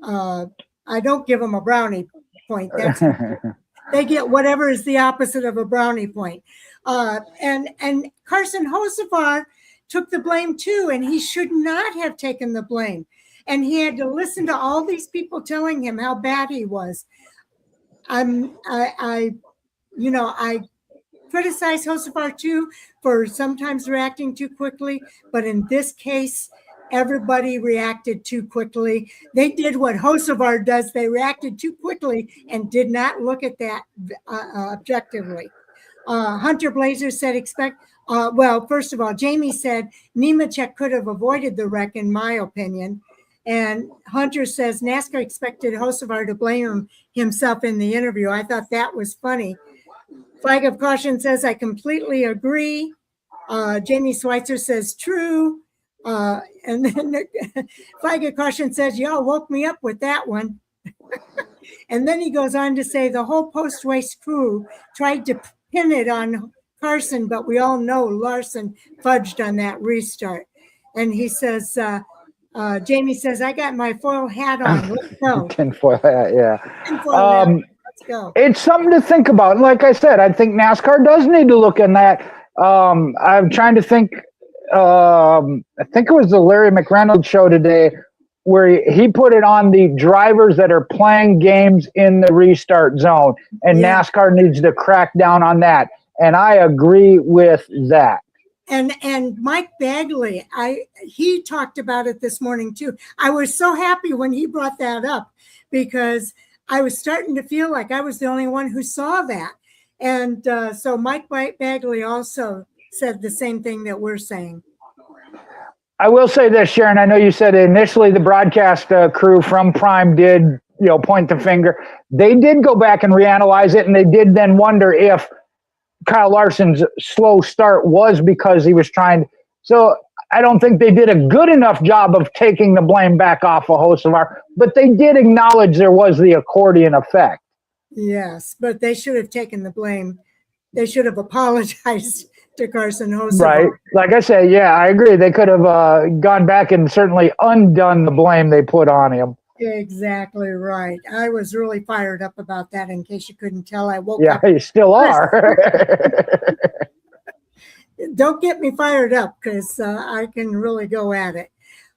I don't give them a brownie point. That's They get whatever is the opposite of a brownie point. And Carson Hocevar took the blame too, and he should not have taken the blame. And he had to listen to all these people telling him how bad he was. I criticize Hocevar too for sometimes reacting too quickly, but in this case, everybody reacted too quickly. They did what Hocevar does. They reacted too quickly and did not look at that objectively. Hunter Blazer said, first of all, Jamie said Nemechek could have avoided the wreck, in my opinion. And Hunter says NASCAR expected Hocevar to blame himself in the interview. I thought that was funny. Flag of Caution says, I completely agree. Jamie Schweitzer says, true. And then Flag of Caution says, y'all woke me up with that one. And then he goes on to say, the whole post-race crew tried to pin it on Carson, but we all know Larson fudged on that restart. And he says, Jamie says, I got my foil hat on. Let's go. Tinfoil hat, yeah. Tinfoil hat. Let's go. It's something to think about. And like I said, I think NASCAR does need to look in that. I'm trying to think. I think it was the Larry McReynolds show today where he put it on the drivers that are playing games in the restart zone. And NASCAR needs to crack down on that. And I agree with that. And Mike Bagley, he talked about it this morning too. I was so happy when he brought that up because I was starting to feel like I was the only one who saw that. And so Mike Bagley also said the same thing that we're saying. I will say this, Sharon. I know you said initially the broadcast crew from Prime did, point the finger. They did go back and reanalyze it, and they did then wonder if Kyle Larson's slow start was because he was trying. So I don't think they did a good enough job of taking the blame back off of Hocevar, but they did acknowledge there was the accordion effect. Yes, but they should have taken the blame. They should have apologized to Carson Hocevar. Right. Like I said, yeah, I agree. They could have gone back and certainly undone the blame they put on him. Exactly right. I was really fired up about that. In case you couldn't tell, I woke up. Yeah, you still are. Don't get me fired up because I can really go at it.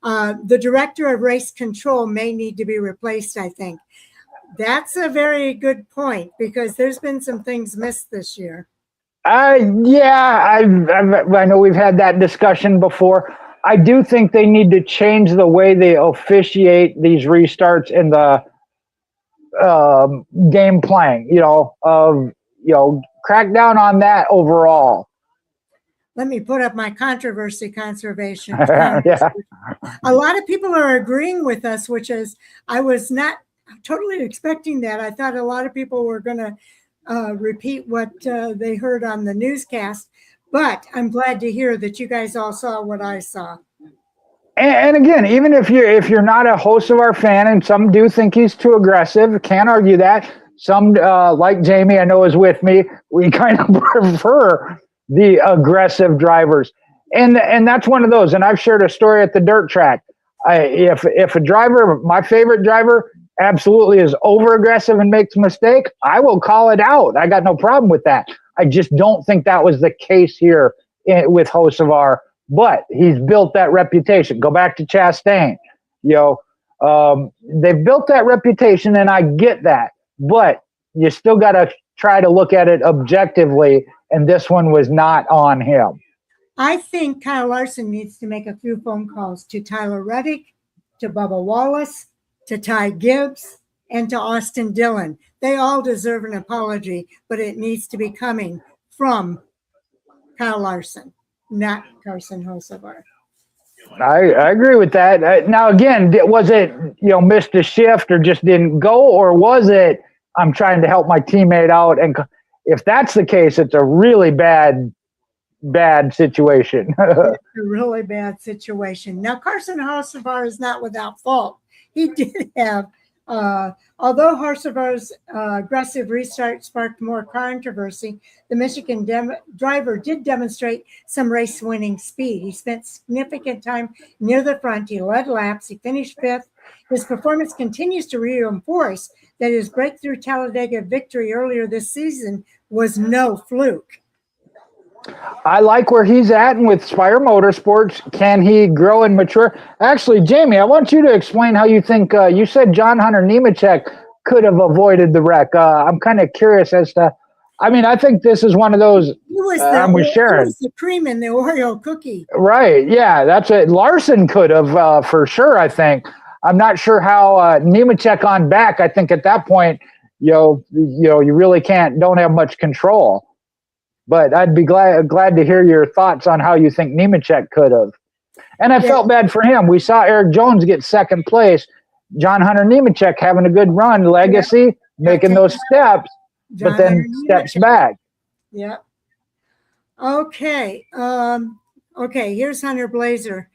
The director of race control may need to be replaced, I think. That's a very good point because there's been some things missed this year. I know we've had that discussion before. I do think they need to change the way they officiate these restarts in the game playing, crack down on that overall. Let me put up my controversy conservation. Yeah. A lot of people are agreeing with us, which is, I was not totally expecting that. I thought a lot of people were going to repeat what they heard on the newscast. But I'm glad to hear that you guys all saw what I saw. And again, even if you're not a Hocevar fan, and some do think he's too aggressive, can't argue that. Some, like Jamie, I know is with me, we kind of prefer the aggressive drivers. And that's one of those. And I've shared a story at the dirt track. If a driver, my favorite driver, absolutely is over aggressive and makes a mistake, I will call it out. I got no problem with that. I just don't think that was the case here with Hocevar, but he's built that reputation. Go back to Chastain. They've built that reputation, and I get that, but you still got to try to look at it objectively, and this one was not on him. I think Kyle Larson needs to make a few phone calls to Tyler Reddick, to Bubba Wallace, to Ty Gibbs, and to Austin Dillon. They all deserve an apology, but it needs to be coming from Kyle Larson, not Carson Hocevar. I agree with that. Now, again, was it, missed a shift or just didn't go, or was it, I'm trying to help my teammate out? And if that's the case, it's a really bad situation. It's a really bad situation. Now, Carson Hocevar is not without fault. He did have, although Hocevar's aggressive restart sparked more controversy, the Michigan driver did demonstrate some race-winning speed. He spent significant time near the front. He led laps. He finished fifth His performance continues to reinforce that his breakthrough Talladega victory earlier this season was no fluke. I like where he's at, and with Spire Motorsports, can he grow and mature? Actually, Jamie, I want you to explain how you think. You said John Hunter Nemechek could have avoided the wreck. I'm kind of curious as to. I mean, I think this is one of those. He was I'm with Sharon. He was the cream in the Oreo cookie. Right? Yeah, that's it. Larson could have for sure. I think. I'm not sure how Nemechek on back. I think at that point, you really don't have much control. But I'd be glad to hear your thoughts on how you think Nemechek could have. And I felt bad for him. We saw Eric Jones get second place. John Hunter Nemechek having a good run, legacy, making those steps, but then steps back. Yeah. Okay. Okay, here's Hunter Blazer.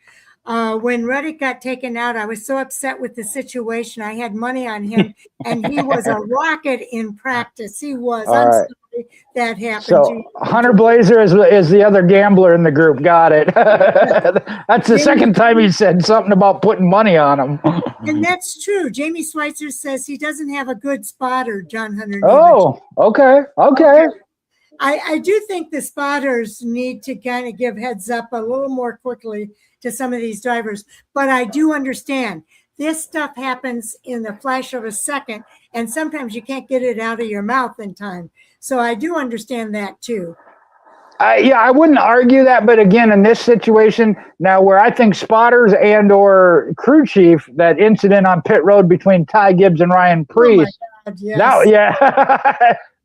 When Reddick got taken out, I was so upset with the situation. I had money on him, and he was a rocket in practice. He was. I'm sorry that happened. So Hunter Blazer is the other gambler in the group. Got it. That's the second time he said something about putting money on him. And that's true. Jamie Schweitzer says he doesn't have a good spotter, John Hunter. Oh, okay. I do think the spotters need to kind of give heads up a little more quickly to some of these drivers. But I do understand this stuff happens in the flash of a second, and sometimes you can't get it out of your mouth in time. So I do understand that too. I wouldn't argue that, but again, in this situation now, where I think spotters and or crew chief, that incident on pit road between Ty Gibbs and Ryan Preece,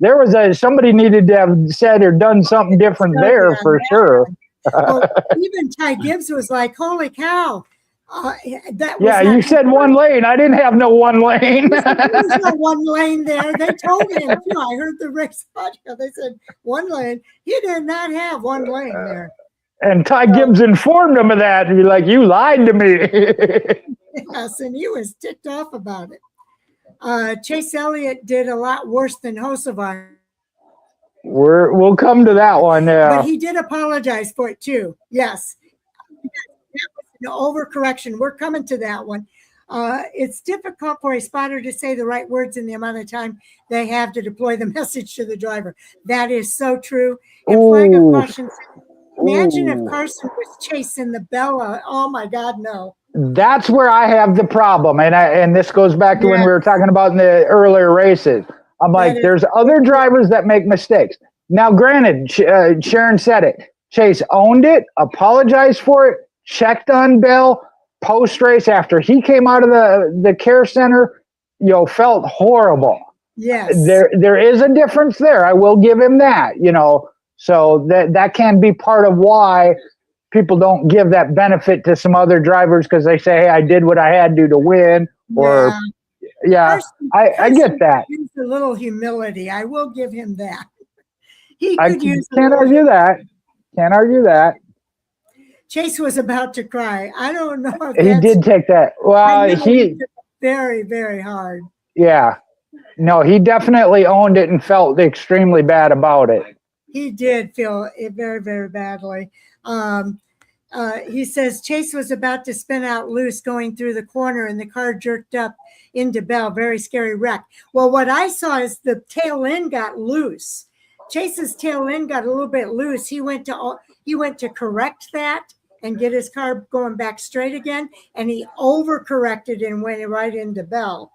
there was somebody needed to have said or done something different there for sure. Well, even Ty Gibbs was like, "Holy cow!" You said one lane. I didn't have no one lane. There was no one lane there. They told him too. I heard the race podcast. They said one lane. He did not have one lane there. And Ty Gibbs informed him of that. And you're like, you lied to me. Yes, and he was ticked off about it. Chase Elliott did a lot worse than Hocevar. We'll come to that one. Yeah. But he did apologize for it too. Yes. No overcorrection. We're coming to that one. It's difficult for a spotter to say the right words in the amount of time they have to deploy the message to the driver. That is so true. And flag of caution. Imagine if Carson was chasing the Bella. Oh my God, no. That's where I have the problem, and this goes back to when we were talking about in the earlier races. I'm like, there's other drivers that make mistakes. Now, granted, Sharon said it. Chase owned it, apologized for it, checked on Bell post-race after he came out of the care center, felt horrible. Yes. There is a difference there. I will give him that, so that can be part of why people don't give that benefit to some other drivers, because they say, hey, I did what I had to win. Or I get that. A little humility. I will give him that. Can't argue that. Chase was about to cry. I don't know if he did take that. Well, he took it very, very hard. Yeah. No, he definitely owned it and felt extremely bad about it. He did feel it very, very badly. He says Chase was about to spin out loose going through the corner, and the car jerked up into Bell. Very scary wreck. Well, what I saw is the tail end got loose. Chase's tail end got a little bit loose. He went to correct that and get his car going back straight again, and he overcorrected and went right into Bell.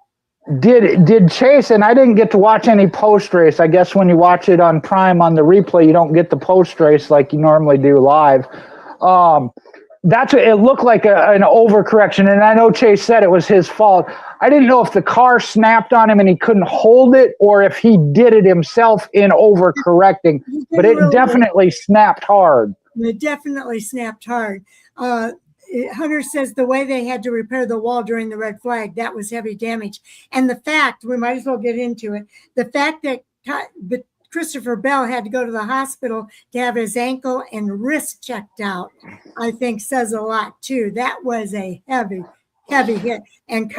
Did Chase, and I didn't get to watch any post race. I guess when you watch it on Prime on the replay, you don't get the post race like you normally do live. That's what it looked like, an overcorrection, and I know Chase said it was his fault. I didn't know if the car snapped on him and he couldn't hold it, or if he did it himself in overcorrecting. But it definitely snapped hard. It definitely snapped hard. Hunter says the way they had to repair the wall during the red flag, that was heavy damage. And the fact, we might as well get into it, the fact that Christopher Bell had to go to the hospital to have his ankle and wrist checked out, I think says a lot too. That was a heavy hit. And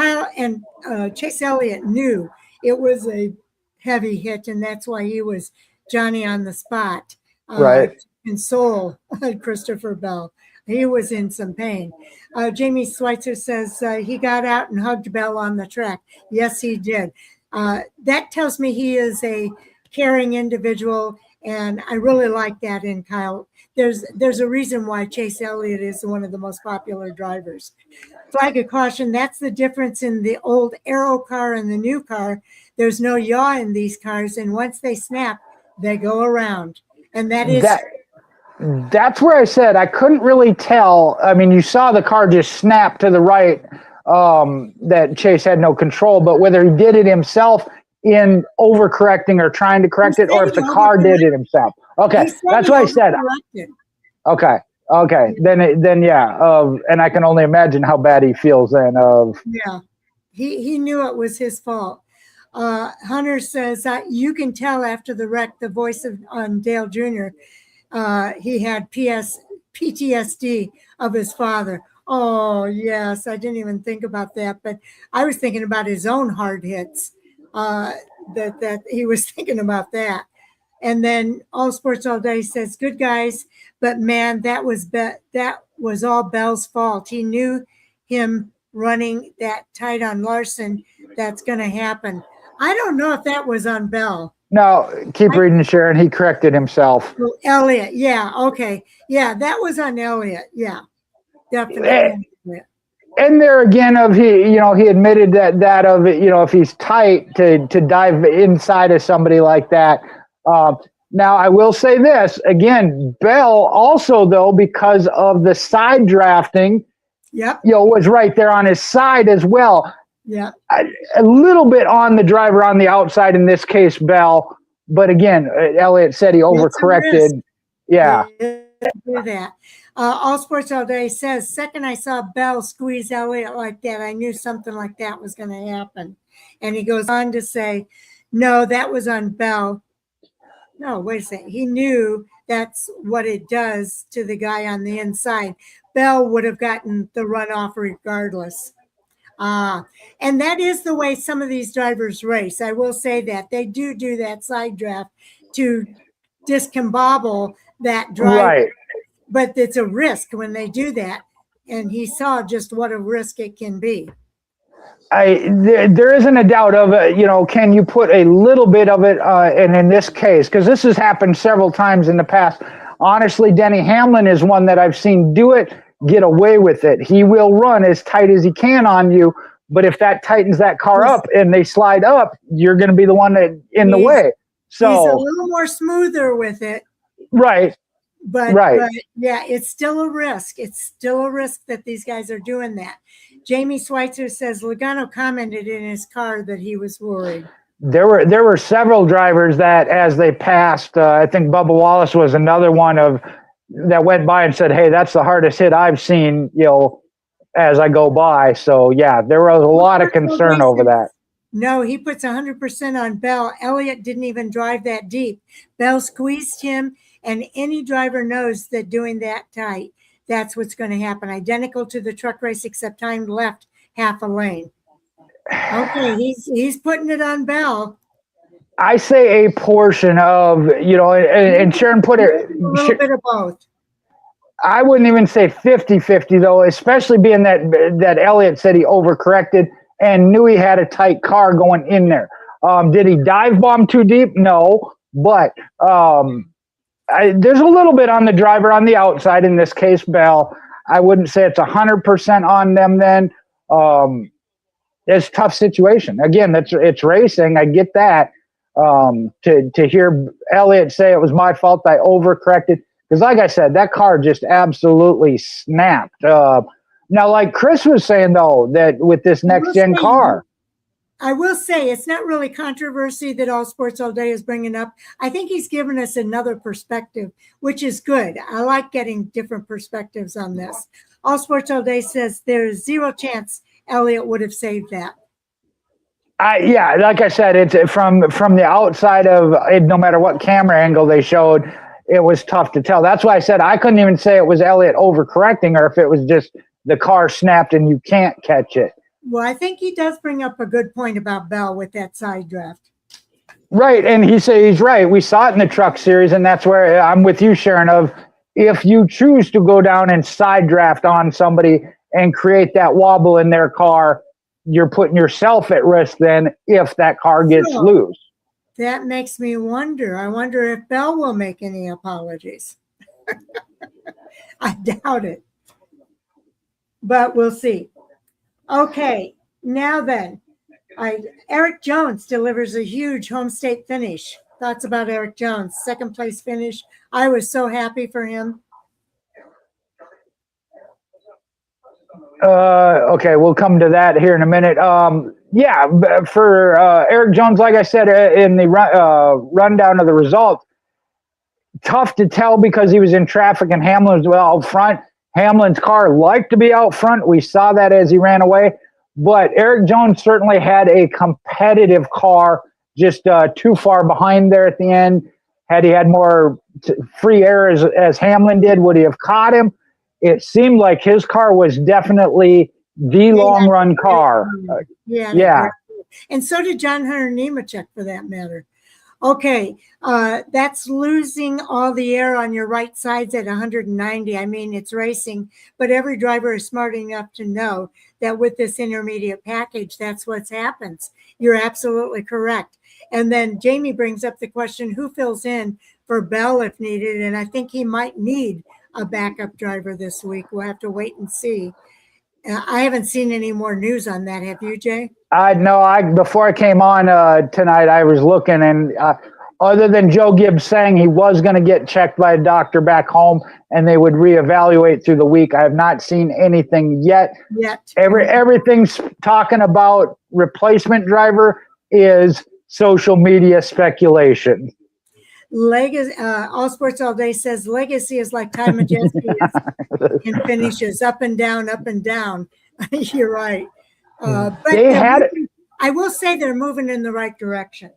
Chase Elliott knew it was a heavy hit, and that's why he was Johnny on the spot. Right. Console Christopher Bell. He was in some pain. Jamie Schweitzer says he got out and hugged Bell on the track. Yes, he did. That tells me he is a caring individual, and I really like that in Kyle. There's a reason why Chase Elliott is one of the most popular drivers. Flag of caution, that's the difference in the old Aero car and the new car. There's no yaw in these cars, and once they snap, they go around. And that's where I said I couldn't really tell. I mean, you saw the car just snap to the right, that Chase had no control, but whether he did it himself in overcorrecting or trying to correct it, or if the car did it himself. Okay, that's what I said. Okay. Then yeah. And I can only imagine how bad he feels then. Yeah, he knew it was his fault. Hunter says you can tell after the wreck, the voice of Dale Jr. He had PTSD of his father. Oh yes, I didn't even think about that, but I was thinking about his own hard hits. That he was thinking about that. And then All Sports All Day says, "Good guys, but man, that was all Bell's fault. He knew him running that tight on Larson. That's going to happen." I don't know if that was on Bell. No, keep reading, Sharon. He corrected himself. Oh, Elliott, yeah, okay, yeah, that was on Elliott, yeah, definitely. And there again, he admitted that if he's tight to dive inside of somebody like that. Now I will say this again, Bell also though, because of the side drafting, was right there on his side as well. Yeah, a little bit on the driver on the outside in this case, Bell. But again, Elliott said he overcorrected. Yeah. Do that. All Sports All Day says, second I saw Bell squeeze Elliott like that, I knew something like that was going to happen. And he goes on to say, no, that was on Bell. No, wait a second. He knew that's what it does to the guy on the inside. Bell would have gotten the runoff regardless. And that is the way some of these drivers race. I will say that they do that side draft to discombobble that driver. Right. But it's a risk when they do that. And he saw just what a risk it can be. There isn't a doubt of, can you put a little bit of it, and in this case, because this has happened several times in the past. Honestly, Denny Hamlin is one that I've seen do it, get away with it. He will run as tight as he can on you, but if that tightens that car up and they slide up, you're going to be the one that in the way. So he's a little more smoother with it. Right. But yeah, it's still a risk. It's still a risk that these guys are doing that. Jamie Schweitzer says Logano commented in his car that he was worried. There were several drivers that as they passed, I think Bubba Wallace was another one that went by and said, hey, that's the hardest hit I've seen, as I go by. So yeah, there was a lot of concern over that. No, he puts 100% on Bell. Elliott didn't even drive that deep. Bell squeezed him, and any driver knows that doing that tight, that's what's going to happen. Identical to the truck race, except time left half a lane. Okay, he's putting it on Bell. I say a portion of, and Sharon put it. A little bit of both. I wouldn't even say 50-50 though, especially being that Elliott said he overcorrected and knew he had a tight car going in there. Did he dive bomb too deep? No, but there's a little bit on the driver on the outside, in this case, Bell. I wouldn't say it's 100% on them then. It's a tough situation. Again, it's racing. I get that. To hear Elliott say it was my fault, I overcorrected. Because like I said, that car just absolutely snapped. Now, like Chris was saying, though, that with this next-gen car. I will say it's not really controversy that All Sports All Day is bringing up. I think he's given us another perspective, which is good. I like getting different perspectives on this. All Sports All Day says there's zero chance Elliott would have saved that. Yeah, like I said, it's from the outside of it, no matter what camera angle they showed, it was tough to tell. That's why I said I couldn't even say it was Elliott overcorrecting or if it was just the car snapped and you can't catch it. Well, I think he does bring up a good point about Bell with that side draft. Right, and he's right. We saw it in the Truck Series, and that's where I'm with you, Sharon, of if you choose to go down and side draft on somebody and create that wobble in their car, you're putting yourself at risk then if that car gets loose. That makes me wonder. I wonder if Bell will make any apologies. I doubt it. But we'll see. Okay, now then, Eric Jones delivers a huge home state finish. Thoughts about Eric Jones? Second place finish. I was so happy for him. Okay, we'll come to that here in a minute. Yeah, for Eric Jones, like I said in the rundown of the results, tough to tell because he was in traffic and Hamlin was out front. Hamlin's car liked to be out front. We saw that as he ran away. But Eric Jones certainly had a competitive car, just too far behind there at the end. Had he had more free air as Hamlin did, would he have caught him? It seemed like his car was definitely the long run car. Yeah. And so did John Hunter Nemechek, for that matter. Okay, that's losing all the air on your right sides at 190. I mean, it's racing, but every driver is smart enough to know that with this intermediate package, that's what happens. You're absolutely correct. And then Jamie brings up the question, who fills in for Bell if needed? And I think he might need a backup driver this week. We'll have to wait and see. I haven't seen any more news on that. Have you, Jay? No, before I came on tonight, I was looking, and other than Joe Gibbs saying he was going to get checked by a doctor back home and they would reevaluate through the week, I have not seen anything yet. Everything's talking about replacement driver is social media speculation. Legacy, All Sports All Day says legacy is like Ty Majeski in finishes, up and down, up and down. You're right. But I will say they're moving in the right direction.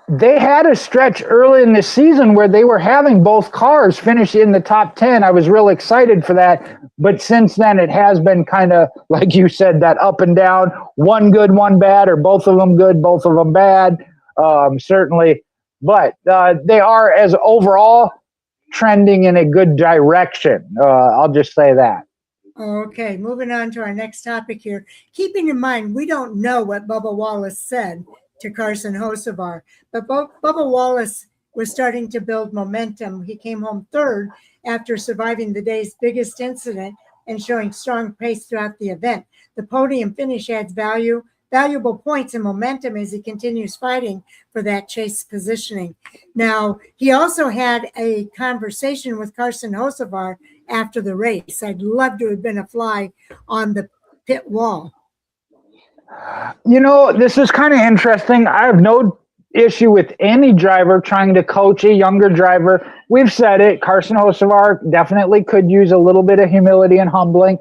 They had a stretch early in the season where they were having both cars finish in the top 10. I was real excited for that. But since then, it has been kind of, like you said, that up and down, one good, one bad, or both of them good, both of them bad, certainly. But they are, as overall, trending in a good direction. I'll just say that. Okay, moving on to our next topic here. Keeping in mind, we don't know what Bubba Wallace said to Carson Hocevar, but Bubba Wallace was starting to build momentum. He came home third after surviving the day's biggest incident and showing strong pace throughout the event. The podium finish adds valuable points and momentum as he continues fighting for that chase positioning. Now, he also had a conversation with Carson Hocevar after the race. I'd love to have been a fly on the pit wall. You know, this is kind of interesting. I have no issue with any driver trying to coach a younger driver. We've said it. Carson Hocevar definitely could use a little bit of humility and humbling.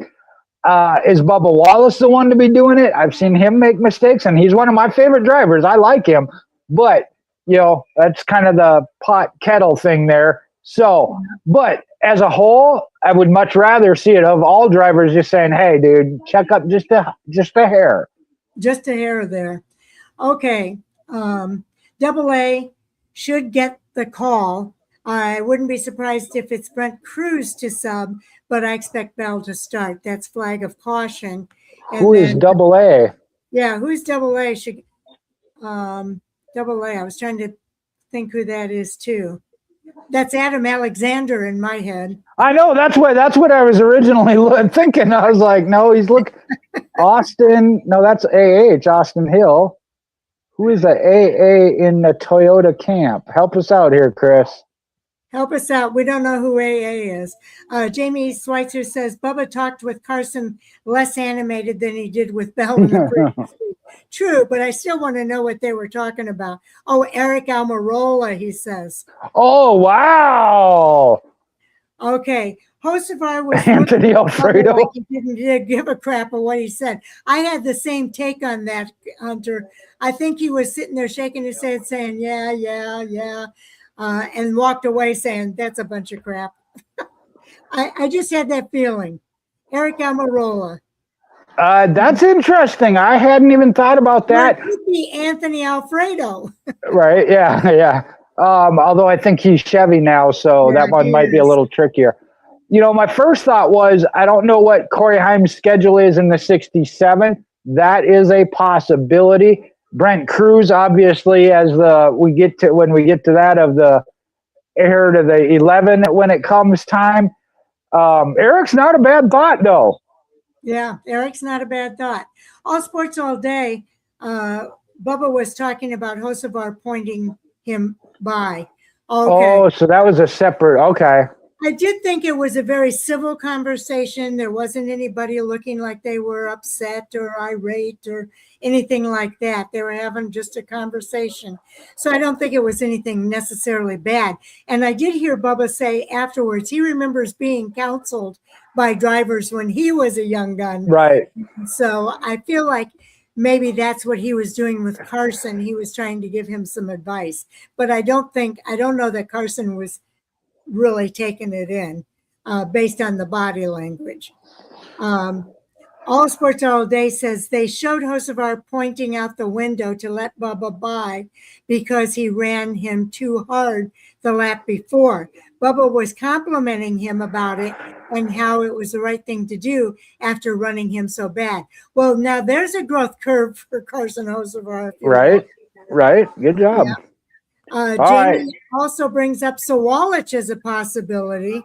Is Bubba Wallace the one to be doing it? I've seen him make mistakes, and he's one of my favorite drivers. I like him. But, you know, that's kind of the pot kettle thing there. So, but as a whole, I would much rather see it of all drivers just saying, hey, dude, check up just a hair. Just a hair there. Okay. Double A should get the call. I wouldn't be surprised if it's Brent Cruz to sub, but I expect Bell to start. That's flag of caution. And who is Double A? Yeah, who's Double A? Double A. I was trying to think who that is too. That's Adam Alexander in my head. I know, that's what I was originally thinking. I was like, no, Austin. No, that's Austin Hill. Who is the AA in the Toyota camp? Help us out here, Chris. Help us out. We don't know who AA is. Jamie Schweitzer says Bubba talked with Carson less animated than he did with Bell in the previous week. True, but I still want to know what they were talking about. Oh, Eric Almirola, he says. Oh, wow. Okay. Hocevar was Anthony Alfredo. Like he didn't give a crap of what he said. I had the same take on that, Hunter. I think he was sitting there shaking his head saying, yeah. And walked away saying, that's a bunch of crap. I just had that feeling. Eric Almirola. That's interesting. I hadn't even thought about that. Well, it could be Anthony Alfredo. Right, yeah. Although I think he's Chevy now, so that one might be a little trickier. my first thought was, I don't know what Corey Haim's schedule is in the 67. That is a possibility. Brent Cruz, obviously, when we get to that, of the heir to the 11 when it comes time. Eric's not a bad thought, though. Yeah, Eric's not a bad thought. All Sports All Day, Bubba was talking about Hocevar pointing him by. Okay. Oh, so that was a separate, okay. I did think it was a very civil conversation. There wasn't anybody looking like they were upset or irate or anything like that. They were having just a conversation. So I don't think it was anything necessarily bad. And I did hear Bubba say afterwards, he remembers being counseled by drivers when he was a young gun. Right. So I feel like maybe that's what he was doing with Carson. He was trying to give him some advice. But I don't know that Carson was really taking it in based on the body language. All Sports All Day says they showed Hocevar pointing out the window to let Bubba by because he ran him too hard the lap before. Bubba was complimenting him about it and how it was the right thing to do after running him so bad. Well, now there's a growth curve for Carson Hocevar. Right. Good job. Yeah. Jamie right. also brings up Sawalich as a possibility.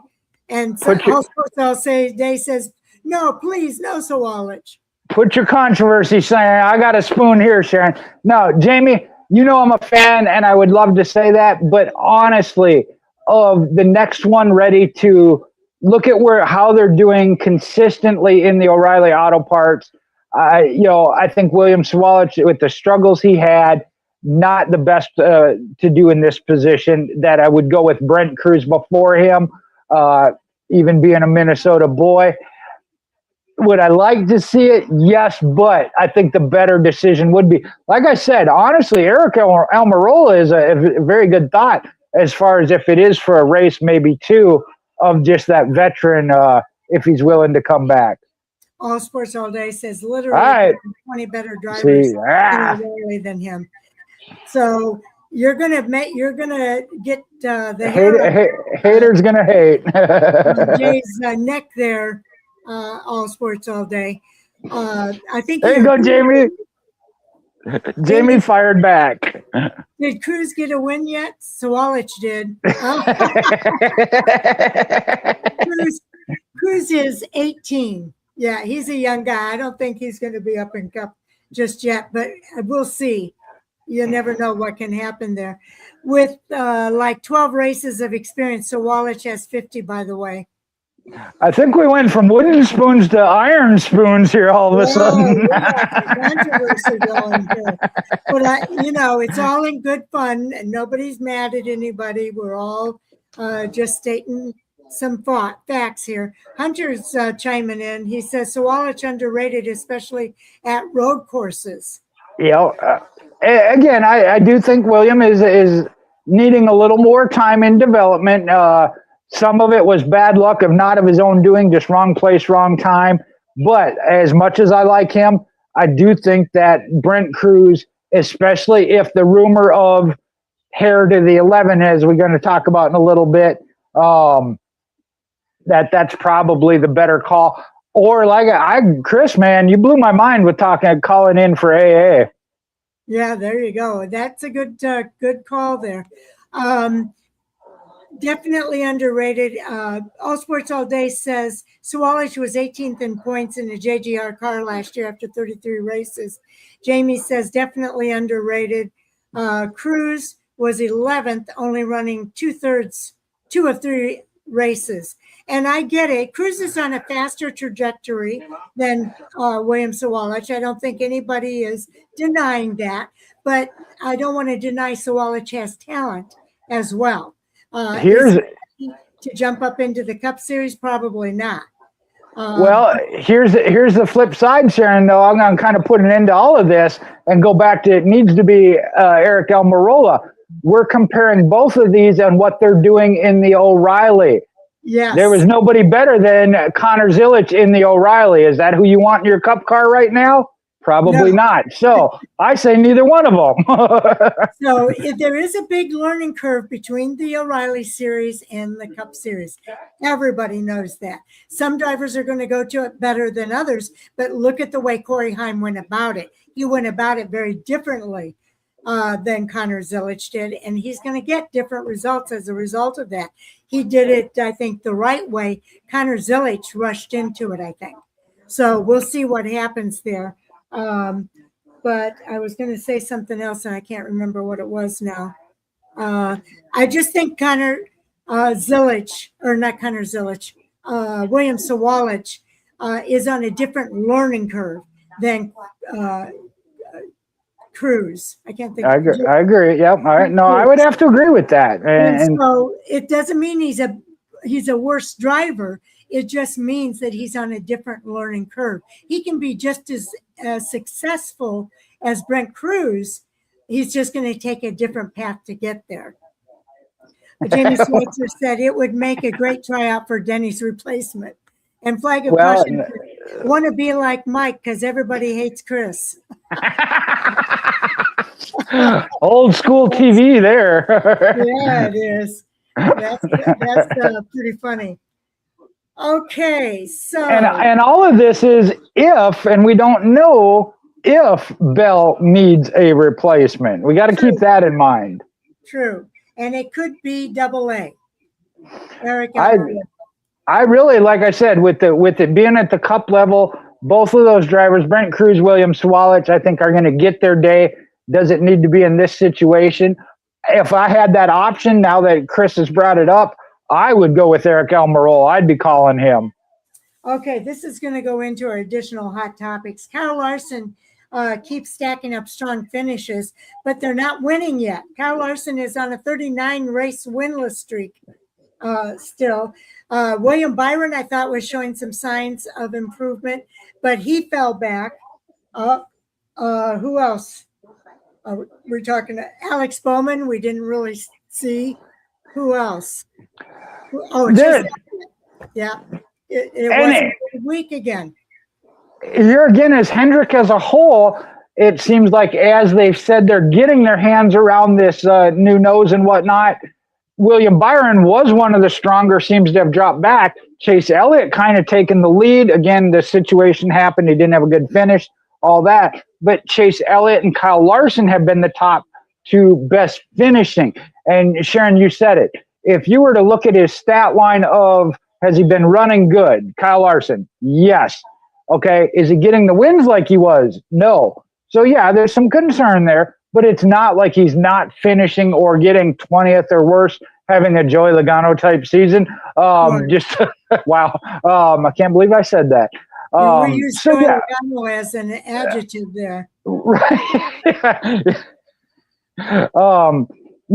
And All Sports All Day says, no, please, no Sawalich. Put your controversy saying, I got a spoon here, Sharon. No, Jamie, I'm a fan and I would love to say that, but honestly, of the next one ready to look at how they're doing consistently in the O'Reilly Auto Parts, I think William Sawalich, with the struggles he had, not the best to do in this position, that I would go with Brent Cruz before him, even being a Minnesota boy. Would I like to see it? Yes, but I think the better decision would be, like I said, honestly, Eric Almirola is a very good thought as far as if it is for a race, maybe two, of just that veteran, if he's willing to come back. All Sports All Day says literally 20 better drivers in O'Reilly than him. So you're gonna get the haters gonna hate Jay's neck there. All Sports All Day. I think. There you go, Jamie. Jamie fired back. Did Cruz get a win yet? Sawalich did. Cruz is 18. Yeah, he's a young guy. I don't think he's going to be up in Cup just yet, but we'll see. You never know what can happen there. With like 12 races of experience, Sawalich has 50, by the way. I think we went from wooden spoons to iron spoons here all of a sudden. Controversy going here. But, it's all in good fun, and nobody's mad at anybody. We're all just stating some facts here. Hunter's chiming in. He says, Sawalich underrated, especially at road courses. Again, I do think William is needing a little more time in development. Some of it was bad luck not of his own doing, just wrong place, wrong time. But as much as I like him, I do think that Brent Cruz, especially if the rumor of heir to the 11, as we're going to talk about in a little bit, that's probably the better call. Or Chris, man, you blew my mind with calling in for AA. Yeah, there you go. That's a good call there. Definitely underrated. All Sports All Day says Sawalich was 18th in points in the JGR car last year after 33 races. Jamie says definitely underrated. Cruz was 11th, only running 2 of 3 races. And I get it. Cruz is on a faster trajectory than William Sawalich. I don't think anybody is denying that, but I don't want to deny Sawalich has talent as well. To jump up into the Cup Series, probably not. Here's the flip side, Sharon, though. I'm going to kind of put an end to all of this and go back to it needs to be Eric Almirola. We're comparing both of these and what they're doing in the O'Reilly. Yes. There was nobody better than Connor Zilic in the O'Reilly. Is that who you want in your Cup car right now? Probably No. not. So I say neither one of them. So there is a big learning curve between the O'Reilly Series and the Cup Series. Everybody knows that. Some drivers are going to go to it better than others, but look at the way Corey Heim went about it. He went about it very differently than Connor Zilisch did, and he's going to get different results as a result of that. He did it, I think, the right way. Connor Zilisch rushed into it, I think. So we'll see what happens there. But I was going to say something else, and I can't remember what it was now. I just think Connor Zilisch, or not Connor Zilisch, William Sawalich is on a different learning curve than Cruz. I can't think. I agree. Yep. All right. No, I would have to agree with that. And so it doesn't mean he's a worse driver. It just means that he's on a different learning curve. He can be just as successful as Brent Cruz. He's just going to take a different path to get there. Jamie Switzer said it would make a great tryout for Denny's replacement. And Flag of Caution, want to be like Mike because everybody hates Chris. Old school TV there. Yeah, it is. That's pretty funny. Okay, so and all of this is if, and we don't know if Bell needs a replacement. We got to keep that in mind. True, and it could be AA. Eric, I really, like I said, with it being at the Cup level, both of those drivers, Brent Cruz, William Sawalich, I think are going to get their day. Does it need to be in this situation? If I had that option, now that Chris has brought it up, I would go with Eric Almirola. I'd be calling him. Okay, this is going to go into our additional hot topics. Kyle Larson keeps stacking up strong finishes, but they're not winning yet. Kyle Larson is on a 39-race winless streak still. William Byron, I thought, was showing some signs of improvement, but he fell back. Who else? We're talking to Alex Bowman. We didn't really see. Who else? Yeah. It was a week again. Here again, as Hendrick as a whole, it seems like as they've said they're getting their hands around this new nose and whatnot. William Byron was one of the stronger, seems to have dropped back. Chase Elliott kind of taken the lead. Again, the situation happened. He didn't have a good finish, all that. But Chase Elliott and Kyle Larson have been the top two best finishing. And Sharon, you said it. If you were to look at his stat line of, has he been running good? Kyle Larson, yes. Okay, is he getting the wins like he was? No. So, yeah, there's some concern there, but it's not like he's not finishing or getting 20th or worse, having a Joey Logano type season. Just, wow. I can't believe I said that. We use Joey Logano as an adjective there. Right.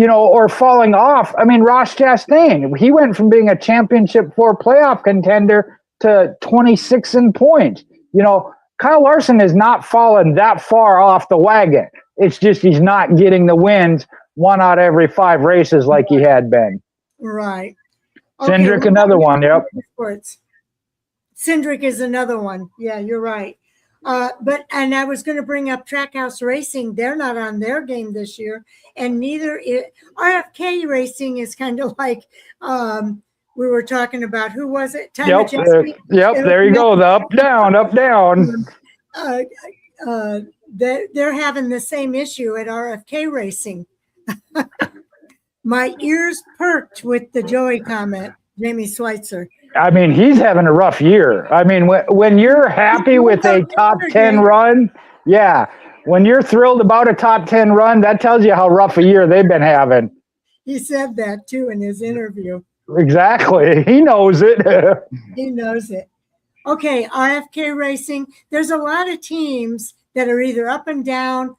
Or falling off. I mean, Ross Chastain, he went from being a championship 4 playoff contender to 26 in points. Kyle Larson has not fallen that far off the wagon. It's just he's not getting the wins 1 out of every 5 races like he had been. Right. Cindric, another one. Yep. Cindric is another one. Yeah, you're right. And I was going to bring up Trackhouse Racing. They're not on their game this year, and neither is RFK Racing. Is kind of like we were talking about. Who was it? Yep. There you go. The up down, up down. They're having the same issue at RFK Racing. My ears perked with the Joey comment, Jamie Schweitzer. I mean, he's having a rough year. I mean, when you're happy with a top 10 run, yeah, when you're thrilled about a top 10 run, that tells you how rough a year they've been having. He said that, too, in his interview. Exactly. He knows it. He knows it. Okay, RFK Racing. There's a lot of teams that are either up and down,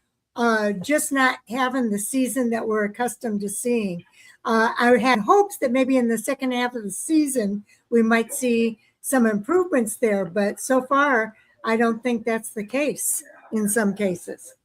just not having the season that we're accustomed to seeing. I had hopes that maybe in the second half of the season we might see some improvements there, but so far I don't think that's the case in some cases.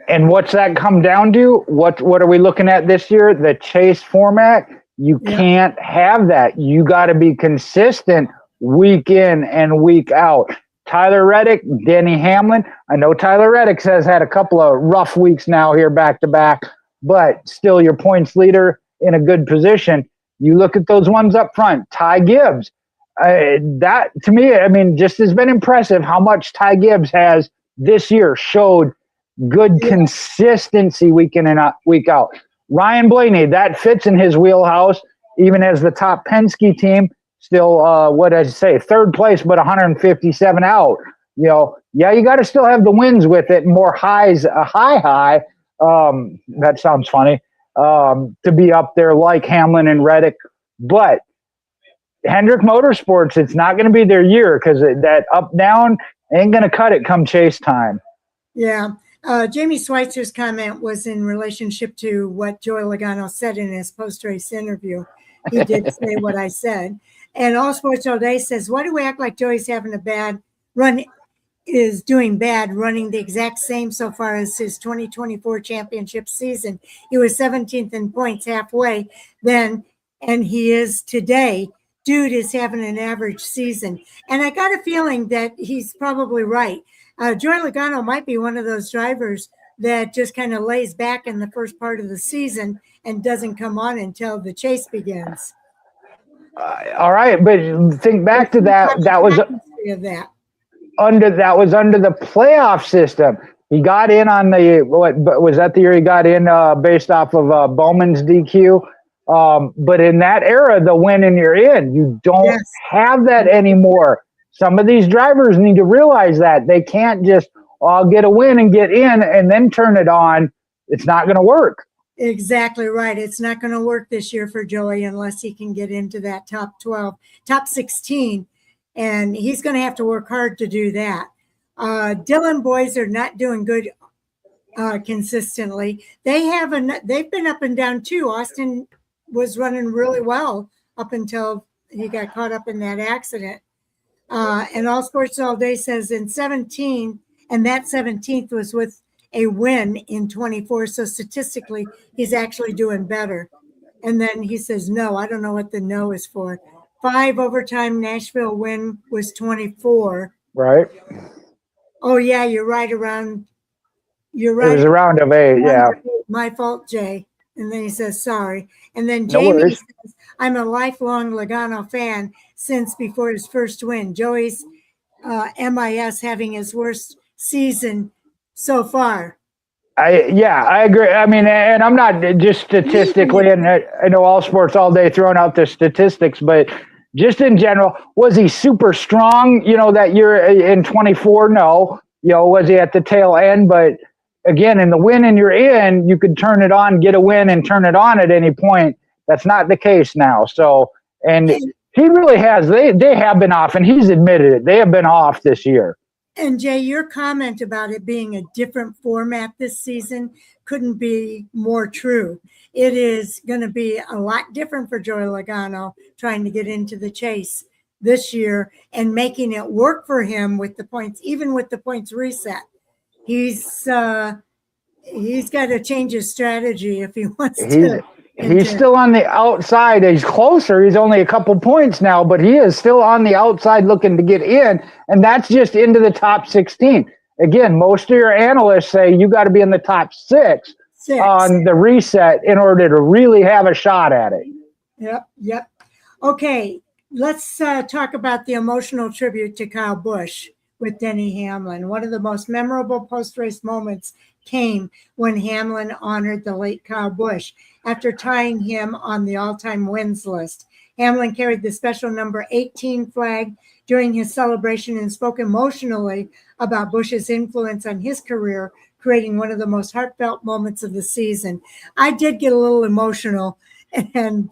And what's that come down to? What are we looking at this year? The chase format? You can't have that. You got to be consistent week in and week out. Tyler Reddick, Denny Hamlin. I know Tyler Reddick has had a couple of rough weeks now here back to back, but still your points leader in a good position. You look at those ones up front, Ty Gibbs. That, to me, I mean, just has been impressive how much Ty Gibbs has this year showed good consistency week in and week out. Ryan Blaney, that fits in his wheelhouse, even as the top Penske team. Still, what did I say? Third place, but 157 out. You know, yeah, you got to still have the wins with it. More highs, a high. That sounds funny. To be up there like Hamlin and Reddick, but Hendrick Motorsports, it's not going to be their year because that up down ain't going to cut it come chase time. Yeah. Jamie Schweitzer's comment was in relationship to what Joey Logano said in his post-race interview. He did say what I said. And All Sports All Day says, why do we act like Joey's having a bad run, is doing bad, running the exact same so far as his 2024 championship season? He was 17th in points halfway then, and he is today. Dude is having an average season. And I got a feeling that he's probably right. Joey Logano might be one of those drivers that just kind of lays back in the first part of the season and doesn't come on until the chase begins. All right, but think back to that. That was under the playoff system. He got in on the what was that the year he got in based off of Bowman's DQ. But in that era, the win and you're in. You don't have that anymore. Some of these drivers need to realize that they can't just get a win and get in and then turn it on. It's not going to work. Exactly right. It's not going to work this year for Joey unless he can get into that top 12, top 16, and he's going to have to work hard to do that. Dylan boys are not doing good consistently. They've been up and down too. Austin was running really well up until he got caught up in that accident. And All Sports All Day says in 17, and that 17th was with a win in 24. So statistically, he's actually doing better. And then he says, no, I don't know what the no is for. 5 overtime Nashville win was 24. Right. Oh, yeah, you're right. You're right. It was a round of 8, yeah. My fault, Jay. And then he says, sorry. And then Jamie says, I'm a lifelong Logano fan since before his first win. Joey's MIS having his worst season so far. I agree. I mean, and I'm not just statistically, and I know All Sports All Day throwing out the statistics, but just in general, was he super strong, that year in 24? No. Was he at the tail end? But again, in the win and you're in, you could turn it on, get a win and turn it on at any point. That's not the case now. So, and he really has, they have been off, and he's admitted it. They have been off this year. And Jay, your comment about it being a different format this season couldn't be more true. It is going to be a lot different for Joey Logano trying to get into the chase this year and making it work for him with the points, even with the points reset. He's got to change his strategy if he wants to. He's still on the outside. He's closer. He's only a couple points now, but he is still on the outside looking to get in, and that's just into the top 16. Again, most of your analysts say you got to be in the top six on the reset in order to really have a shot at it. Yep. Okay, let's talk about the emotional tribute to Kyle Busch with Denny Hamlin. One of the most memorable post-race moments came when Hamlin honored the late Kyle Busch after tying him on the all-time wins list. Hamlin carried the special number 18 flag during his celebration and spoke emotionally about Busch's influence on his career, creating one of the most heartfelt moments of the season. I did get a little emotional and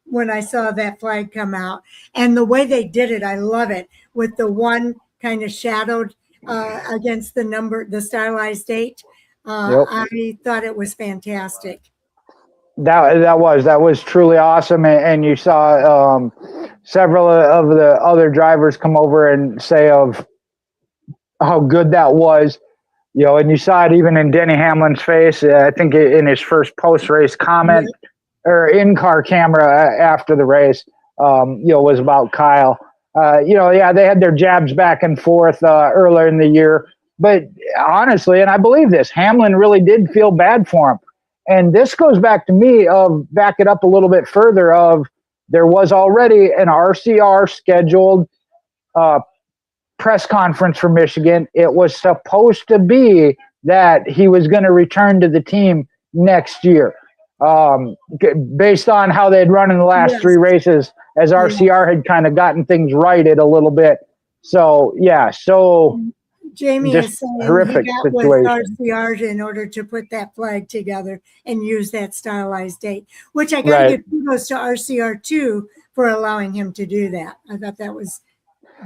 when I saw that flag come out, and the way they did it, I love it, with the one kind of shadowed against the number, the stylized 8. I thought it was fantastic. That was truly awesome, and you saw several of the other drivers come over and say of how good that was, and you saw it even in Denny Hamlin's face. I think in his first post-race comment or in-car camera after the race, was about Kyle. They had their jabs back and forth earlier in the year. But honestly, and I believe this, Hamlin really did feel bad for him. And this goes back to me back it up a little bit further there was already an RCR scheduled press conference for Michigan. It was supposed to be that he was going to return to the team next year, based on how they had run in the last three races, as RCR had kind of gotten things righted a little bit. So, Jamie is saying horrific he got situation. with RCR in order to put that flag together and use that stylized date, which I got to give kudos to RCR too for allowing him to do that. I thought that was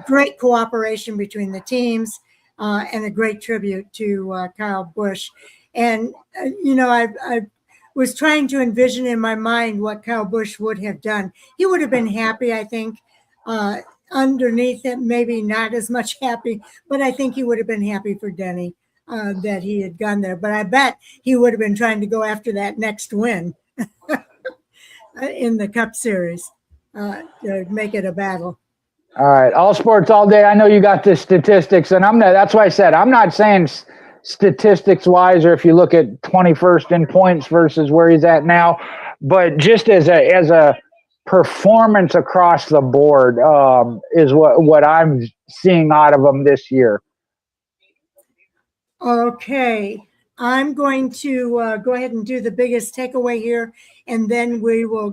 great cooperation between the teams and a great tribute to Kyle Busch. And, I was trying to envision in my mind what Kyle Busch would have done. He would have been happy, I think. Underneath it, maybe not as much happy, but I think he would have been happy for Denny that he had gone there. But I bet he would have been trying to go after that next win in the Cup Series to make it a battle. All right, all sports all day. I know you got the statistics, and that's why I said I'm not saying statistics wise, or if you look at 21st in points versus where he's at now, but just as a performance across the board is what I'm seeing out of them this year. Okay, I'm going to go ahead and do the biggest takeaway here, and then we will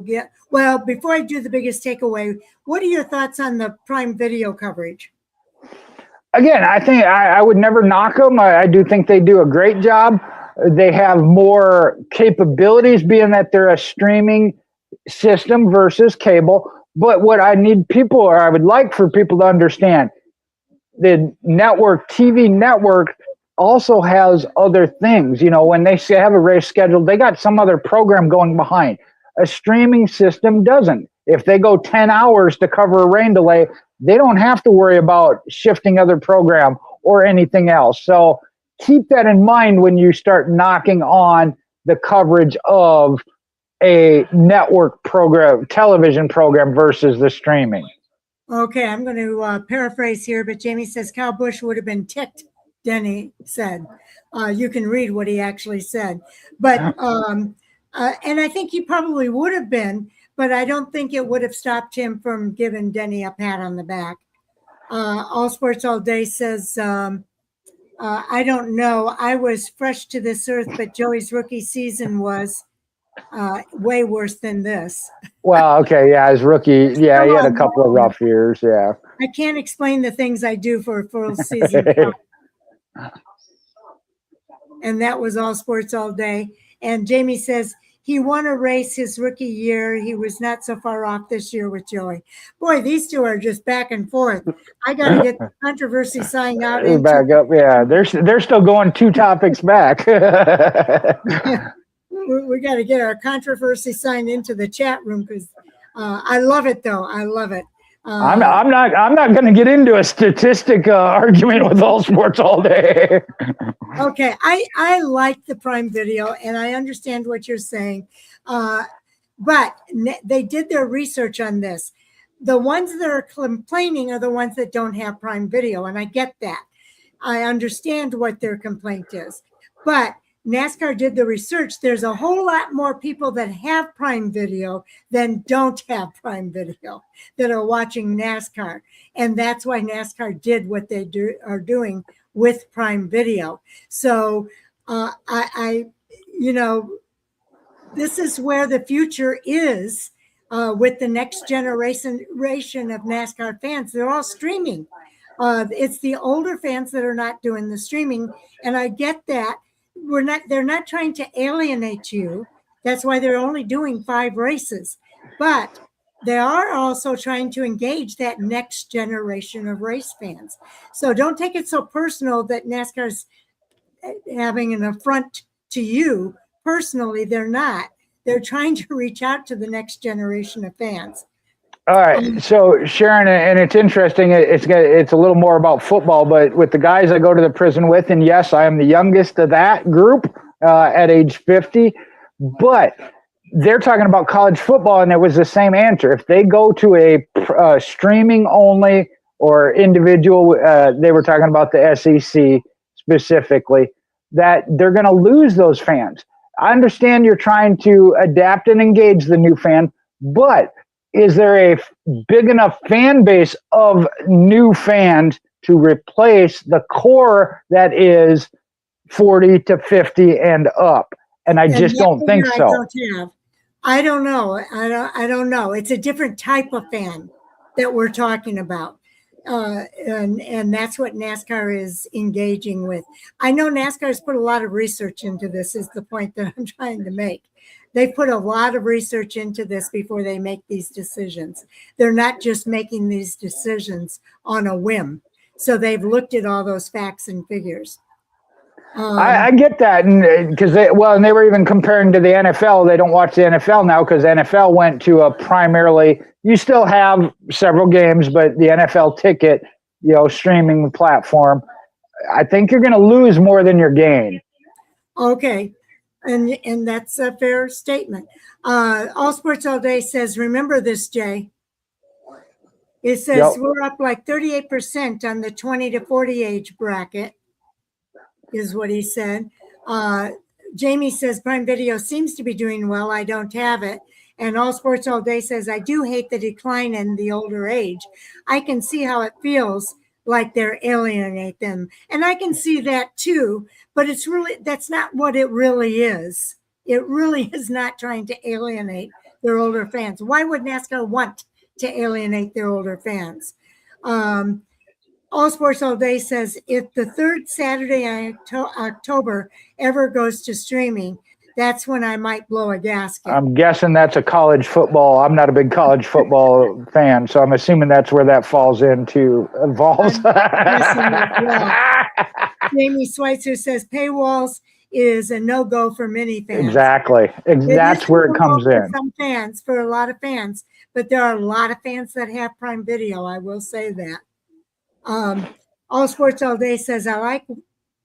before I do the biggest takeaway, what are your thoughts on the Prime Video coverage? Again, I think I would never knock them. I do think they do a great job. They have more capabilities, being that they're a streaming system versus cable. But what I would like for people to understand, the TV network also has other things. When they have a race scheduled, they got some other program going behind. A streaming system doesn't. If they go 10 hours to cover a rain delay, they don't have to worry about shifting other program or anything else. So keep that in mind when you start knocking on the coverage of a network program, television program versus the streaming. Okay, I'm going to paraphrase here, but Jamie says Kyle Busch would have been ticked, Denny said. You can read what he actually said. But, and I think he probably would have been, but I don't think it would have stopped him from giving Denny a pat on the back. All Sports All Day says, I don't know. I was fresh to this earth, but Joey's rookie season was way worse than this. Well, okay, yeah, his rookie, he had a couple of rough years, yeah. I can't explain the things I do for a full season. And that was All Sports All Day. And Jamie says he won a race his rookie year. He was not so far off this year with Joey. Boy, these two are just back and forth. I got to get the controversy sign out. Back up, yeah. They're still going two topics back. We got to get our controversy sign into the chat room because I love it, though. I love it. I'm not going to get into a statistic argument with All Sports All Day. Okay, I like the Prime Video, and I understand what you're saying, but they did their research on this. The ones that are complaining are the ones that don't have Prime Video, and I get that. I understand what their complaint is, but NASCAR did the research. There's a whole lot more people that have Prime Video than don't have Prime Video that are watching NASCAR. And that's why NASCAR did what they are doing with Prime Video. So this is where the future is with the next generation of NASCAR fans. They're all streaming. It's the older fans that are not doing the streaming. And I get that. They're not trying to alienate you. That's why they're only doing 5 races, but they are also trying to engage that next generation of race fans. So don't take it so personal that NASCAR's having an affront to you. Personally, they're not. They're trying to reach out to the next generation of fans. All right, so Sharon, and it's interesting. It's a little more about football, but with the guys I go to the prison with, and yes, I am the youngest of that group at age 50. But they're talking about college football, and it was the same answer. If they go to a streaming only or individual, they were talking about the SEC specifically, that they're going to lose those fans. I understand you're trying to adapt and engage the new fan, but is there a big enough fan base of new fans to replace the core that is 40 to 50 and up? And I just don't think so. I don't know. I don't know. It's a different type of fan that we're talking about. And that's what NASCAR is engaging with. I know NASCAR has put a lot of research into this, is the point that I'm trying to make. They put a lot of research into this before they make these decisions. They're not just making these decisions on a whim. So they've looked at all those facts and figures. I get that, and because they were even comparing to the NFL. They don't watch the NFL now because NFL went to a primarily. You still have several games, but the NFL ticket, streaming platform. I think you're going to lose more than you're gain. Okay, and that's a fair statement. All Sports All Day says, remember this, Jay. It says we're up like 38% on the 20 to 40 age bracket. Is what he said. Jamie says Prime Video seems to be doing well. I don't have it. And All Sports All Day says, I do hate the decline in the older age. I can see how it feels like they're alienate them. And I can see that too, but that's not what it really is. It really is not trying to alienate their older fans. Why would NASCAR want to alienate their older fans? All Sports All Day says, if the third Saturday in October ever goes to streaming, that's when I might blow a gasket. I'm guessing that's a college football. I'm not a big college football fan, so I'm assuming that's where that falls into involves. Jamie Schweitzer says paywalls is a no-go for many fans. Exactly. That's where it comes in. Some fans, for a lot of fans, but there are a lot of fans that have Prime Video. I will say that. All Sports All Day says, I like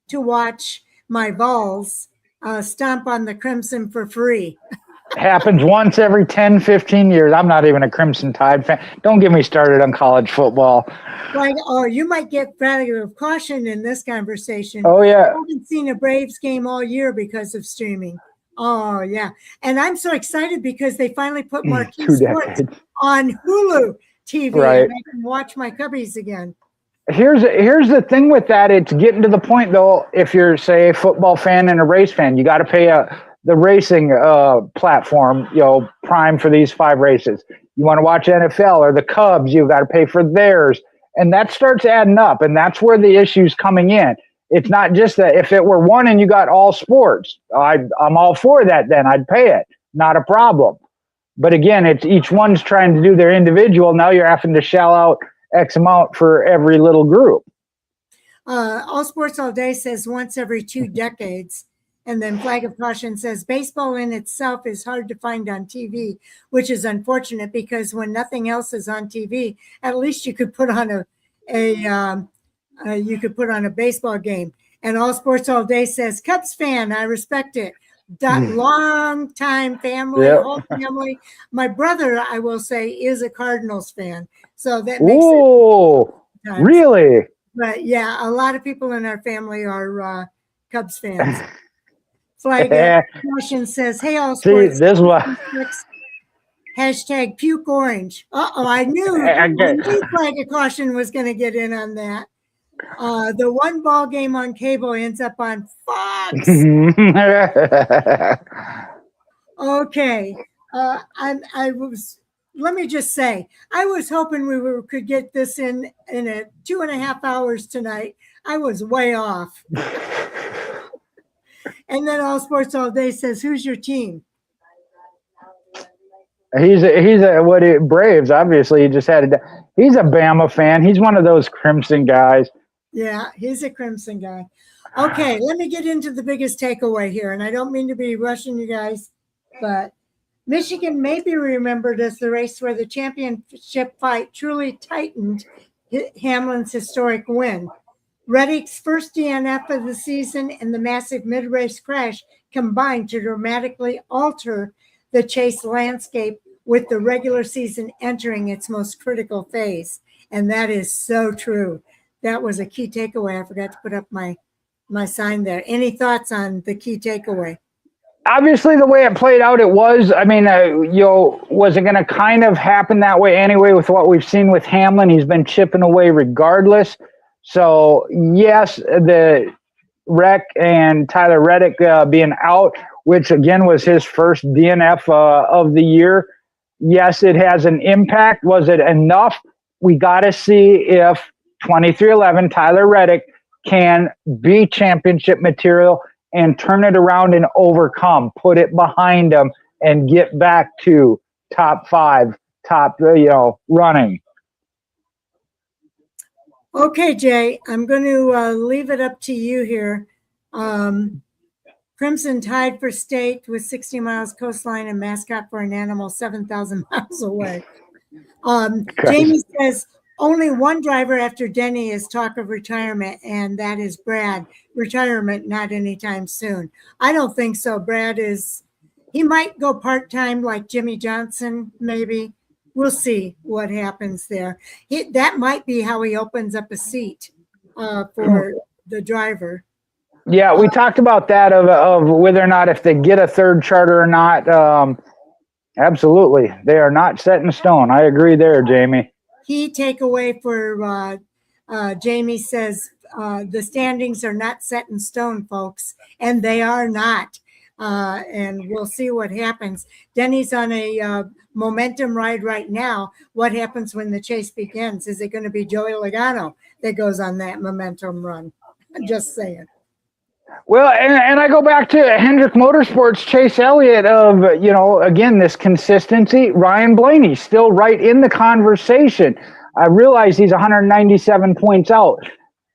to watch my Vols stomp on the Crimson for free. Happens once every 10, 15 years. I'm not even a Crimson Tide fan. Don't get me started on college football. Like, you might get flag of caution in this conversation. Oh, yeah. I haven't seen a Braves game all year because of streaming. Oh, yeah. And I'm so excited because they finally put Marquee Sports on Hulu TV. Right. And I can watch my Cubbies again. Here's the thing with that. It's getting to the point, though, if you're, say, a football fan and a race fan, you got to pay the racing platform, Prime for these 5 races. You want to watch NFL or the Cubs, you've got to pay for theirs. And that starts adding up, and that's where the issue's coming in. It's not just that if it were one and you got all sports, I'm all for that then. I'd pay it. Not a problem. But again, it's each one's trying to do their individual. Now you're having to shell out X amount for every little group. All Sports All Day says once every 2 decades. And then Flag of Caution says baseball in itself is hard to find on TV, which is unfortunate because when nothing else is on TV, at least you could put on a baseball game. And All Sports All Day says Cubs fan, I respect it. Long time family, whole family. My brother, I will say, is a Cardinals fan, so that makes it. Really? But yeah, a lot of people in our family are Cubs fans. Flag of Caution says, "Hey, All Sports." See, this one. Hashtag puke orange. I knew Flag of Caution was going to get in on that. The one ball game on cable ends up on Fox. Okay. Let me just say, I was hoping we could get this in 2.5 hours tonight. I was way off. And then All Sports All Day says, who's your team? He's a Braves, obviously. He just he's a Bama fan. He's one of those Crimson guys. Yeah, he's a Crimson guy. Okay, let me get into the biggest takeaway here. And I don't mean to be rushing you guys, but Michigan may be remembered as the race where the championship fight truly tightened Hamlin's historic win. Reddick's first DNF of the season and the massive mid-race crash combined to dramatically alter the chase landscape with the regular season entering its most critical phase. And that is so true. That was a key takeaway. I forgot to put up my sign there. Any thoughts on the key takeaway? Obviously, the way it played out, it was. I mean, was it going to kind of happen that way anyway with what we've seen with Hamlin? He's been chipping away regardless. So, yes, the wreck and Tyler Reddick being out, which again was his first DNF of the year. Yes, it has an impact. Was it enough? We got to see if 2311 Tyler Reddick can be championship material and turn it around and overcome, put it behind him, and get back to top 5, running. Okay, Jay, I'm going to leave it up to you here. Crimson Tide for state with 60 miles coastline and mascot for an animal 7,000 miles away. Jamie says, only one driver after Denny is talk of retirement, and that is Brad. Retirement, not anytime soon. I don't think so. Brad he might go part-time like Jimmy Johnson, maybe. We'll see what happens there. That might be how he opens up a seat for the driver. Yeah, we talked about that of whether or not if they get a third charter or not. Absolutely. They are not set in stone. I agree there, Jamie. Key takeaway for Jamie says the standings are not set in stone, folks, and they are not. And we'll see what happens. Denny's on a momentum ride right now. What happens when the chase begins? Is it going to be Joey Logano that goes on that momentum run? I'm just saying. Well, and I go back to Hendrick Motorsports, Chase Elliott of, again, this consistency. Ryan Blaney still right in the conversation. I realize he's 197 points out.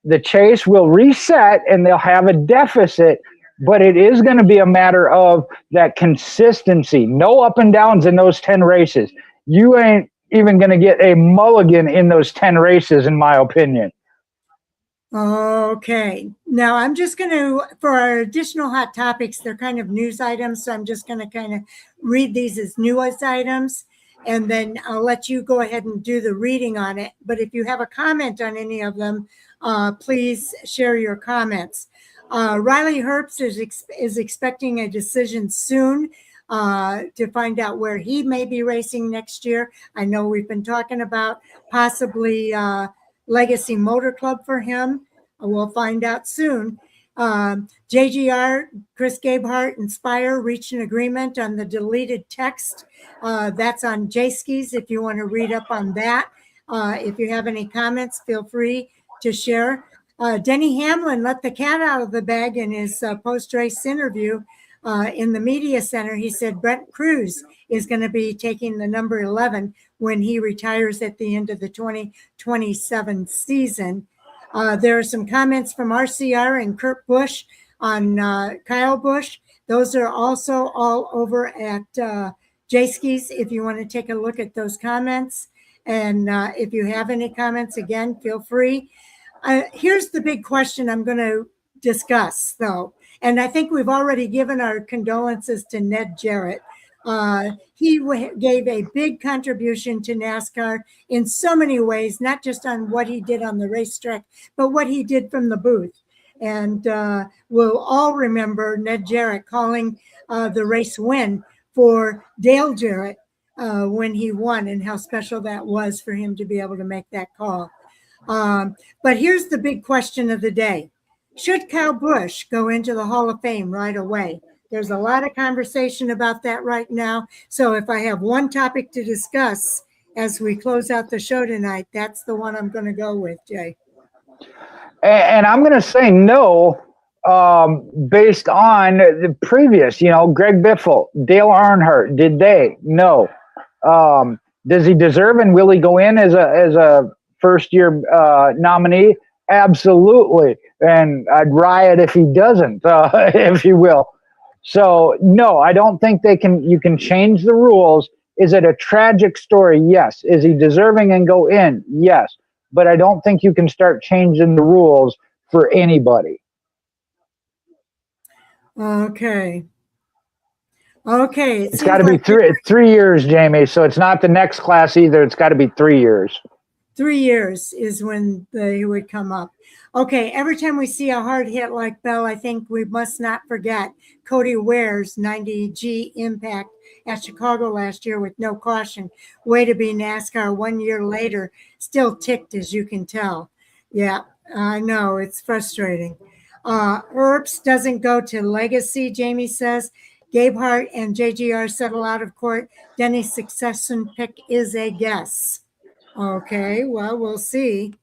The chase will reset and they'll have a deficit, but it is going to be a matter of that consistency. No up and downs in those 10 races. You ain't even going to get a mulligan in those 10 races, in my opinion. Okay. Now I'm just going to, for our additional hot topics, they're kind of news items. So I'm just going to kind of read these as news items, and then I'll let you go ahead and do the reading on it. But if you have a comment on any of them, please share your comments. Riley Herbst is expecting a decision soon to find out where he may be racing next year. I know we've been talking about possibly Legacy Motor Club for him. We'll find out soon. JGR, Chris Gabehart, and Spire reached an agreement on the deleted text. That's on JSkis if you want to read up on that. If you have any comments, feel free to share. Denny Hamlin let the cat out of the bag in his post-race interview in the media center. He said Brent Cruz is going to be taking the number 11 when he retires at the end of the 2027 season. There are some comments from RCR and Kurt Busch on Kyle Busch. Those are also all over at JSkis if you want to take a look at those comments. And if you have any comments, again, feel free. Here's the big question I'm going to discuss, though. And I think we've already given our condolences to Ned Jarrett. He gave a big contribution to NASCAR in so many ways, not just on what he did on the racetrack, but what he did from the booth. And we'll all remember Ned Jarrett calling the race win for Dale Jarrett when he won, and how special that was for him to be able to make that call. But here's the big question of the day. Should Kyle Busch go into the Hall of Fame right away? There's a lot of conversation about that right now. So if I have one topic to discuss as we close out the show tonight, that's the one I'm going to go with, Jay. And I'm going to say no, based on the previous, Greg Biffle, Dale Earnhardt, did they? No. Does he deserve and will he go in as a first-year nominee? Absolutely. And I'd riot if he doesn't, if you will. So, no, I don't think you can change the rules. Is it a tragic story? Yes. Is he deserving and go in? Yes. But I don't think you can start changing the rules for anybody. Okay. Okay. It's got to be 3 years, Jamie. So it's not the next class either. It's got to be 3 years. 3 years is when they would come up. Okay, every time we see a hard hit like Bell, I think we must not forget Cody Ware's 90G impact at Chicago last year with no caution. Way to be NASCAR 1 year later, still ticked, as you can tell. Yeah, I know, it's frustrating. Herbst doesn't go to legacy, Jamie says. Gabe Hart and JGR settle out of court. Denny's succession pick is a guess. Okay, well, we'll see.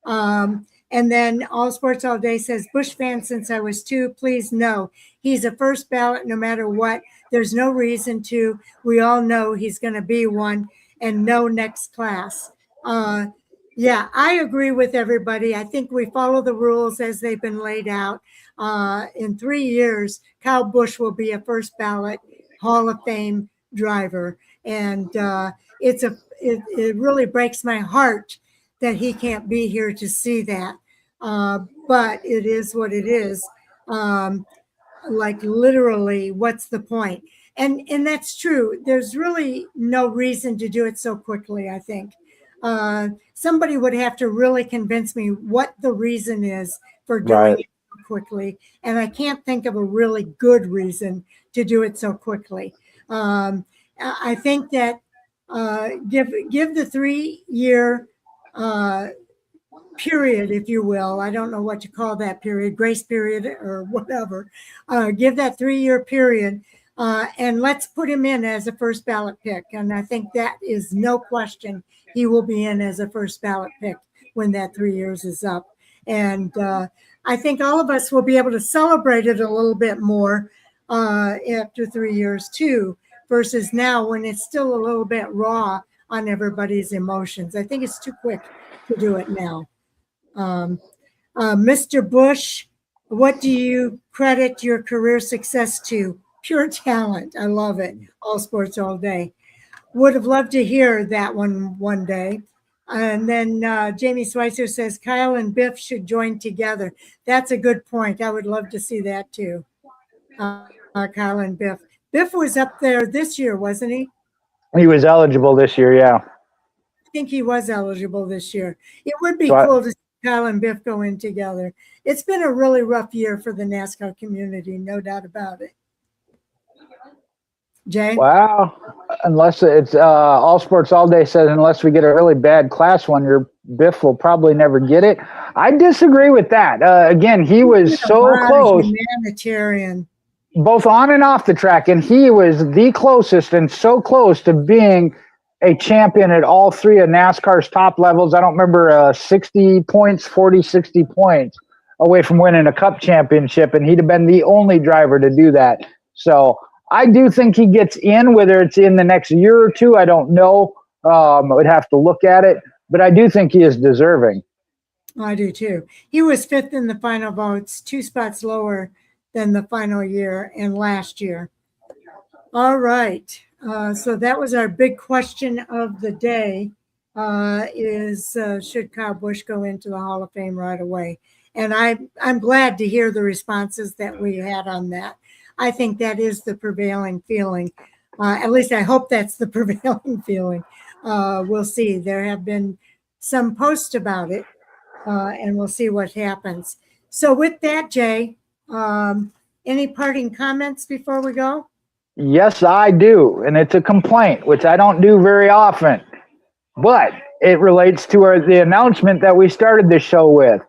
And then All Sports All Day says, Bush fan since I was 2, please no. He's a first ballot no matter what. There's no reason to. We all know he's going to be one, and no next class. Yeah, I agree with everybody. I think we follow the rules as they've been laid out. In 3 years, Kyle Busch will be a first ballot Hall of Fame driver. And it really breaks my heart that he can't be here to see that. But it is what it is. Like literally, what's the point? And that's true. There's really no reason to do it so quickly, I think. Somebody would have to really convince me what the reason is for doing it so quickly. And I can't think of a really good reason to do it so quickly. I think that give the 3 year period, if you will. I don't know what to call that period, grace period or whatever. Give that 3 year period and let's put him in as a first ballot pick. And I think that is no question. He will be in as a first ballot pick when that 3 years is up. And I think all of us will be able to celebrate it a little bit more after 3 years too, versus now when it's still a little bit raw on everybody's emotions. I think it's too quick to do it now. Mr. Bush, what do you credit your career success to? Pure talent. I love it. All Sports All Day. Would have loved to hear that one day. And then Jamie Schweitzer says Kyle and Biff should join together. That's a good point. I would love to see that too. Kyle and Biff. Biff was up there this year, wasn't he? He was eligible this year, yeah. I think he was eligible this year. It would be cool to see Kyle and Biff go in together. It's been a really rough year for the NASCAR community, no doubt about it. Jay? Wow. Unless it's All Sports All Day says unless we get a really bad class one year, Biff will probably never get it. I disagree with that. Again, he was so close. Humanitarian. Both on and off the track, and he was the closest and so close to being a champion at all three of NASCAR's top levels. I don't remember 60 points, 40, 60 points away from winning a cup championship, and he'd have been the only driver to do that. So I do think he gets in, whether it's in the next year or two, I don't know. I would have to look at it, but I do think he is deserving. I do too. He was 5th in the final votes, 2 spots lower than the final year and last year. All right. So that was our big question of the day should Kyle Busch go into the Hall of Fame right away? And I'm glad to hear the responses that we had on that. I think that is the prevailing feeling. At least I hope that's the prevailing feeling. We'll see. There have been some posts about it, and we'll see what happens. So with that, Jay, any parting comments before we go? Yes, I do. And it's a complaint, which I don't do very often. But it relates to the announcement that we started this show with.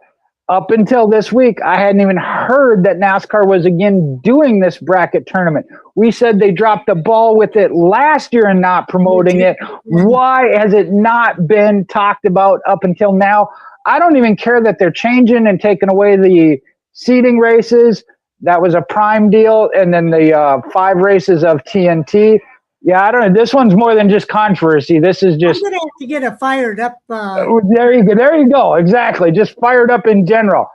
Up until this week, I hadn't even heard that NASCAR was again doing this bracket tournament. We said they dropped the ball with it last year and not promoting it. Why has it not been talked about up until now? I don't even care that they're changing and taking away the seeding races. That was a prime deal. And then the 5 races of TNT. Yeah, I don't know. This one's more than just controversy. This is just. I'm going to have to get a fired up. There you go. There you go. Exactly. Just fired up in general.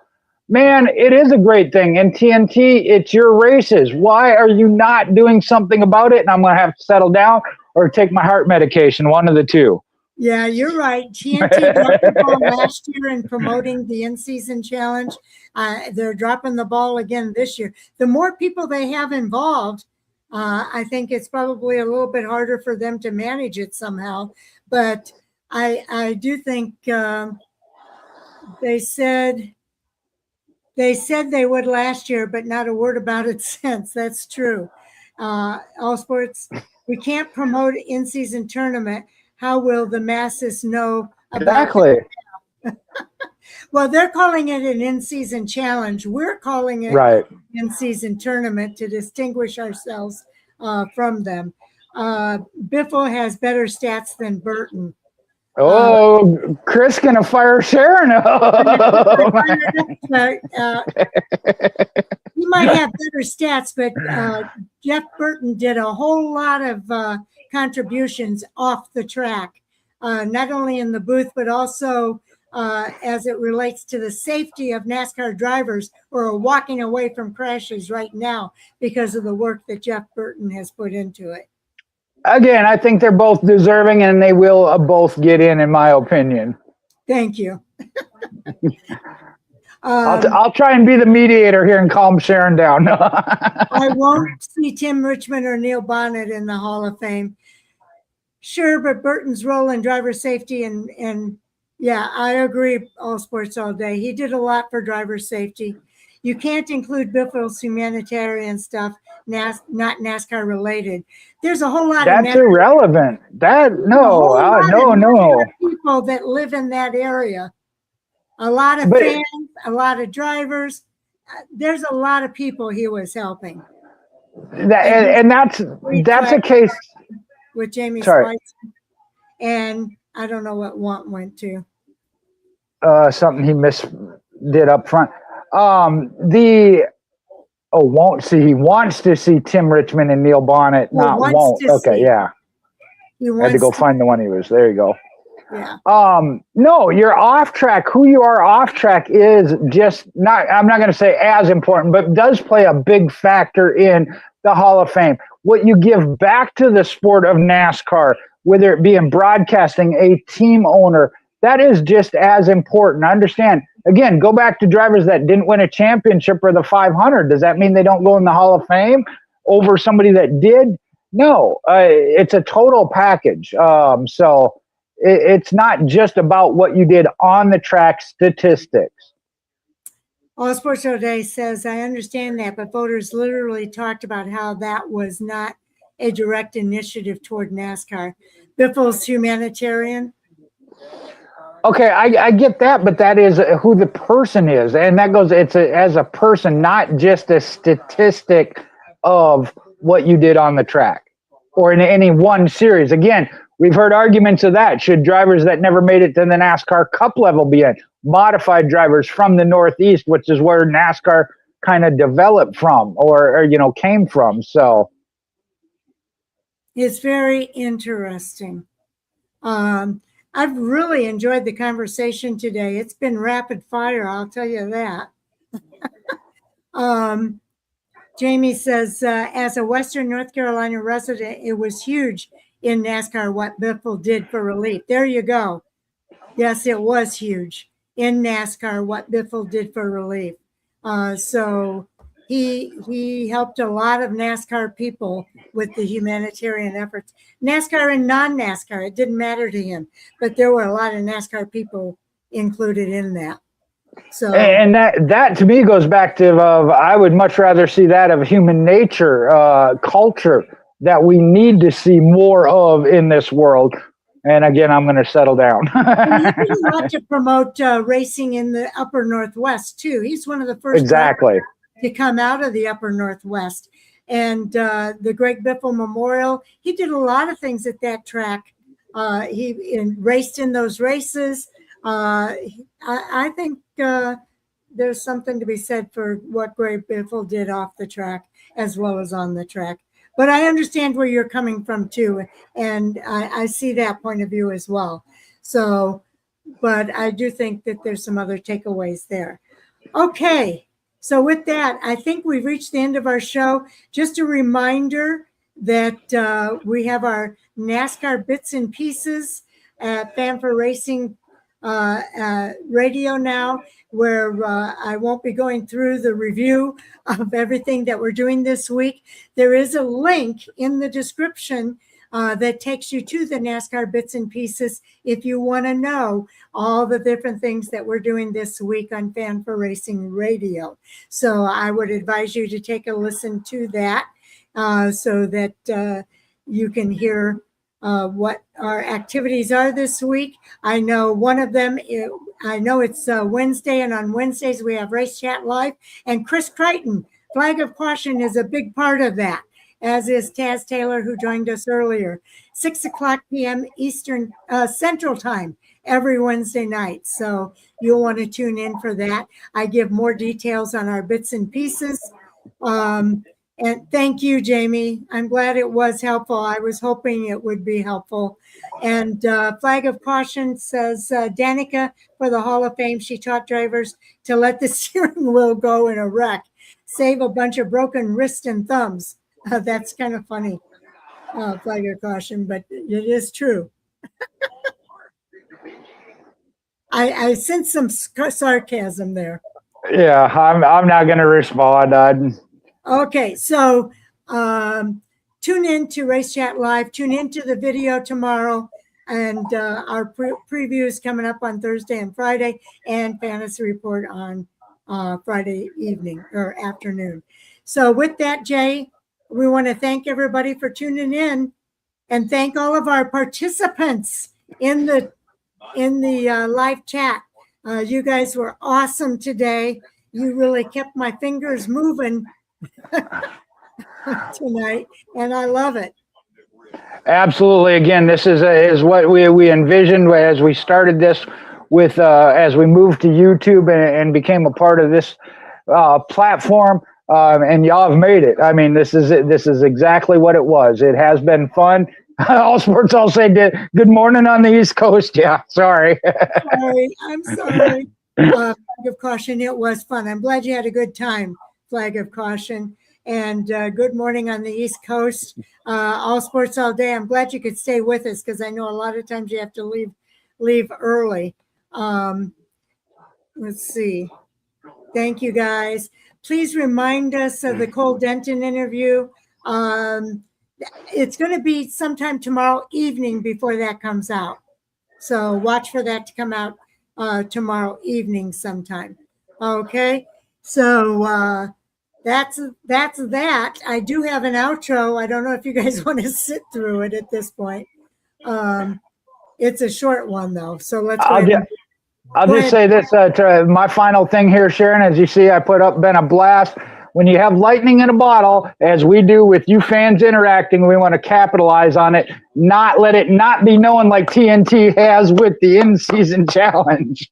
Man, it is a great thing. And TNT, it's your races. Why are you not doing something about it? And I'm going to have to settle down or take my heart medication, one of the two. Yeah, you're right. TNT dropped the ball last year in promoting the in-season challenge. They're dropping the ball again this year. The more people they have involved, I think it's probably a little bit harder for them to manage it somehow, but I do think they said they would last year, but not a word about it since. That's true. All sports, we can't promote in-season tournament. How will the masses know about Exactly. it? Well, they're calling it an in-season challenge. We're calling it Right. in-season tournament to distinguish ourselves from them. Biffle has better stats than Burton. Oh, Chris gonna fire Sharon up. He might have better stats, but Jeff Burton did a whole lot of contributions off the track, not only in the booth, but also as it relates to the safety of NASCAR drivers who are walking away from crashes right now because of the work that Jeff Burton has put into it. Again, I think they're both deserving, and they will both get in my opinion. Thank you. I'll try and be the mediator here and calm Sharon down. I won't see Tim Richmond or Neil Bonnet in the Hall of Fame. Sure, but Burton's role in driver safety and yeah, I agree. All sports all day. He did a lot for driver safety. You can't include Biffle's humanitarian stuff, not NASCAR related. There's a whole lot of That's irrelevant. No. People that live in that area. A lot of fans, a lot of drivers. There's a lot of people he was helping. That's a case with Jamie Spicer. And I don't know what Want went to. Something he did up front. He wants to see Tim Richmond and Neil Bonnet, won't. Okay, yeah. I had to go find the one he was. There you go. Yeah. No, you're off track. Who you are off track is just not, I'm not going to say as important, but does play a big factor in the Hall of Fame. What you give back to the sport of NASCAR, whether it be in broadcasting, a team owner, that is just as important. I understand. Again, go back to drivers that didn't win a championship or the 500. Does that mean they don't go in the Hall of Fame over somebody that did? No, it's a total package. So it's not just about what you did on the track statistics. All Sports Today says, I understand that, but voters literally talked about how that was not a direct initiative toward NASCAR. Biffle's humanitarian. Okay, I get that, but that is who the person is. And that goes, as a person, not just a statistic of what you did on the track or in any one series. Again, we've heard arguments of that. Should drivers that never made it to the NASCAR Cup level be in? Modified drivers from the Northeast, which is where NASCAR kind of developed from or came from. So it's very interesting. I've really enjoyed the conversation today. It's been rapid fire, I'll tell you that. Jamie says, as a Western North Carolina resident, it was huge in NASCAR what Biffle did for relief. There you go. Yes, it was huge in NASCAR what Biffle did for relief. So he helped a lot of NASCAR people with the humanitarian efforts. NASCAR and non-NASCAR, it didn't matter to him, but there were a lot of NASCAR people included in that. So, and that to me goes back to I would much rather see that of human nature, culture that we need to see more of in this world. And again, I'm going to settle down. He did a lot to promote racing in the upper Northwest too. He's one of the first exactly to come out of the upper Northwest. And the Greg Biffle Memorial, he did a lot of things at that track. He raced in those races. I think there's something to be said for what Greg Biffle did off the track as well as on the track. But I understand where you're coming from too, and I see that point of view as well. So, but I do think that there's some other takeaways there. Okay, so with that, I think we've reached the end of our show. Just a reminder that we have our NASCAR Bits and Pieces at Fan for Racing radio now, where I won't be going through the review of everything that we're doing this week. There is a link in the description that takes you to the NASCAR Bits and Pieces if you want to know all the different things that we're doing this week on Fan for Racing Radio. So I would advise you to take a listen to that so that you can hear what our activities are this week. I know one of them, I know it's Wednesday, and on Wednesdays we have Race Chat Live, and Chris Crichton, Flag of Caution, is a big part of that, as is Taz Taylor, who joined us earlier. 6:00 p.m. Eastern Central Time every Wednesday night. So you'll want to tune in for that. I give more details on our bits and pieces. And thank you, Jamie. I'm glad it was helpful. I was hoping it would be helpful. And Flag of Caution says, Danica, for the Hall of Fame, she taught drivers to let the steering wheel go in a wreck. Save a bunch of broken wrists and thumbs. That's kind of funny, Flag of Caution, but it is true. I sense some sarcasm there. Yeah, I'm not going to respond. Okay, so tune in to Race Chat Live. Tune into the video tomorrow, and our previews coming up on Thursday and Friday, and Fantasy Report on Friday evening or afternoon. So with that, Jay, we want to thank everybody for tuning in, and thank all of our participants in the live chat. You guys were awesome today. You really kept my fingers moving tonight, and I love it. Absolutely. Again, this is what we envisioned as we started this with as we moved to YouTube and became a part of this platform. And y'all have made it. I mean, this is exactly what it was. It has been fun. All sports, I'll say good morning on the East Coast. Yeah, sorry. I'm sorry. Flag of Caution, it was fun. I'm glad you had a good time, Flag of Caution. And good morning on the East Coast. All sports all day. I'm glad you could stay with us, because I know a lot of times you have to leave early. Let's see. Thank you, guys. Please remind us of the Cole Denton interview. It's going to be sometime tomorrow evening before that comes out. So watch for that to come out tomorrow evening sometime. Okay. So that's that. I do have an outro. I don't know if you guys want to sit through it at this point. It's a short one though. So let's go ahead. I'll just say this to my final thing here, Sharon. As you see, I put up, been a blast. When you have lightning in a bottle, as we do with you fans interacting, we want to capitalize on it, not let it not be known like TNT has with the in-season challenge.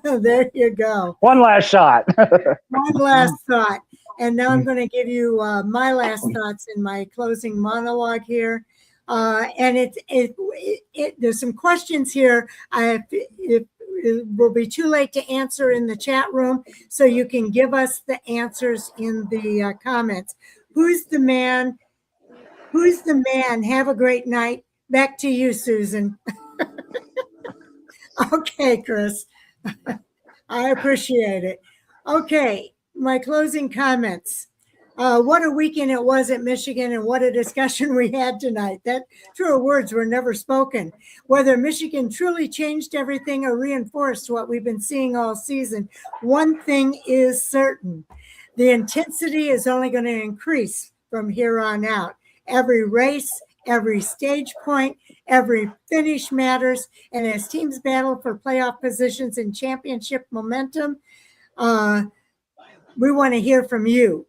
There you go. One last shot. One last thought. And now I'm going to give you my last thoughts in my closing monologue here. And there's some questions here. It will be too late to answer in the chat room, so you can give us the answers in the comments. Who's the man? Who's the man? Have a great night. Back to you, Susan. Okay, Chris. I appreciate it. Okay, my closing comments. What a weekend it was at Michigan, and what a discussion we had tonight. That truer words were never spoken. Whether Michigan truly changed everything or reinforced what we've been seeing all season, one thing is certain. The intensity is only going to increase from here on out. Every race, every stage point, every finish matters. And as teams battle for playoff positions and championship momentum, we want to hear from you.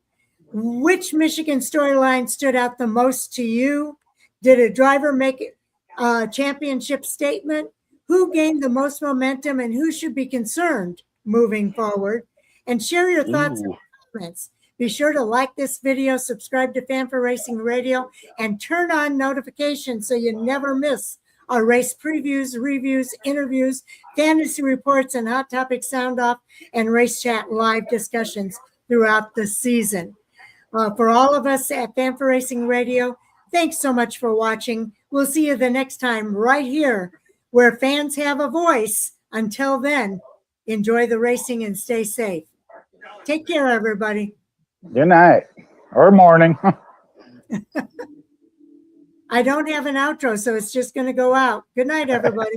Which Michigan storyline stood out the most to you? Did a driver make a championship statement? Who gained the most momentum, and who should be concerned moving forward? And share your thoughts and comments. Be sure to like this video, subscribe to Fan for Racing Radio, and turn on notifications so you never miss our race previews, reviews, interviews, fantasy reports, and hot topic sound off, and race chat live discussions throughout the season. For all of us at Fan for Racing Radio, thanks so much for watching. We'll see you the next time right here, where fans have a voice Until then, enjoy the racing and stay safe. Take care, everybody. Good night or morning. I don't have an outro, so it's just going to go out. Good night, everybody.